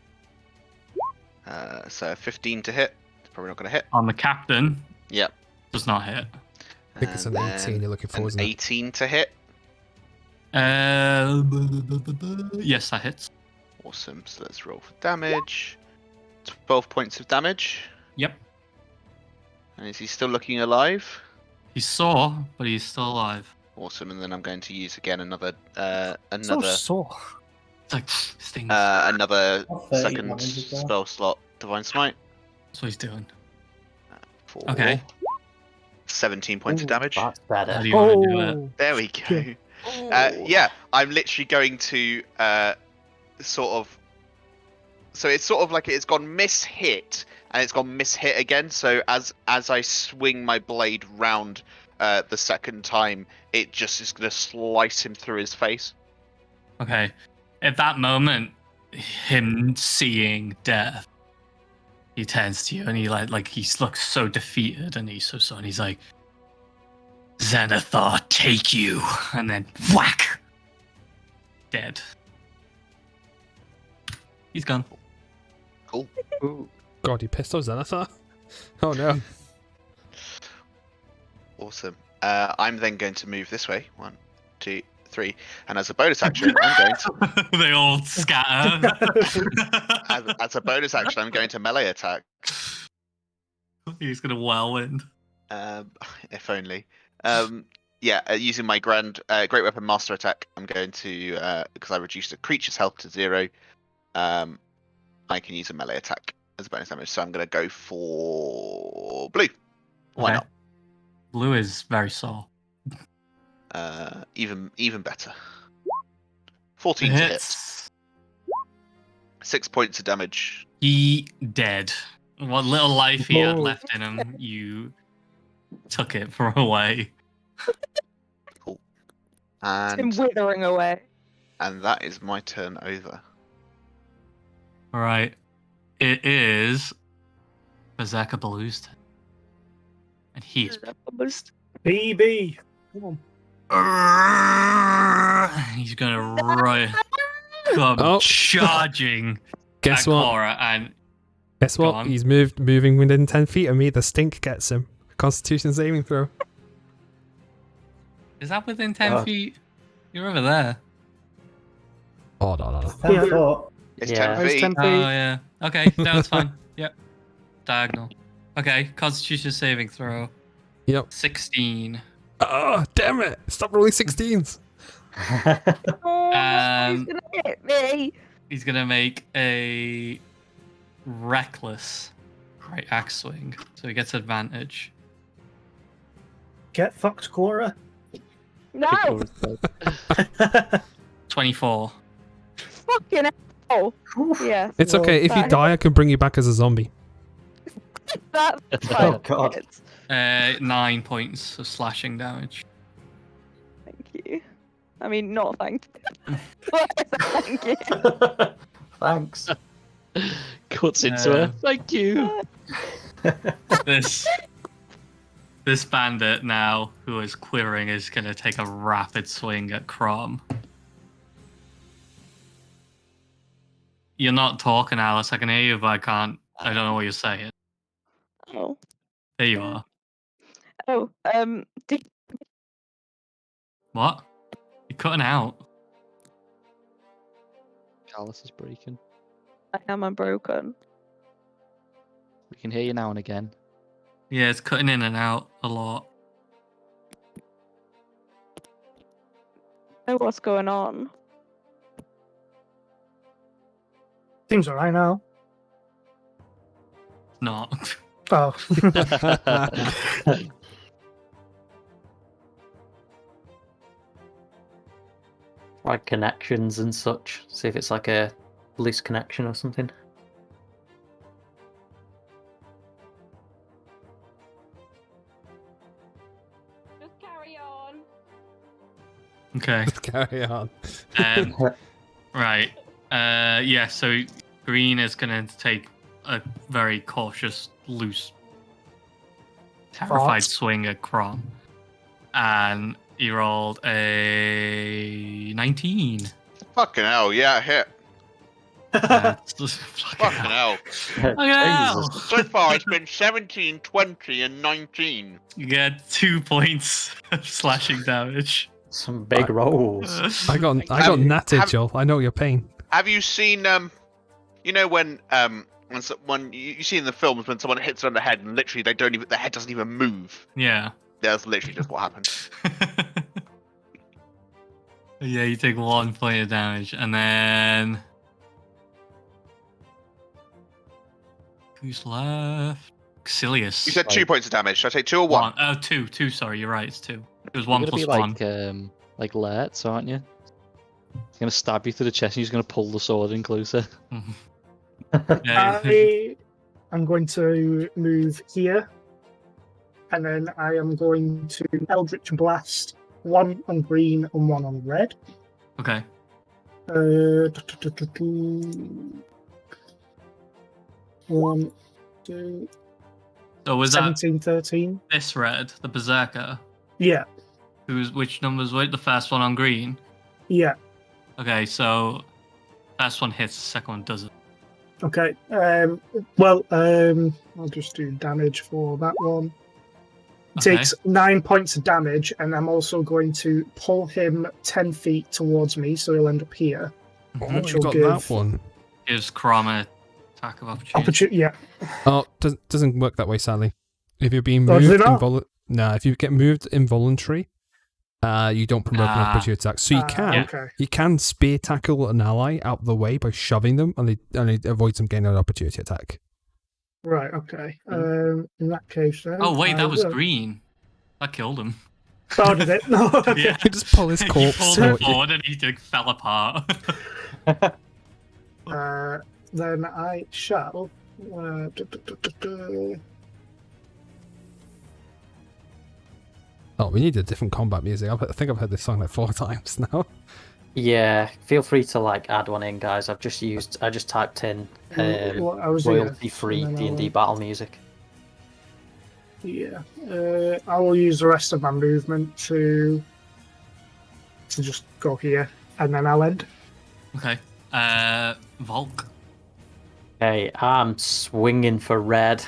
So 15 to hit. It's probably not going to hit. On the captain, Yep. does not hit. I think it's an And 18 then you're looking for, an isn't it? 18 to hit. Yes, that hits. Awesome. So let's roll for damage. 12 points of damage. Yep. And is he still looking alive? He's sore, but he's still alive. Awesome. And then I'm going to use again another So sore. It's like stings. another Oh, 30 second damage as well. spell slot. Divine Smite. That's what he's doing. For Okay. 17 points of damage. That's How better. do you want to do it? There we go. Yeah, I'm literally going to sort of. So it's sort of like it's gone miss-hit, and it's gone miss-hit again. So as I swing my blade round the second time, it just is going to slice him through his face. Okay. At that moment, him seeing death, he turns to you and he like he looks so defeated and he's so sorry. And he's like, Xanathar, take you, and then whack, dead. He's gone. Cool. God, you pissed off Xanathar? Oh no. Awesome. I'm then going to move this way. 1, 2, 3, and as a bonus action, I'm going to. They all scatter. As a bonus action, I'm going to melee attack. He's gonna whirlwind. If only. Using my great weapon master attack, I'm going to because I reduced a creature's health to 0. I can use a melee attack as a bonus damage, so I'm going to go for blue. Why Okay. Blue is very sore. not? Even better. 14 to hit. Hits. 6 points of damage. He dead. What little life he had Whoa. left in him, you took it from away. Cool. It's been And withering away. that is my turn over. All right. It is Berserker Blue's turn. And he is BB. Come on. he's gonna come Oh. charging Guess at what? Cora, and Guess Go what? on. He's moving within 10 feet of me. The stink gets him. Constitution saving throw. is that within 10 Oh. feet? You're over there. Oh, no. 10 Yeah. foot. It's Yeah. 10 It's feet. 10 Oh feet. yeah. Okay, no, it's fine. Yep. Diagonal. Okay, Constitution saving throw. Yep. 16. Oh, damn it. Stop rolling 16s. Oh, Um, he's gonna hit me. He's gonna make a reckless right axe swing, so he gets advantage. Get fucked, Cora. No, 24. fucking hell. Yeah, It's okay. If you Fine. die, I can bring you back as a zombie. that's Oh, fine. God. 9 points of slashing damage. Thank you. I mean, not thank you. Thank you. Thanks. Cuts into her. Thank you. This This bandit now, who is quivering, is going to take a rapid swing at Crom. You're not talking, Alice. I can hear you, but I can't. I don't know what you're saying. Oh. There you are. Oh. What? You're cutting out. Alice is breaking. I am unbroken. We can hear you now and again. Yeah, it's cutting in and out a lot. Oh, what's going on? Seems alright now. Not. Oh. Like connections and such. See if it's like a loose connection or something. Just carry on. Okay. Let's carry on. Right. Yeah, so Green is going to take a very cautious, loose, terrified Farts. swing at Crom. And he rolled a 19. Fucking hell, yeah, hit. Fucking Fucking hell. hell. Fucking hell. So far, it's been 17, 20, and 19. You get 2 points of slashing damage. Some big rolls. I got natted, Joel. I know your pain. Have you seen, you know when you see in the films when someone hits on the head and literally their head doesn't even move? Yeah. That's literally just what happened. Yeah, you take 1 point of damage, and then who's left? Xilius. You said 2 points of damage. Should I take 2 or 1? Oh, two. Sorry, you're right. It's 2. It was You're 1 gonna plus be 1. like Lertz, aren't you? He's gonna stab you through the chest and he's gonna pull the sword in closer. Yeah, I'm going to move here, and then I am going to Eldritch Blast 1 on green and 1 on red. okay. 1, 2, So was that 17, 13. this red, the Berserker? Yeah, Which numbers were it? The first one on green? yeah. Okay, so first one hits, the second one doesn't. Okay. I'll just do damage for that one. Okay. Takes 9 points of damage, and I'm also going to pull him 10 feet towards me, so he'll end up here. Oh, Which you will got give that one. Gives Crom an attack of opportunity. Yeah. Oh, doesn't work that way, sadly. If you're being Oh, does moved it not? if you get moved involuntary, you don't provoke an opportunity attack. So you can spear tackle an ally out the way by shoving them, and it avoids them getting an opportunity attack. Right, okay. In that case, then. Oh wait, I that was will- green. That killed him. Oh, did it? No. Okay. Yeah. You just pull his You corpse pulled toward him you. forward and he fell apart. Then I shall. Oh, we need a different combat music. I think I've heard this song like 4 times now. Yeah, feel free to like add one in, guys. I just typed in royalty-free and then D&D battle music. Yeah, I will use the rest of my movement to just go here, and then I'll end. Okay. Volk. Okay, I'm swinging for red.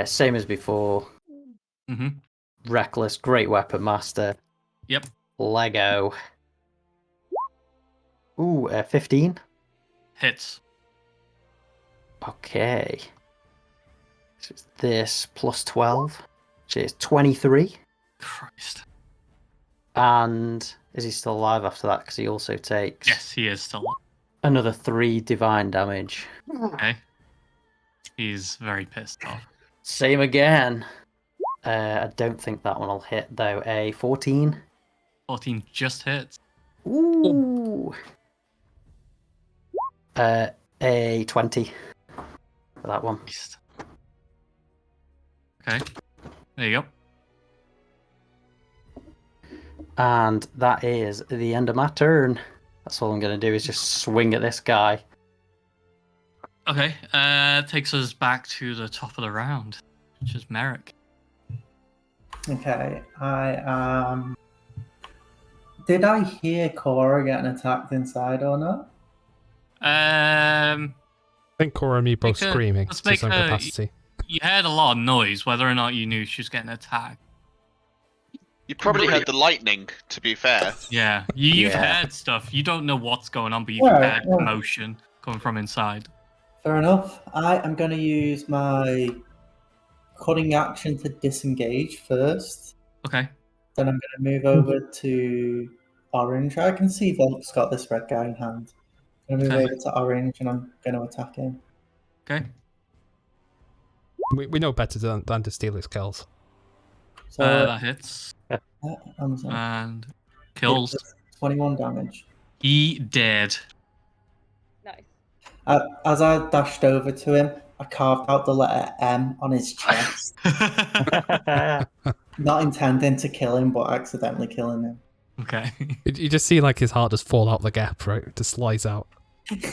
Same as before. Mm-hmm. Reckless, great weapon master. Yep. Lego. Ooh, 15. Hits. Okay. So it's this plus 12, which is 23. Christ. And is he still alive after that? Because he also takes Yes, he is still. another 3 divine damage. Okay. He's very pissed off. Same again. I don't think that one will hit, though. A 14. 14 just hits. Ooh. A 20 for that one. Christ. Okay. There you go. And that is the end of my turn. That's all I'm going to do is just swing at this guy. Okay. Takes us back to the top of the round, which is Merrick. Okay, Did I hear Cora getting attacked inside or not? I think Cora and me both screaming let's to make some her- capacity. You heard a lot of noise. Whether or not you knew she was getting attacked. You probably heard the lightning, to be fair. Yeah, you've Yeah. heard stuff. You don't know what's going on, but you've Right, heard well. commotion coming from inside. Fair enough. I am going to use my cutting action to disengage first. Okay. Then I'm going to move over to Orange. I can see Volk's got this red guy in hand. I'm going to move Okay. over to Orange and I'm going to attack him. Okay. We know better than to steal his kills. So That hits I'm sorry. and kills. 21 damage. He dead. Nice. As I dashed over to him, I carved out the letter M on his chest. Not intending to kill him, but accidentally killing him. Okay. You just see like his heart just fall out the gap, right? Just slides out. Shit,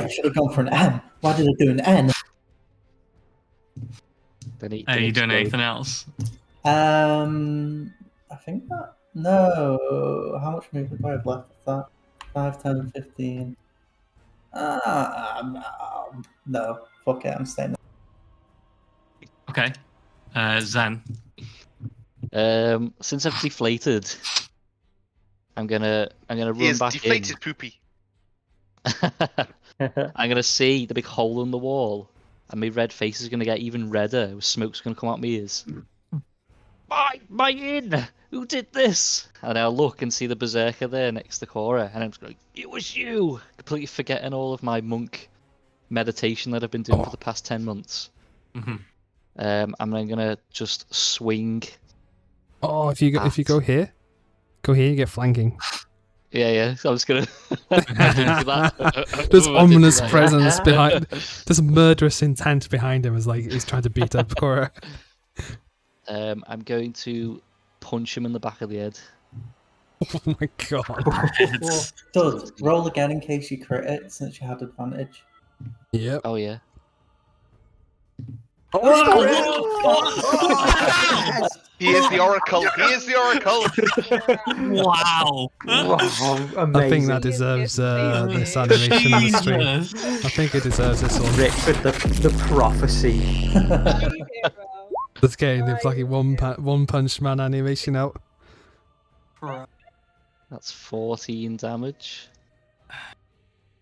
I should have gone for an M. Why did I do an N? Then he Are can you doing explode. anything else? I think that. No. How much movement do I have left of that? 5, 10, 15. No. Fuck it, I'm staying there. Okay. Zen. Since I've deflated, I'm gonna He run is back deflated poopy. in. I'm gonna see the big hole in the wall, and my red face is gonna get even redder. Smoke's gonna come out my ears. My inn! Who did this? And I'll look and see the Berserker there next to Cora, and I'm just like, it was you! Completely forgetting all of my monk meditation that I've been doing for the past 10 months. Mm-hmm. And I'm gonna just swing. Oh, if you go here, you get flanking. Yeah. I was gonna. I didn't do that. There's I didn't do ominous that. presence behind. There's murderous intent behind him, as like he's trying to beat up Cora. I'm going to punch him in the back of the head. Oh my god. Dud, roll again in case you crit it, since you had advantage. Yep. Oh yeah. He is the Oracle. He is the Oracle. Wow. Amazing. I think that deserves this animation on the stream. I think it deserves this one. Rich with the prophecy. Let's get the fucking one punch man animation out. That's 14 damage.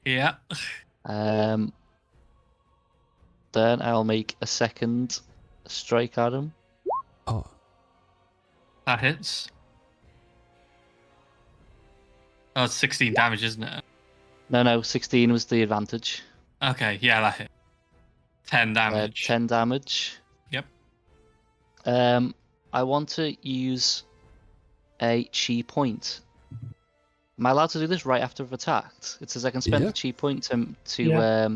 Yeah. Then I'll make a second strike at him. Oh, That hits. Oh, it's 16 damage, isn't it? No, 16 was the advantage. Okay, yeah, that hit. 10 damage. 10 damage. Yep. I want to use a chi point. Am I allowed to do this right after I've attacked? It says I can spend Yeah. a chi point to Yeah.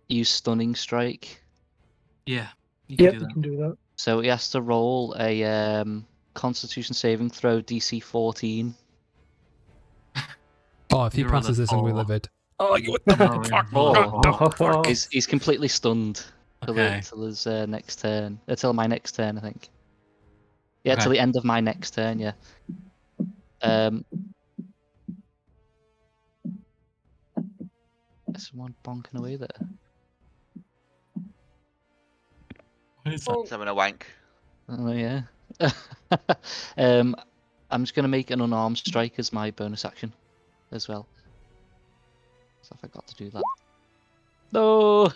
use stunning strike. Yeah, you can Yep, do you that. can do that. So he has to roll a Constitution saving throw DC 14. oh, if he You rolled a passes this and we're 4. livid. Oh, you what the Oh, fuck? Oh. He's completely stunned Okay. till his next turn. Till my next turn, I think. Yeah, Okay. till the end of my next turn. Yeah. There's someone bonking away there. What is that? He's having a wank. Oh yeah. I'm just gonna make an unarmed strike as my bonus action, as well. So I forgot to do that. No,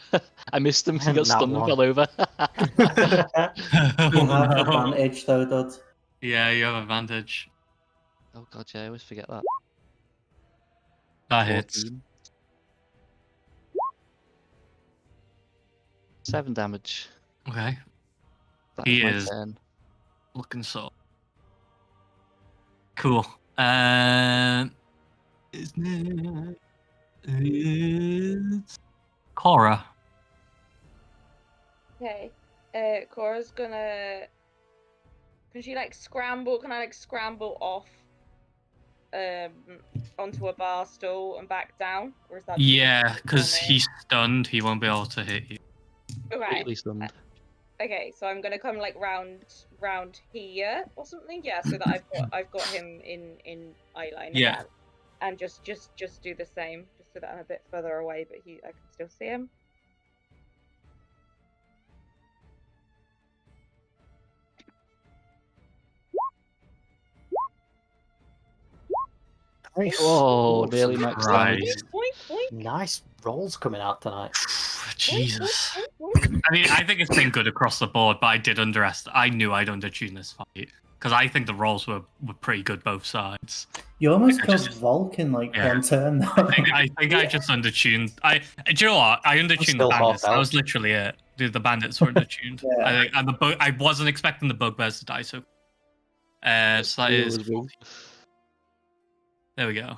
I missed him. He got That stunned and one. fell over. You have Oh, no. advantage though, Dud. Yeah, you have advantage. Oh god, yeah, I always forget that. That hits. 14. 7 damage. Okay. That He my is- turn. Looking so. Cool. His name is Cora. Okay. Cora's gonna. Can she like scramble? Can I like scramble off onto a bar stool and back down, or is that? Yeah, because he's stunned. He won't be able to hit you. Okay. Completely stunned. Okay, so I'm gonna come like round here or something. Yeah, so that I've got him in eye line. Yeah. Again. And just do the same, just so that I'm a bit further away, but I can still see him. Nice. Oh, nearly max Right. damage. Nice rolls coming out tonight. Jesus. I mean, I think it's been good across the board, but I did I knew I'd undertune this fight. Because I think the rolls were pretty good both sides. You almost I killed just- Volk in like Yeah. one turn. I think I just undertuned. Do you know what? I undertuned the still half bandits. That out. was literally it. Dude, the bandits were undertuned. Yeah. I think, and I wasn't expecting the bugbears to die so. So that It is. was weird. There we go.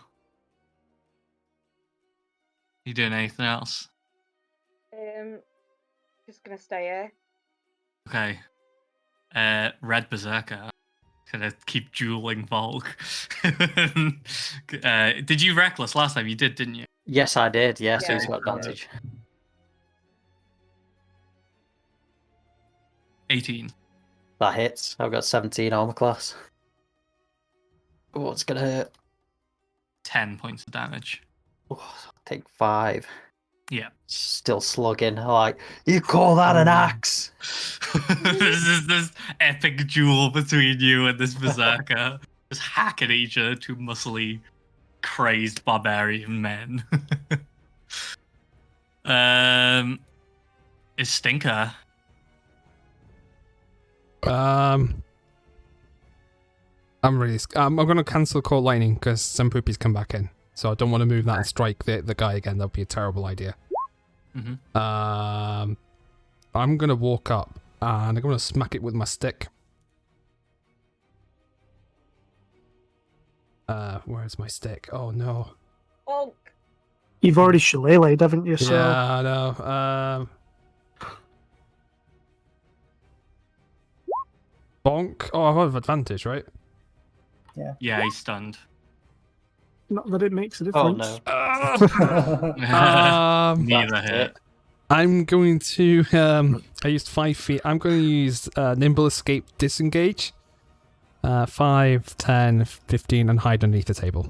You doing anything else? Just gonna stay here. Okay. Red Berserker. Gonna keep dueling Volk. Did you reckless last time? You did, didn't you? Yes, I did. Yes, Yeah. he's got advantage. 18. That hits. I've got 17 armor class. Oh, it's gonna hurt. 10 points of damage. Oh, take 5. Yeah. Still slugging. Like, you call that an axe? This is this epic duel between you and this Berserker. Just hacking at each other, two muscly, crazed barbarian men. Is Stinker. I'm really. I'm going to cancel Call Lightning because some poopies come back in, so I don't want to move that and strike the guy again. That'd be a terrible idea. Mm-hmm. I'm going to walk up and I'm going to smack it with my stick. Where's my stick? Oh no. Oh, You've already shillelagh'd, haven't you? So Yeah, I know. Bonk. Oh, I have advantage, right? Yeah, he's stunned. not that it makes a Oh, difference. no. Neither That's hit. it. I'm going to. I used 5 feet. I'm going to use Nimble Escape Disengage. 5, 10, 15, and hide underneath the table.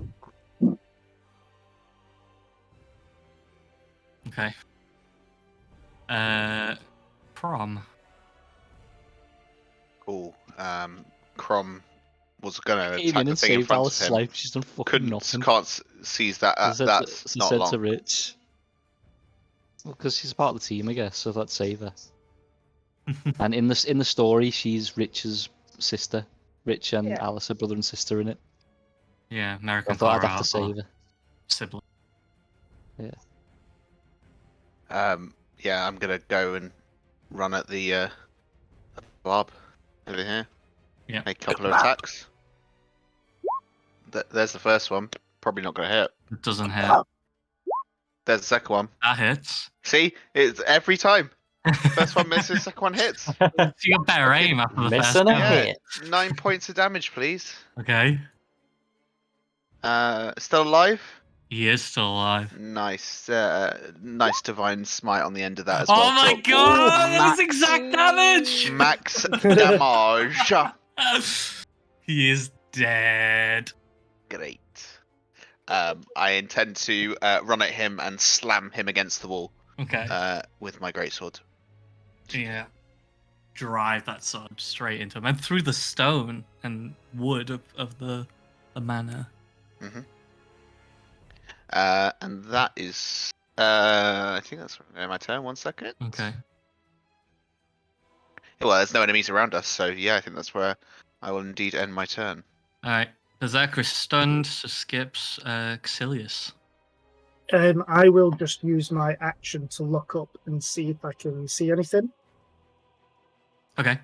Okay. Prom. Cool. Crom was gonna Came attack in the and thing in saved front Alice' of him. life. She's done fucking nothing. Can't seize that. She said That's she not said long. to Rich. Well, because she's part of the team, I guess, so that'd save her. And in the story, she's Rich's sister. Rich and Yeah. Alice are brother and sister in it. Yeah, I American thought I'd Horror have to save her. sibling. Yeah, I'm gonna go and run at the blob over here. Yeah. Make a couple of attacks. There's the first one. Probably not gonna hit. It doesn't hit. There's the second one. That hits. See, it's every time. First one misses, second one hits. You got better aim after the first Missing a go. Yeah. hit. 9 points of damage, please. Okay. Still alive? He is still alive. Nice. Nice divine smite on the end of that as Oh well. my So- god! Ooh, That is exact damage! Max damage. He is dead. Great. I intend to run at him and slam him against the wall Okay. with my greatsword. Yeah. Drive that sword straight into him and through the stone and wood of the manor. And that is, I think that's my turn. 1 second. Okay. Well, there's no enemies around us, so yeah, I think that's where I will indeed end my turn. Alright. Berserker is stunned, so skips Xilius. I will just use my action to look up and see if I can see anything. Okay.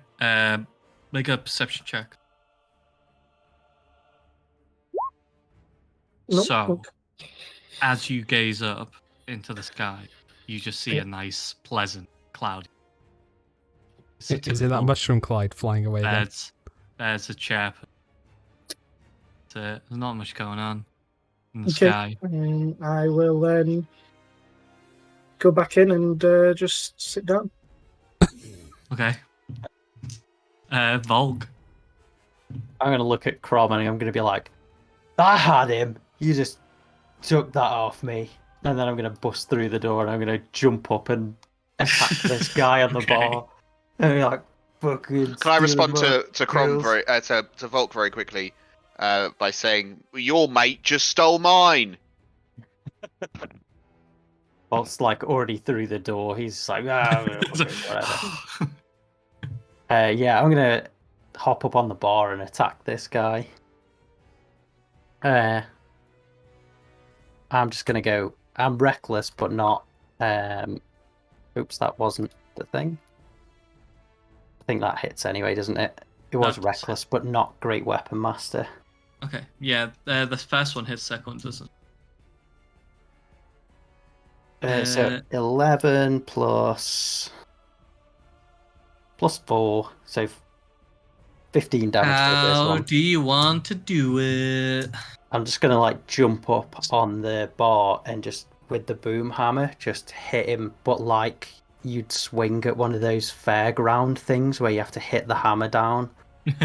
Make a perception check. Nope, So, nope. as you gaze up into the sky, you just see a nice, pleasant cloud. Is it that mushroom Clyde flying away again? There's a chair. There's not much going on in the Okay. sky. I will go back in and just sit down. Okay. Volk. I'm going to look at Crom and I'm going to be like, I had him. You just took that off me. And then I'm going to bust through the door and I'm going to jump up and attack this guy on the Okay. bar. And be like, fucking. Can I respond stealing to my Crom pills. very to Volk very quickly by saying your mate just stole mine? Volk's like already through the door. He's like, whatever. Yeah, I'm going to hop up on the bar and attack this guy. I'm just going to go. I'm reckless, but not. Oops, that wasn't the thing. I think that hits anyway, doesn't it? It was That does reckless, but not great weapon master. Okay. Yeah. The first one hits. Second one doesn't. So 11 plus 4, so 15 damage for this How one. do you want to do it? I'm just gonna like jump up on the bar and just with the boom hammer just hit him, but like you'd swing at one of those fairground things where you have to hit the hammer down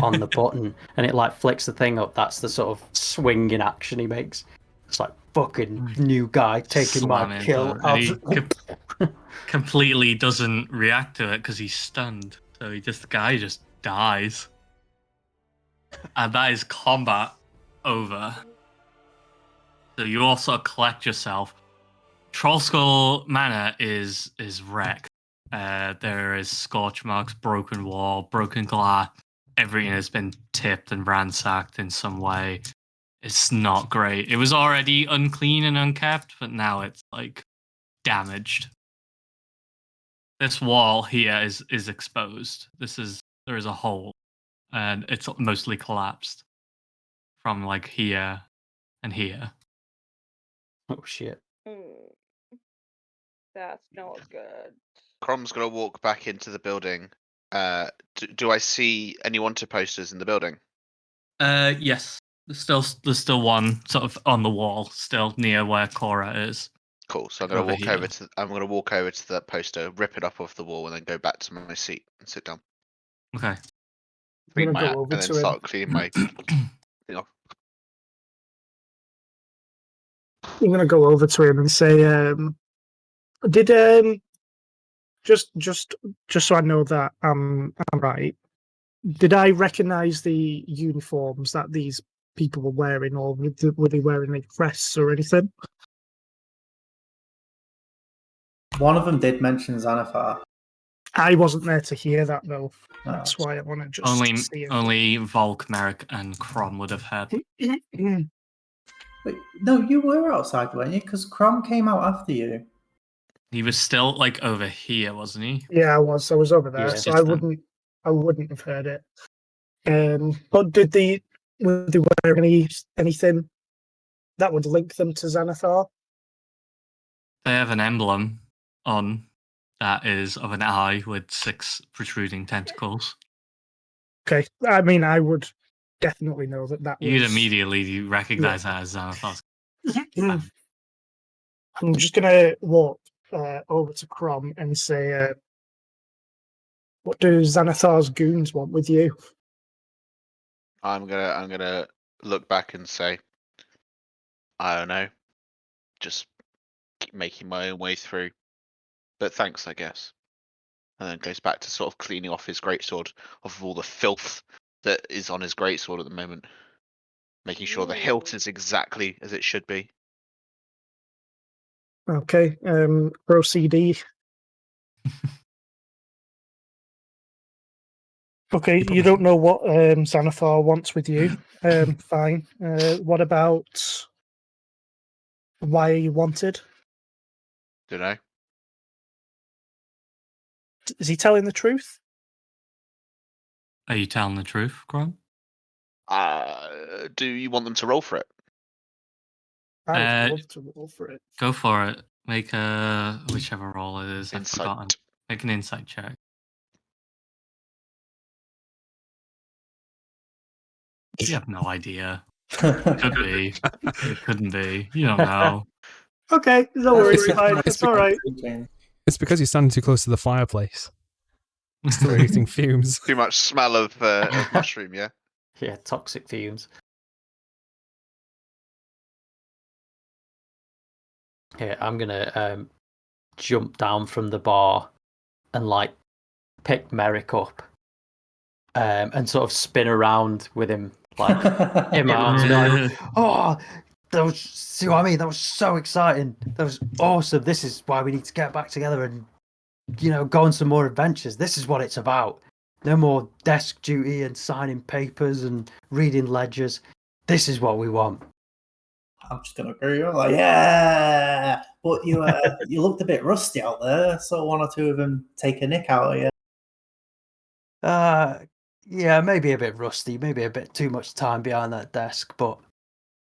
on the button and it like flicks the thing up. That's the sort of swinging action he makes. It's like fucking new guy taking Slam my into kill it, out. and he completely doesn't react to it because he's stunned. So the guy just dies, and that is combat over. So you also collect yourself. Trollskull Manor is wrecked. There is scorch marks, broken wall, broken glass. Everything has been tipped and ransacked in some way. It's not great. It was already unclean and unkept, but now it's like damaged. This wall here is exposed. There is a hole, and it's mostly collapsed from like here and here. Oh shit. That's not good. Crom's gonna walk back into the building. Do I see any wanted posters in the building? Yes. There's still one sort of on the wall, still near where Cora is. Cool. So I'm gonna walk here. over to that poster, rip it up off the wall, and then go back to my seat and sit down. Okay. I'm gonna go over And then to him. start cleaning my thing off. I'm gonna go over to him and say, "Did just so I know that I'm right. Did I recognise the uniforms that these people were wearing, or were they wearing any crests or anything?" One of them did mention Xanathar. I wasn't there to hear that though. Oh. That's why I want to just see it. Only Volk, Merrick, and Crom would have heard. Wait, no, you were outside, weren't you? Because Crom came out after you. He was still like over here, wasn't he? Yeah, I was. I was over there, Yeah. so I wouldn't have heard it. But were they wearing anything that would link them to Xanathar? They have an emblem on that is of an eye with 6 protruding tentacles. Okay, I mean, I would definitely know that You'd was... immediately recognize that as Xanathar. I'm just gonna walk over to Crom and say, "What do Xanathar's goons want with you?" I'm gonna look back and say, I don't know, just keep making my own way through. But thanks, I guess. And then goes back to sort of cleaning off his greatsword off of all the filth that is on his greatsword at the moment, making sure the hilt is exactly as it should be. Okay, proceed. Okay, you don't know what Xanathar wants with you. Fine. What about why are you wanted? Don't know. Is he telling the truth? Are you telling the truth, Crom? Do you want them to roll for it? I would love to roll for it. Go for it. Make a whichever roll it is. I've Insight. forgotten. Make an insight check. You have no idea. Could be. It couldn't be. You don't know. Okay, no worries, fine. It's all right. It's because you're standing too close to the fireplace. Still eating fumes. Too much smell of mushroom, yeah? Yeah, toxic fumes. Here, I'm gonna jump down from the bar and like pick Merrick up and sort of spin around with him, like in my arms, and be like, "Oh, that was, see what I mean? That was so exciting. That was awesome. This is why we need to get back together and go on some more adventures. This is what it's about. No more desk duty and signing papers and reading ledgers. This is what we want." I'm just gonna agree. I'm like, yeah, but you looked a bit rusty out there. So one or two of them take a nick out of you. Yeah, maybe a bit rusty, maybe a bit too much time behind that desk, but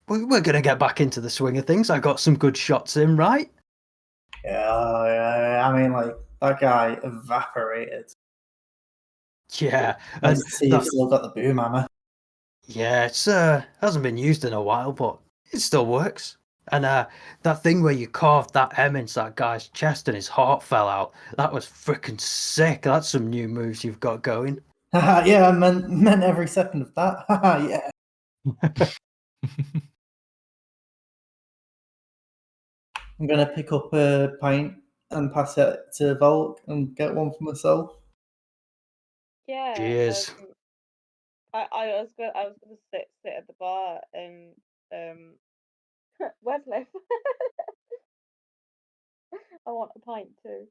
we're gonna get back into the swing of things. I got some good shots in, right? Yeah. I mean, like that guy evaporated. Yeah, Nice and to see you've still got the boom hammer. yeah, it's hasn't been used in a while, but it still works. And that thing where you carved that M into that guy's chest and his heart fell out, that was freaking sick. That's some new moves you've got going. Yeah, I meant every second of that. Yeah. I'm gonna pick up a pint and pass it to Volk and get one for myself. Yeah. Cheers. I was gonna sit at the bar and where's Liv? I want a pint too.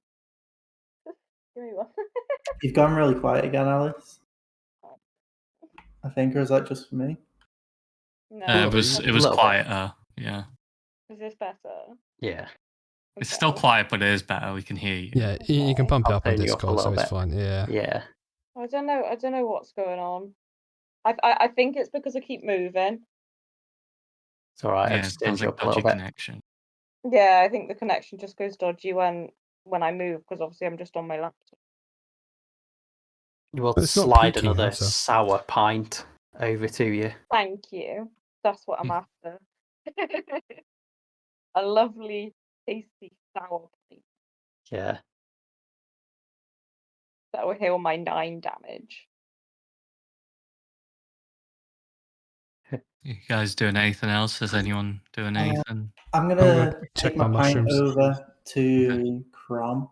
Give me one. You've gone really quiet again, Alice. I think, or is that just for me? No. It was little bit. quieter. Yeah. Is this better? Yeah. It's still Okay. quiet, but it is better. We can hear you. Yeah, you can pump it I'll up on turn you up a Discord, so little it's bit. fine. Yeah. Yeah. I don't know what's going on. I think it's because I keep moving. It's all right. I've Yeah, it just sounds turned you like up a little dodgy bit. connection. Yeah, I think the connection just goes dodgy when I move because obviously I'm just on my laptop. We'll But it's not slide peaking, another so. sour pint over to you. Thank you. That's what I'm after. A lovely, tasty sour pint Yeah. that will heal my 9 damage. You guys doing anything else? Is anyone doing anything? I'm I'm gonna gonna take check my my pint mushrooms. over to Crom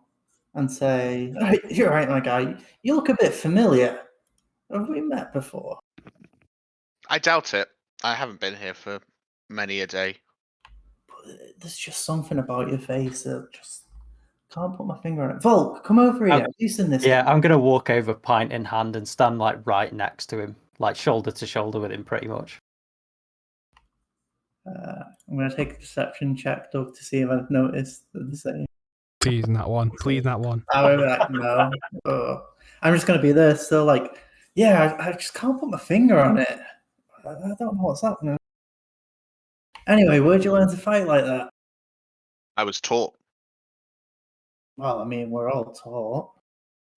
and say, "Hey, you're right, my guy. You look a bit familiar. Have we met before?" I doubt it. I haven't been here for many a day. But there's just something about your face that just can't put my finger on it. Volk, come over here. Have you seen this? Yeah, I'm gonna walk over pint in hand and stand like right next to him, like shoulder to shoulder with him, pretty much. I'm gonna take a perception check, Doug, to see if I've noticed the same. Please, not one. Please, not one. I would be like, no. Oh. I'm just gonna be there still, like, yeah, I just can't put my finger on it. I don't know what's happening. Anyway, where'd you learn to fight like that? I was taught. Well, I mean, we're all taught.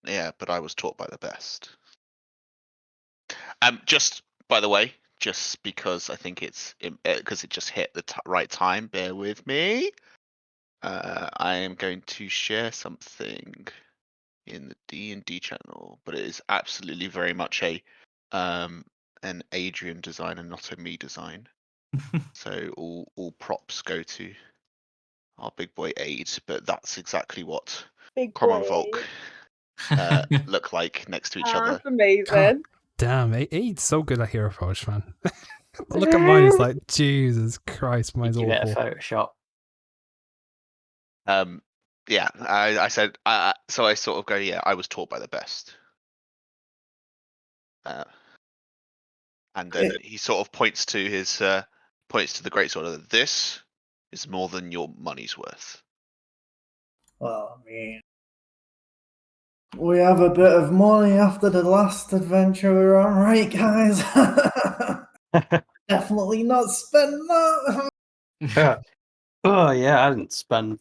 Yeah, but I was taught by the best. Just by the way, just because I think it's because it just hit the right time. Bear with me. I am going to share something in the D&D channel, but it is absolutely very much an Adrian design and not a me design. So all props go to our big boy Aid, but that's exactly what Big Crom and boy. Volk look like next to each other. That's amazing. God damn, Aid's so good at Hero Forge, man. Look at mine, it's like, Jesus Christ, mine's Give it a awful. Photoshop. Yeah, I said, so I sort of go, yeah, I was taught by the best. And then he sort of points to the greatsword. That this is more than your money's worth. Well, I mean, we have a bit of money after the last adventure we were on, right, guys? Definitely not spend that. Oh yeah, I didn't spend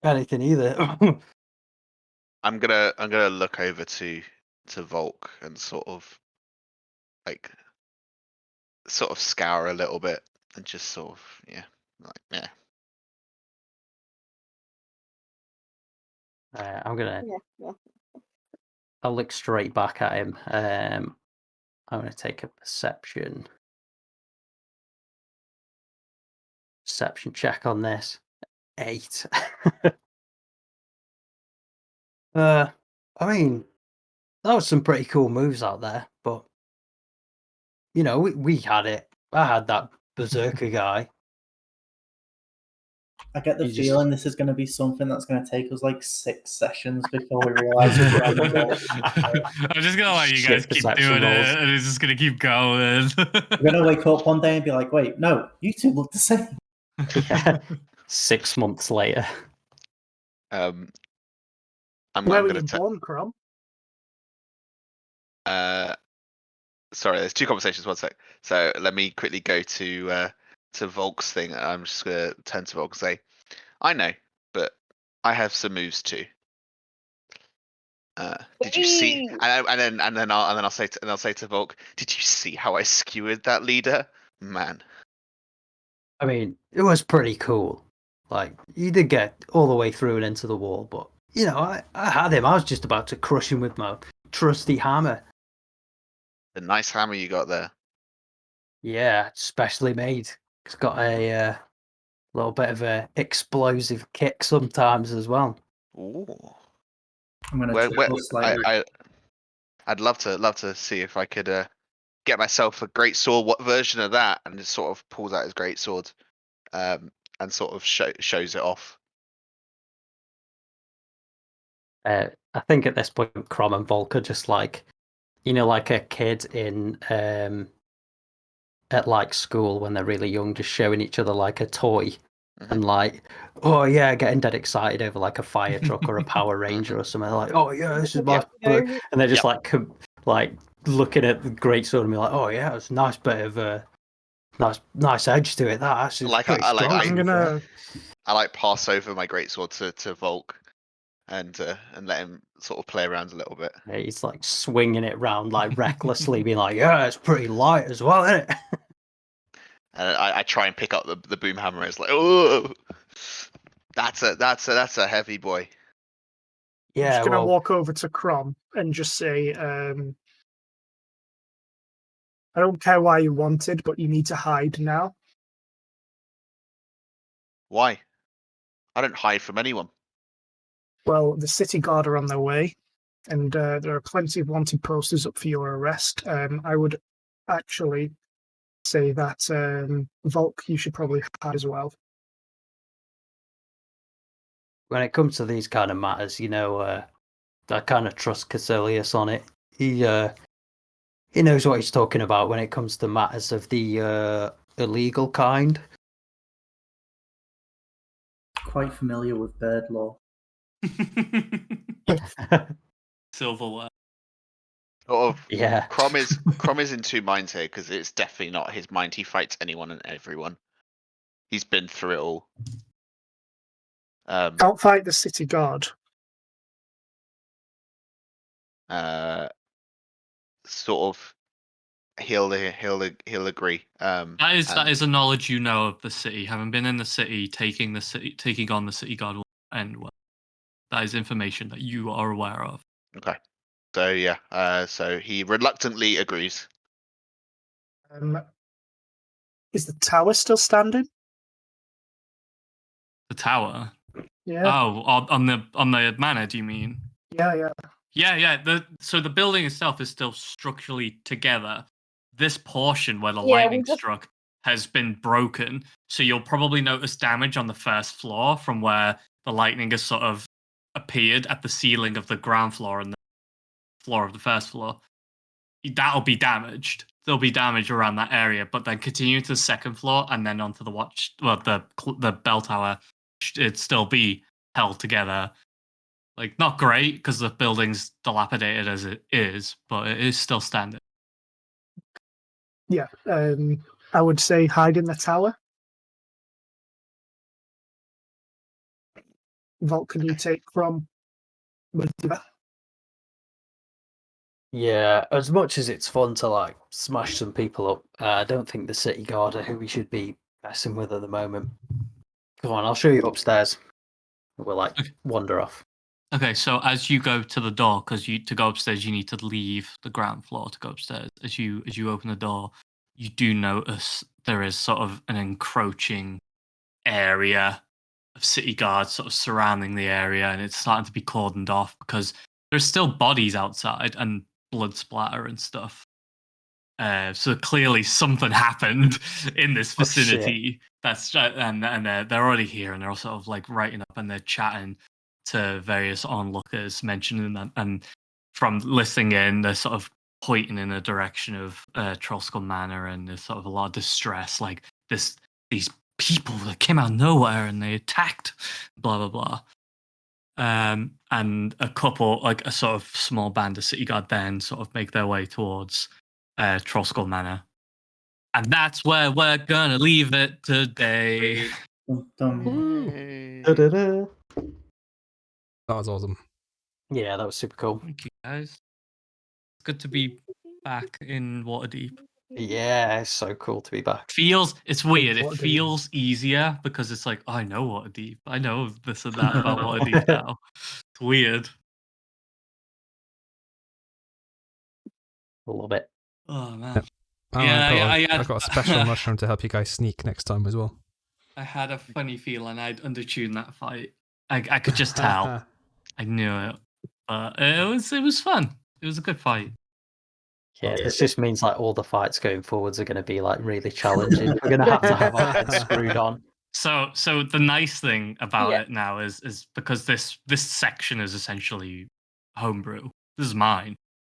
anything either. I'm gonna look over to Volk and sort of like sort of scour a little bit and just sort of yeah. I'm gonna. Yeah. I'll look straight back at him. I'm gonna take a perception check on this. 8. I mean, that was some pretty cool moves out there, but we had it. I had that Berserker guy. I get the You just- feeling this is going to be something that's going to take us like 6 sessions before we realise we're on the wall. I'm just gonna let you Shit guys keep perception doing rolls. it, and it's just gonna keep going. We're going to wake up one day and be like, wait, no, you two look the same. Yeah. 6 months later. I'm Where were gonna you born, Crom? sorry, there's 2 conversations. One sec. So let me quickly go to Volk's thing. I'm just gonna turn to Volk and say, I know, but I have some moves too. Did you see? Whee! And then I'll say to Volk, did you see how I skewered that leader? Man, I mean, it was pretty cool. Like, you did get all the way through and into the wall, but I had him. I was just about to crush him with my trusty hammer. a nice hammer you got there. Yeah, specially made. It's got a little bit of a explosive kick sometimes as well. Ooh. I'm going to Where, chuckle slightly. I'd love to see if I could get myself a great sword. What version of that? And just sort of pulls out his great sword, and sort of shows it off. I think at this point, Crom and Volk are just like, like a kid in at like school when they're really young, just showing each other like a toy. And like, oh yeah, getting dead excited over like a fire truck or a Power Ranger or something. Like, oh yeah, this is my book. And they're just like looking at the great sword and be like, oh yeah, it's a nice bit of nice edge to it. That actually Like, pretty I strong. like pass over my greatsword to Volk and let him sort of play around a little bit. Yeah, he's like swinging it around like recklessly, being like, yeah, it's pretty light as well, isn't it? And I try and pick up the boom hammer. It's like, oh, that's a heavy boy. I'm Yeah, just gonna well, walk over to Crom and just say, I don't care why you wanted, but you need to hide now. Why? I don't hide from anyone. Well, the city guard are on their way, and there are plenty of wanted posters up for your arrest. I would actually say that Volk, you should probably hide as well. when it comes to these kind of matters, I kind of trust Casilius on it. He knows what he's talking about when it comes to matters of the illegal kind. Quite familiar with bird law. Silverware. Sort of. Yeah. Crom is in 2 minds here because it's definitely not his mind. He fights anyone and everyone. He's been through it all. Don't fight the city guard. Sort of. He'll agree. That is a knowledge you know of the city. Having been in the city, taking on the city guard, and that is information that you are aware of. Okay. So yeah. So he reluctantly agrees. Is the tower still standing? The tower. Yeah. Oh, on the manor, do you mean? Yeah. Yeah. So the building itself is still structurally together. This portion where the lightning struck has been broken, so you'll probably notice damage on the first floor from where the lightning has sort of appeared at the ceiling of the ground floor and the floor of the first floor. That'll be damaged. There'll be damage around that area, but then continue to the second floor and then onto the bell tower. It'd still be held together. Like, not great because the building's dilapidated as it is, but it is still standing. Yeah. I would say hide in the tower. Volk, can you take from? Yeah, as much as it's fun to like smash some people up, I don't think the city guard are who we should be messing with at the moment. Come on, I'll show you upstairs. We'll like wander off. Okay, so as you go to the door, because to go upstairs you need to leave the ground floor to go upstairs. As you open the door, you do notice there is sort of an encroaching area of city guards sort of surrounding the area, and it's starting to be cordoned off because there's still bodies outside and blood splatter and stuff. So clearly something happened in this vicinity. And they're already here, and they're all sort of like writing up and they're chatting to various onlookers, mentioning that, and from listening in, they're sort of pointing in the direction of Trollskull Manor, and there's sort of a lot of distress, like these people that came out of nowhere and they attacked, blah blah blah. And a couple, like a sort of small band of city guard, then sort of make their way towards Trollskull Manor, and that's where we're gonna leave it today. Da-da-da. That was awesome. Yeah, that was super cool. Thank you, guys. It's good to be back in Waterdeep. Yeah, it's so cool to be back. It's weird. It Waterdeep. feels easier because it's like, oh, I know Waterdeep. I know this and that about Waterdeep now. It's weird. I love it. Oh man. Oh, Yeah, I've got a special mushroom to help you guys sneak next time as well. I had a funny feeling I'd undertuned that fight. I could just tell. I knew it. But it was fun. It was a good fight. Yeah, this just means like all the fights going forwards are going to be like really challenging. We're going to have our heads screwed on. So the nice thing about it now is because this section is essentially homebrew. This is mine.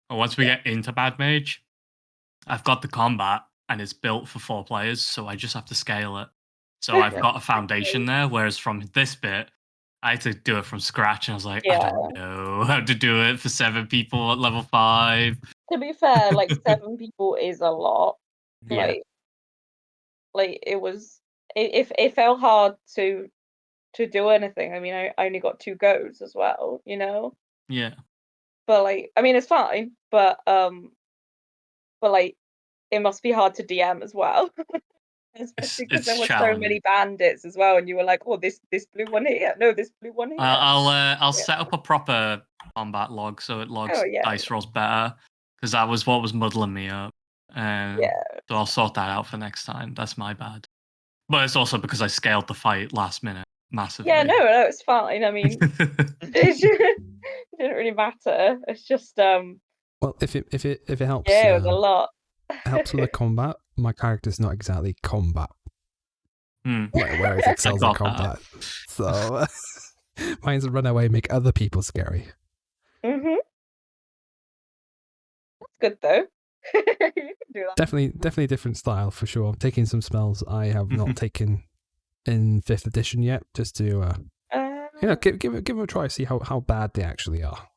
And once we get into Bad Mage, I've got the combat and it's built for 4 players, so I just have to scale it. So I've got a foundation there, whereas from this bit, I had to do it from scratch, and I was like, I don't know how to do it for 7 people at level 5. To be fair, like 7 people is a lot. Yeah. Like it felt hard to do anything. I mean, I only got 2 goes as well, you know. Yeah. But like, I mean, it's fine. But like, it must be hard to DM as well. Especially because there were so many bandits as well, and you were like, "Oh, this blue one here. No, this blue one here." I'll set up a proper combat log so it logs dice rolls better, because that was what was muddling me up. So I'll sort that out for next time. That's my bad. But it's also because I scaled the fight last minute massively. Yeah, no, it's fine. I mean, it didn't really matter. It's just Well, if it helps, yeah, it was a lot. Helps with the combat. My character's not exactly combat. Like where it excels in combat. So mine's run away, make other people scary. That's good though. You can do that. Definitely different style for sure. I'm taking some spells I have not taken in 5th edition yet, just to give it a try, see how bad they actually are.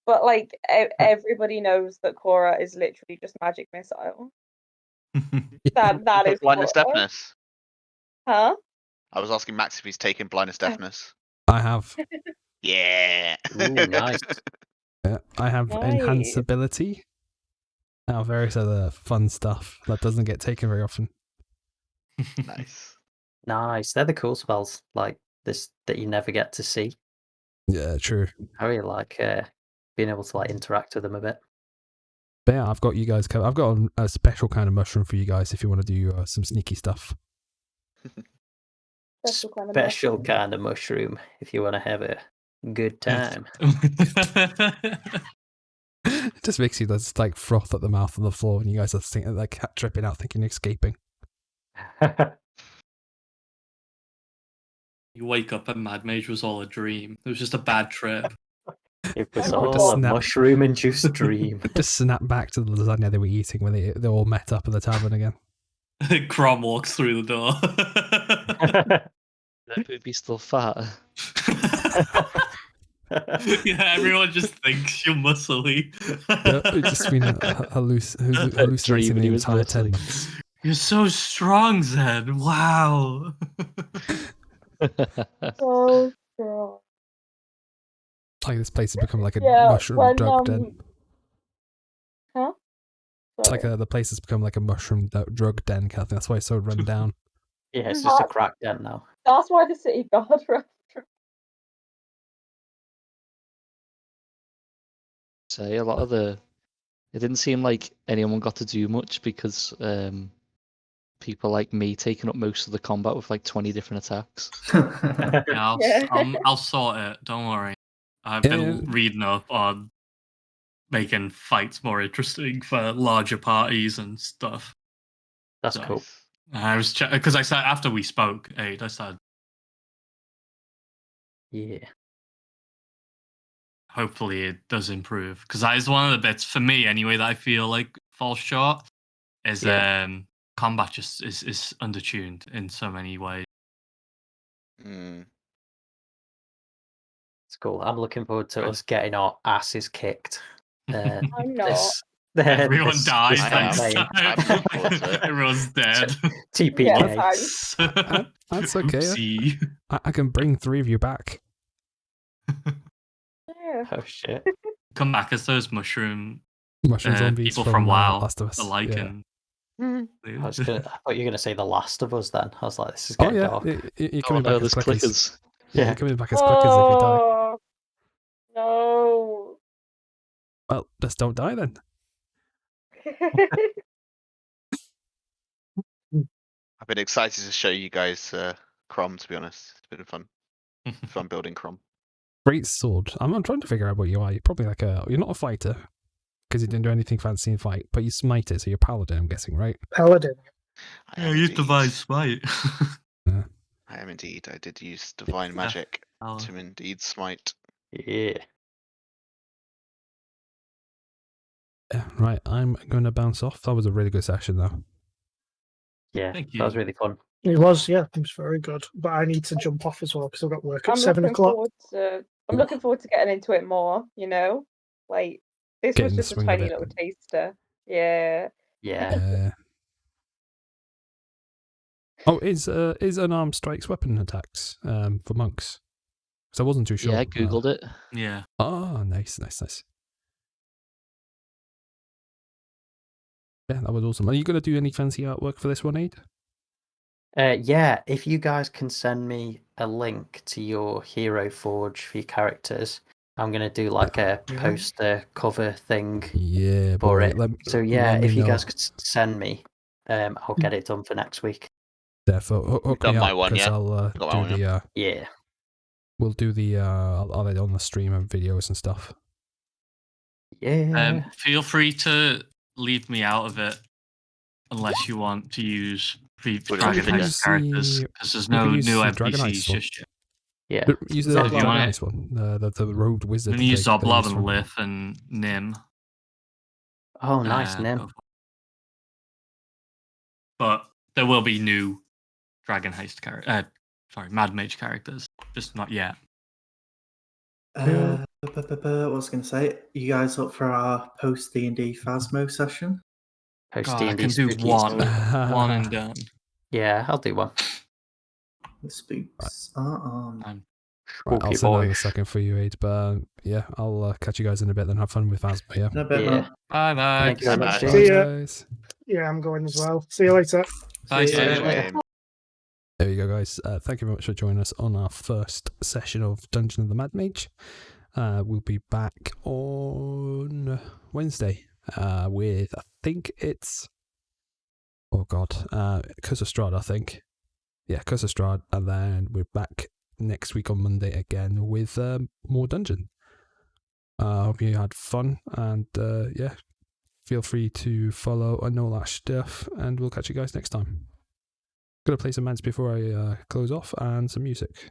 But like everybody knows that Cora is literally just magic missile. That is blindness deafness. Huh? I was asking Max if he's taken blindness deafness. I have. Yeah. Ooh, nice. Yeah, I have enhanced ability. Now various other fun stuff that doesn't get taken very often. Nice. They're the cool spells like this that you never get to see. Yeah, true. I really like being able to like interact with them a bit. But yeah, I've got you guys covered. I've got a special kind of mushroom for you guys if you want to do some sneaky stuff. Special kind of mushroom if you want to have a good time. It just makes you just like froth at the mouth on the floor, and you guys are thinking, like tripping out, thinking you're escaping. You wake up and Mad Mage was all a dream. It was just a bad trip. It was all a mushroom-induced dream. Just snap back to the lasagna they were eating when they all met up at the tavern again. Crom walks through the door. That would be still fat. Yeah, everyone just thinks you're muscly. Yeah, it's just been hallucinating the entire 10 months. You're so strong, Zen. Wow. So strong. Like this place has become like a mushroom drug den. Huh? It's like Sorry. the place has become like a mushroom drug den kind of thing. That's why it's so run down. Yeah, it's just a crack den now. That's why the city guard Say a lot of the. It didn't seem like anyone got to do much because people like me taking up most of the combat with like 20 different attacks. Yeah, I'll sort it. Don't worry. I've been reading up on making fights more interesting for larger parties and stuff. That's cool. I was because I said after we spoke, I said, yeah. Hopefully it does improve because that is one of the bits for me anyway that I feel like falls short. Is combat just is undertuned in so many ways. It's cool. I'm looking forward to us getting our asses kicked. I'm not. Everyone dies next time. Everyone's dead. TPK. That's okay. I can bring 3 of you back. Oh shit! Come back as those mushroom zombies people from WoW, Last of Us. Alike and I thought you were going to say The Last of Us then. I was like, this is getting dark. You're coming back as clickers. Yeah, you're coming back as clickers if you die. No. Well, just don't die then. I've been excited to show you guys Crom, to be honest. It's been fun. Fun building Crom. Great sword. I'm trying to figure out what you are. You're probably like you're not a fighter because you didn't do anything fancy in fight, but you smite it, so you're paladin, I'm guessing, right? Paladin. Yeah, use divine smite. I am indeed. I did use divine magic to indeed smite. Yeah. Yeah, right. I'm going to bounce off. That was a really good session, though. Yeah, that was really fun. It was, yeah. It was very good. But I need to jump off as well because I've got work at 7 o'clock. I'm looking forward to getting into it more, you know? Like, this was just a tiny little taster. Yeah. Yeah. Oh, is unarmed strikes weapon attacks for monks? Because I wasn't too sure. Yeah, I googled it. Yeah. Oh, nice. Yeah, that was awesome. Are you going to do any fancy artwork for this one, Aid? Yeah, if you guys can send me a link to your Hero Forge for your characters, I'm going to do like a poster cover thing for it. So yeah, if you guys could send me, I'll get it done for next week. Therefore, hook me up because I'll do the... Yeah. We'll do the... I'll edit on the stream and videos and stuff. Yeah. Feel free to leave me out of it unless you want to use Dragon Heist characters because there's no new NPCs just yet. Yeah. Use the Dragon Heist one. The Road Wizard. I'm going to use Zoblov and Lith and Nim. Oh, nice, Nim. But there will be new Dragon Heist characters. Mad Mage characters. Just not yet. What was I going to say? You guys up for our post D&D Phasmo session? Post I D&D can do one and done. Yeah, I'll do one. The spooks are on. Right, I'll send that in a second for you, Aid. But yeah, I'll catch you guys in a bit. Then have fun with Phasmo. Yeah. In a bit, man. Bye bye. Thank you very much. See ya. Yeah, I'm going as well. See you later. Bye. There you go, guys. Thank you very much for joining us on our first session of Dungeon of the Mad Mage. We'll be back on Wednesday with, I think it's... Oh, God. Curse of Strahd, I think. Yeah, Curse of Strahd. And then we're back next week on Monday again with more Dungeon. I hope you had fun. And, yeah, feel free to follow and all that stuff. And we'll catch you guys next time. Gonna play some Mance before I close off and some music.